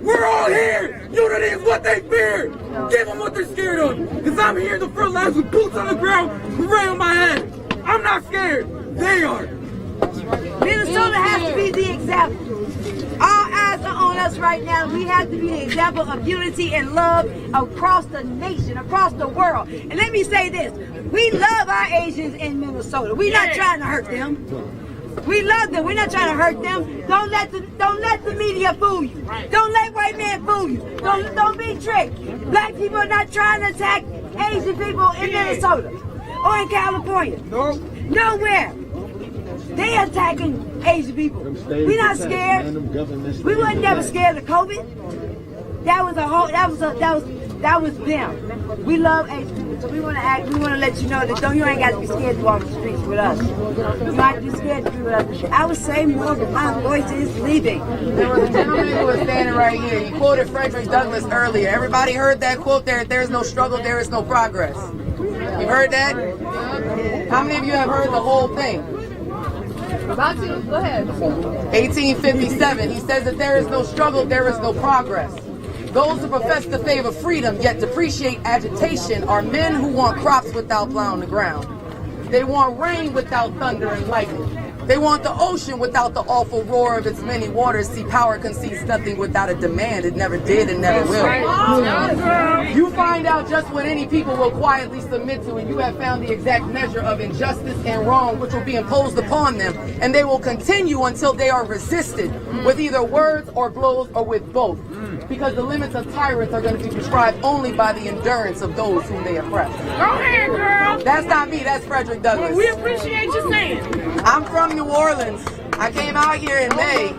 Speaker 14: We're all here! Unity is what they fear! Give them what they're scared of! Because I'm here in the front lines with boots on the ground, beret on my head! I'm not scared! They are!
Speaker 13: Minnesota has to be the example. All eyes are on us right now. We have to be the example of unity and love across the nation, across the world. And let me say this. We love our Asians in Minnesota. We're not trying to hurt them. We love them. We're not trying to hurt them. Don't let the media fool you. Don't let white men fool you. Don't be tricked. Black people are not trying to attack Asian people in Minnesota or in California. Nowhere. They attacking Asian people. We're not scared. We weren't never scared of COVID. That was them. We love Asian people, so we want to let you know that you ain't got to be scared to walk the streets with us. You might be scared to be with us. I would say more, but my voice is leaving.
Speaker 17: There was a gentleman who was standing right here. He quoted Frederick Douglass earlier. Everybody heard that quote there? There is no struggle, there is no progress. You heard that? How many of you have heard the whole thing?
Speaker 9: About to. Go ahead.
Speaker 17: 1857. He says that there is no struggle, there is no progress. Those who profess to favor freedom yet depreciate agitation are men who want crops without plowing the ground. They want rain without thunder and lightning. They want the ocean without the awful roar of its many waters. See, power concedes nothing without a demand. It never did and never will. You find out just what any people will quietly submit to, and you have found the exact measure of injustice and wrong which will be imposed upon them, and they will continue until they are resisted with either words or blows or with both. Because the limits of tyrants are going to be prescribed only by the endurance of those whom they oppress.
Speaker 14: Go ahead, girl.
Speaker 17: That's not me, that's Frederick Douglass.
Speaker 14: Well, we appreciate you saying.
Speaker 17: I'm from New Orleans. I came out here in May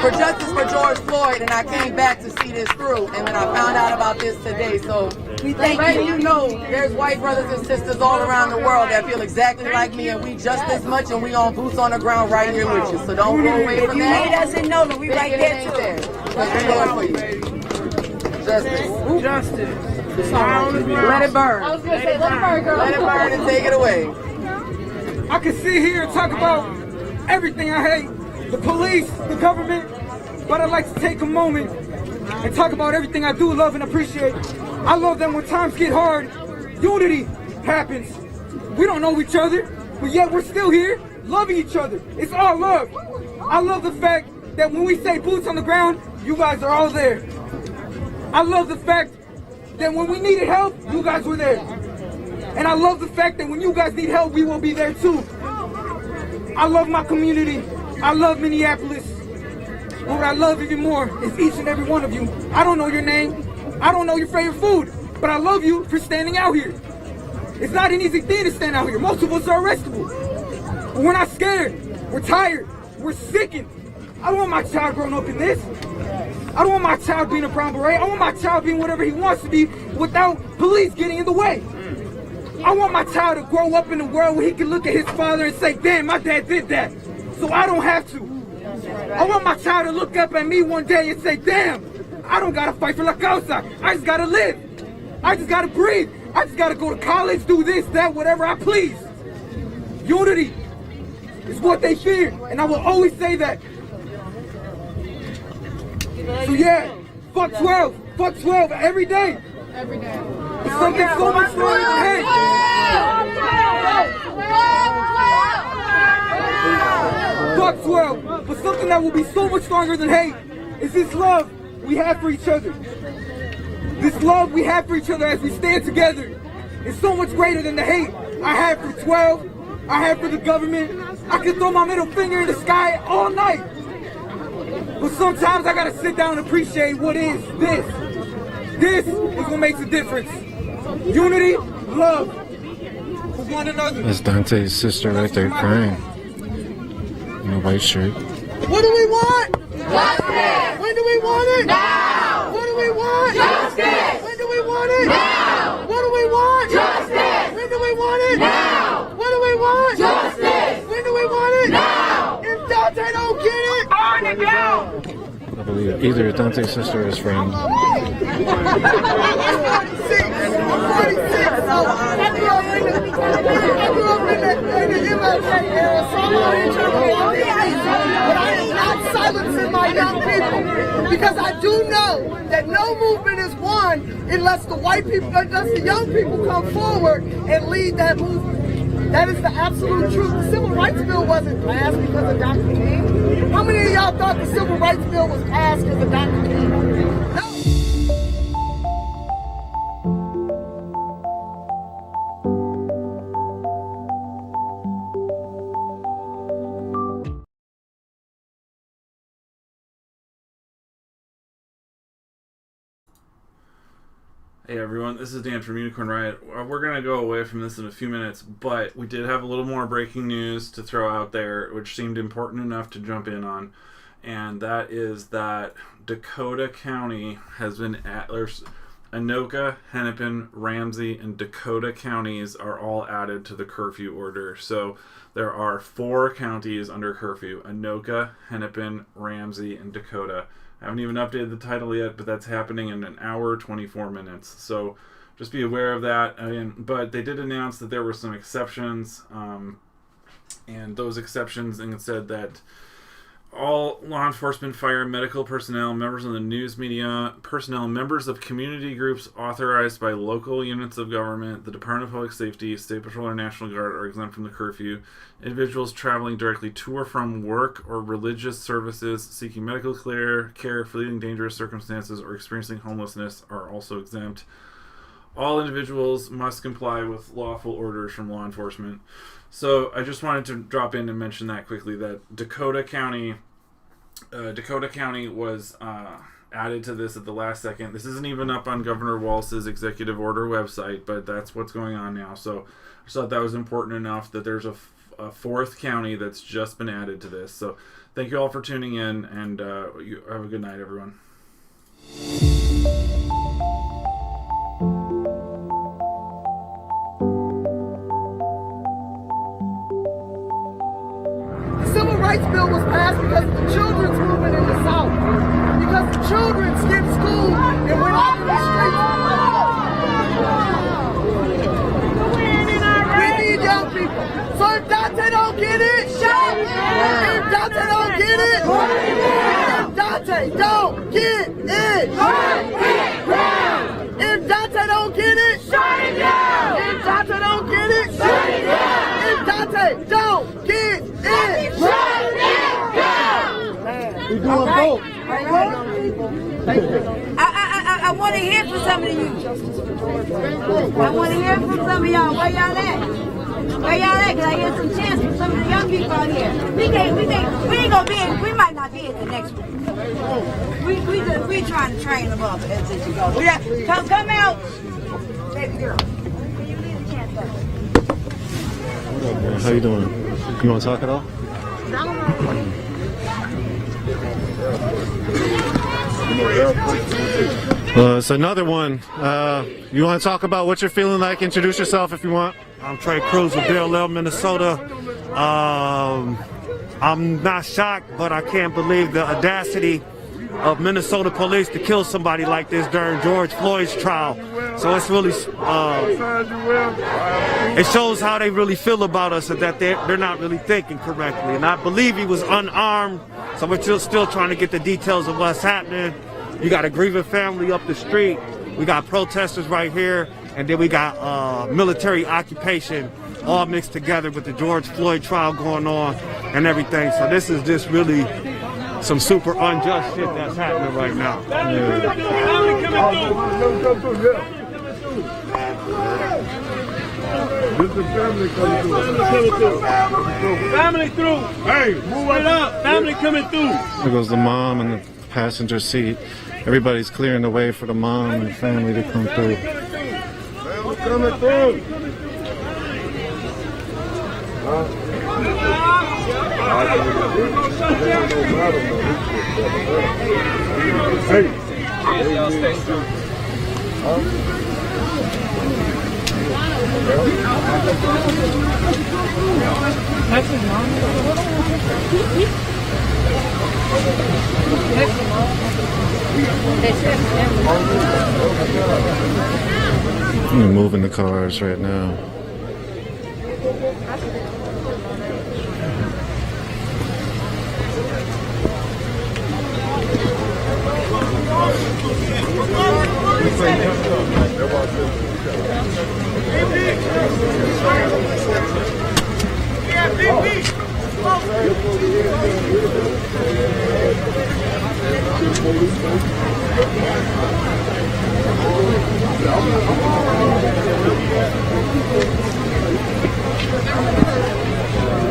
Speaker 17: for justice for George Floyd, and I came back to see this through, and then I found out about this today. So we letting you know there's white brothers and sisters all around the world that feel exactly like me, and we just as much, and we on boots on the ground right here with you. So don't go away from that.
Speaker 13: You made us in Nola, we right there too.
Speaker 17: Because we're going for you. Justice.
Speaker 14: Justice.
Speaker 17: Let it burn.
Speaker 9: I was going to say, let it burn, girl.
Speaker 17: Let it burn and take it away.
Speaker 5: I can sit here and talk about everything I hate, the police, the government, but I'd like to take a moment and talk about everything I do love and appreciate. I love that when times get hard, unity happens. We don't know each other, but yet we're still here, loving each other. It's all love. I love the fact that when we say boots on the ground, you guys are all there. I love the fact that when we needed help, you guys were there. And I love the fact that when you guys need help, we will be there too. I love my community. I love Minneapolis. But what I love even more is each and every one of you. I don't know your name. I don't know your favorite food. But I love you for standing out here. It's not an easy thing to stand out here. Most of us are arrestable. But we're not scared. We're tired. We're sickened. I don't want my child growing up in this. I don't want my child being a brown beret. I want my child being whatever he wants to be without police getting in the way. I want my child to grow up in a world where he can look at his father and say, damn, my dad did that, so I don't have to. I want my child to look up at me one day and say, damn, I don't gotta fight for la causa. I just gotta live. I just gotta breathe. I just gotta go to college, do this, that, whatever I please. Unity is what they fear, and I will always say that. So yeah, fuck 12, fuck 12 every day.
Speaker 9: Every day.
Speaker 5: It's something so much more than hate. Fuck 12, but something that will be so much stronger than hate is this love we have for each other. This love we have for each other as we stand together is so much greater than the hate I have for 12, I have for the government. I can throw my middle finger in the sky all night. But sometimes I gotta sit down and appreciate what is this. This is what makes a difference. Unity, love for one another.
Speaker 12: That's Dante's sister right there crying. In a white shirt.
Speaker 15: What do we want?
Speaker 9: Justice!
Speaker 15: When do we want it?
Speaker 9: Now!
Speaker 15: What do we want?
Speaker 9: Justice!
Speaker 15: When do we want it?
Speaker 9: Now!
Speaker 15: What do we want?
Speaker 9: Justice!
Speaker 15: When do we want it?
Speaker 9: Now!
Speaker 15: What do we want?
Speaker 9: Justice!
Speaker 15: When do we want it?
Speaker 9: Now!
Speaker 15: If Dante don't get it,
Speaker 9: On the ground!
Speaker 12: I believe either Dante's sister or his friend.
Speaker 15: Silencing my young people, because I do know that no movement is won unless the young people come forward and lead that movement. That is the absolute truth. The Civil Rights Bill wasn't passed because of Dr. King. How many of y'all thought the Civil Rights Bill was passed because of Dr. King? No.
Speaker 1: Hey everyone, this is Dan from Unicorn Riot. We're going to go away from this in a few minutes, but we did have a little more breaking news to throw out there, which seemed important enough to jump in on, and that is that Dakota County has been there's Anoka, Hennepin, Ramsey, and Dakota counties are all added to the curfew order. So there are 4 counties under curfew: Anoka, Hennepin, Ramsey, and Dakota. I haven't even updated the title yet, but that's happening in an hour, 24 minutes. So just be aware of that. But they did announce that there were some exceptions, and those exceptions said that all law enforcement, fire, medical personnel, members of the news media, personnel, members of community groups authorized by local units of government, the Department of Public Safety, State Patrol, or National Guard are exempt from the curfew. Individuals traveling directly to or from work or religious services, seeking medical care, fleeing dangerous circumstances, or experiencing homelessness are also exempt. All individuals must comply with lawful orders from law enforcement. So I just wanted to drop in and mention that quickly, that Dakota County was added to this at the last second. This isn't even up on Governor Walz's executive order website, but that's what's going on now. So I just thought that was important enough that there's a 4th county that's just been added to this. So thank you all for tuning in, and you have a good night, everyone.
Speaker 15: Civil rights bill was passed because of the children's movement in the South. Because the children skipped school and went out in the streets. We need young people. So if Dante don't get it, shout it. If Dante don't get it, if Dante don't get it, if Dante don't get it, shut it down. If Dante don't get it, shut it down. If Dante don't get it, shut it down.
Speaker 9: We're doing both. I want to hear from some of you. I want to hear from some of y'all. Where y'all at? Where y'all at? Because I hear some chants from some of the young people out here. We ain't gonna be in, we might not be in the next one. We trying to train them up as it goes. Come out, baby girl.
Speaker 12: What up, man? How you doing? You want to talk at all? It's another one. You want to talk about what you're feeling like? Introduce yourself if you want.
Speaker 18: I'm Trey Cruz with BLM, Minnesota. I'm not shocked, but I can't believe the audacity of Minnesota police to kill somebody like this during George Floyd's trial. So it's really, it shows how they really feel about us, and that they're not really thinking correctly. And I believe he was unarmed, so we're still trying to get the details of what's happening. You got a grieving family up the street. We got protesters right here, and then we got military occupation all mixed together with the George Floyd trial going on and everything. So this is just really some super unjust shit that's happening right now.
Speaker 10: This is family coming through.
Speaker 14: Family through.
Speaker 10: Hey, move it up.
Speaker 14: Family coming through.
Speaker 12: There goes the mom in the passenger seat. Everybody's clearing the way for the mom and the family to come through.
Speaker 10: Family coming through. Hey.
Speaker 12: We're moving the cars right now.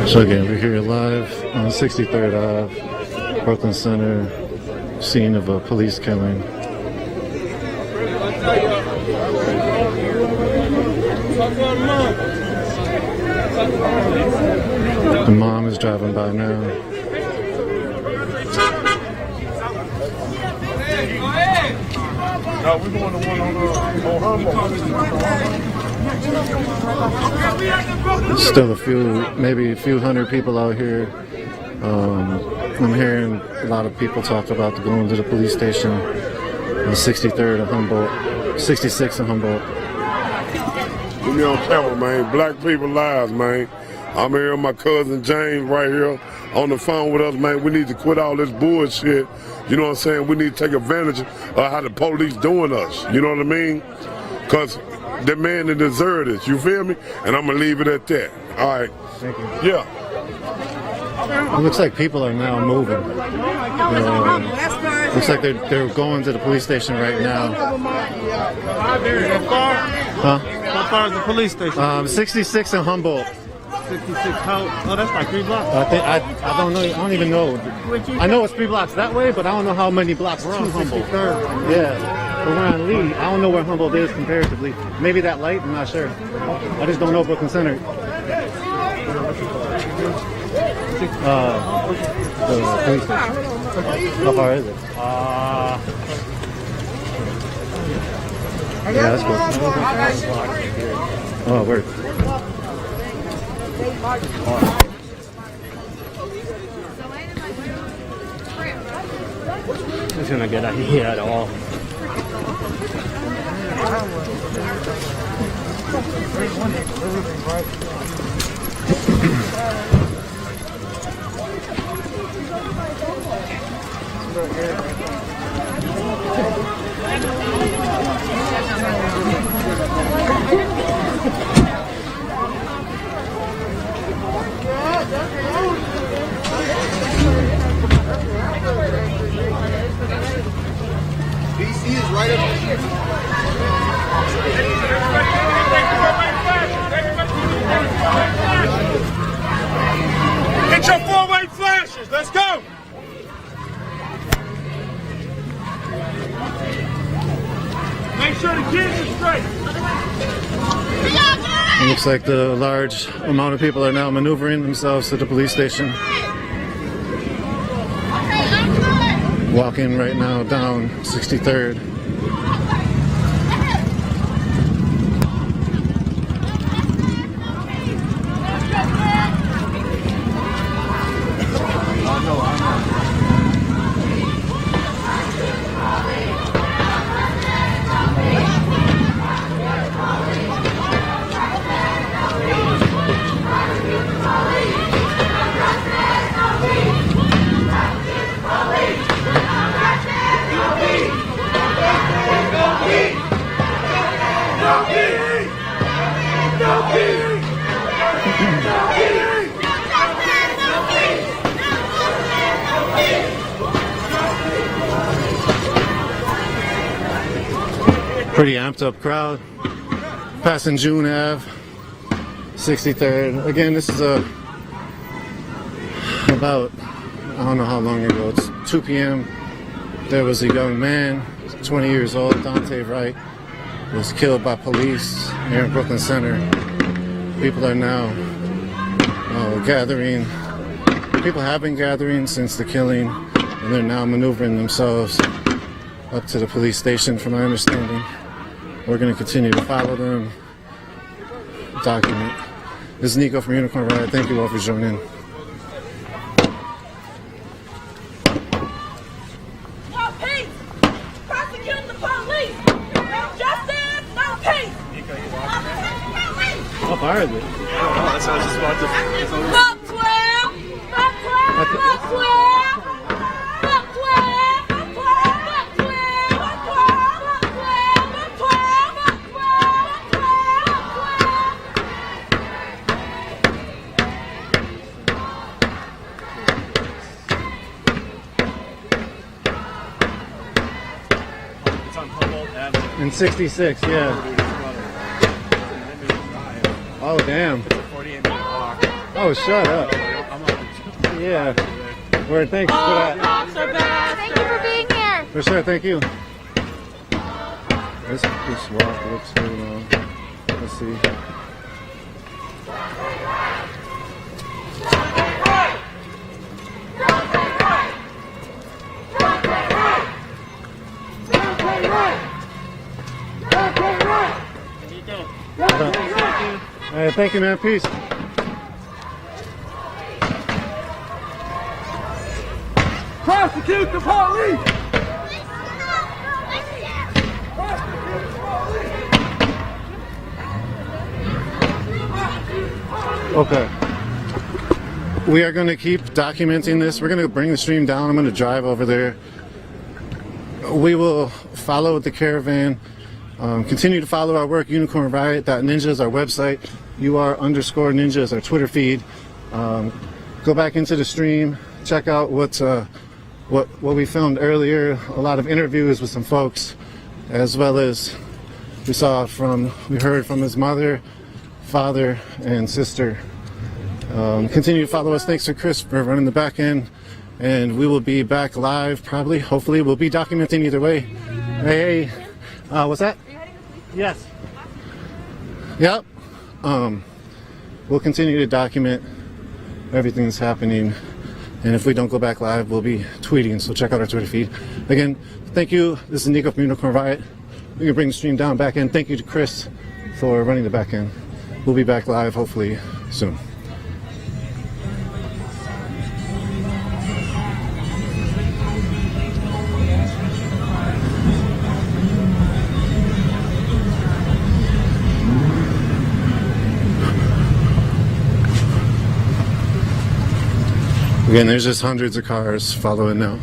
Speaker 12: So again, we're here live on 63rd Ave, Brooklyn Center, scene of a police killing. The mom is driving by now.
Speaker 16: No, we're going to one on
Speaker 12: There's still maybe a few hundred people out here. I'm hearing a lot of people talk about going to the police station on 63rd and Humboldt, 66th and Humboldt.
Speaker 19: Put me on camera, man. Black people lives, man. I'm here with my cousin James right here on the phone with us, man. We need to quit all this bullshit. You know what I'm saying? We need to take advantage of how the police doing us. You know what I mean? Because the man that deserve this. You feel me? And I'm going to leave it at that. All right.
Speaker 12: Thank you.
Speaker 19: Yeah.
Speaker 12: It looks like people are now moving. Looks like they're going to the police station right now. Huh?
Speaker 18: How far is the police station?
Speaker 12: 66 in Humboldt.
Speaker 18: 66. Oh, that's like 3 blocks.
Speaker 12: I don't know. I don't even know. I know it's 3 blocks that way, but I don't know how many blocks
Speaker 18: We're
Speaker 12: to
Speaker 18: on
Speaker 12: Humboldt.
Speaker 18: 63rd.
Speaker 12: Yeah. But we're on Lee. I don't know where Humboldt is comparatively. Maybe that light. I'm not sure. I just don't know Brooklyn Center. The police station. How far is it? Yeah, that's cool. Oh, word.
Speaker 18: It's not a good idea at all.
Speaker 16: DC is right up here.
Speaker 14: Get your 4-way flashes. Let's go. Make sure the kids are straight.
Speaker 12: It looks like the large amount of people are now maneuvering themselves to the police station. Walking right now down 63rd. Pretty amped up crowd. Passing June Ave, 63rd. Again, this is about, I don't know how long ago, it's 2 p.m. There was a young man, 20 years old, Dante Wright, was killed by police here in Brooklyn Center. People are now gathering. People have been gathering since the killing, and they're now maneuvering themselves up to the police station, from my understanding. We're going to continue to follow them, document. This is Nico from Unicorn Riot. Thank you all for joining.
Speaker 9: No peace! Prosecuting the police! No justice! No peace!
Speaker 12: How far is it?
Speaker 9: Oh, that's how I was just about to... Fuck 12! Fuck 12! Fuck 12! Fuck 12! Fuck 12! Fuck 12! Fuck 12! Fuck 12! Fuck 12! Fuck 12! Fuck 12!
Speaker 12: It's on Humboldt Avenue. In 66, yeah. Oh, damn. Oh, shut up. Yeah. Word, thanks for that.
Speaker 9: Thank you for being here.
Speaker 12: For sure, thank you. This walk looks really long. Let's see. right, thank you, man. Peace.
Speaker 5: Prosecute the police!
Speaker 12: Okay. We are going to keep documenting this. We're going to bring the stream down. I'm going to drive over there. We will follow the caravan. Continue to follow our work. UnicornRiot.ninja is our website. UR_ninja is our Twitter feed. Go back into the stream. Check out what we filmed earlier. A lot of interviews with some folks, as well as we heard from his mother, father, and sister. Continue to follow us. Thanks to Chris for running the back end, and we will be back live probably. Hopefully, we'll be documenting either way. Hey, what's that? Yes. Yep. We'll continue to document everything that's happening, and if we don't go back live, we'll be tweeting. So check out our Twitter feed. Again, thank you. This is Nico from Unicorn Riot. We can bring the stream down back end. Thank you to Chris for running the back end. We'll be back live hopefully soon. Again, there's just hundreds of cars following now.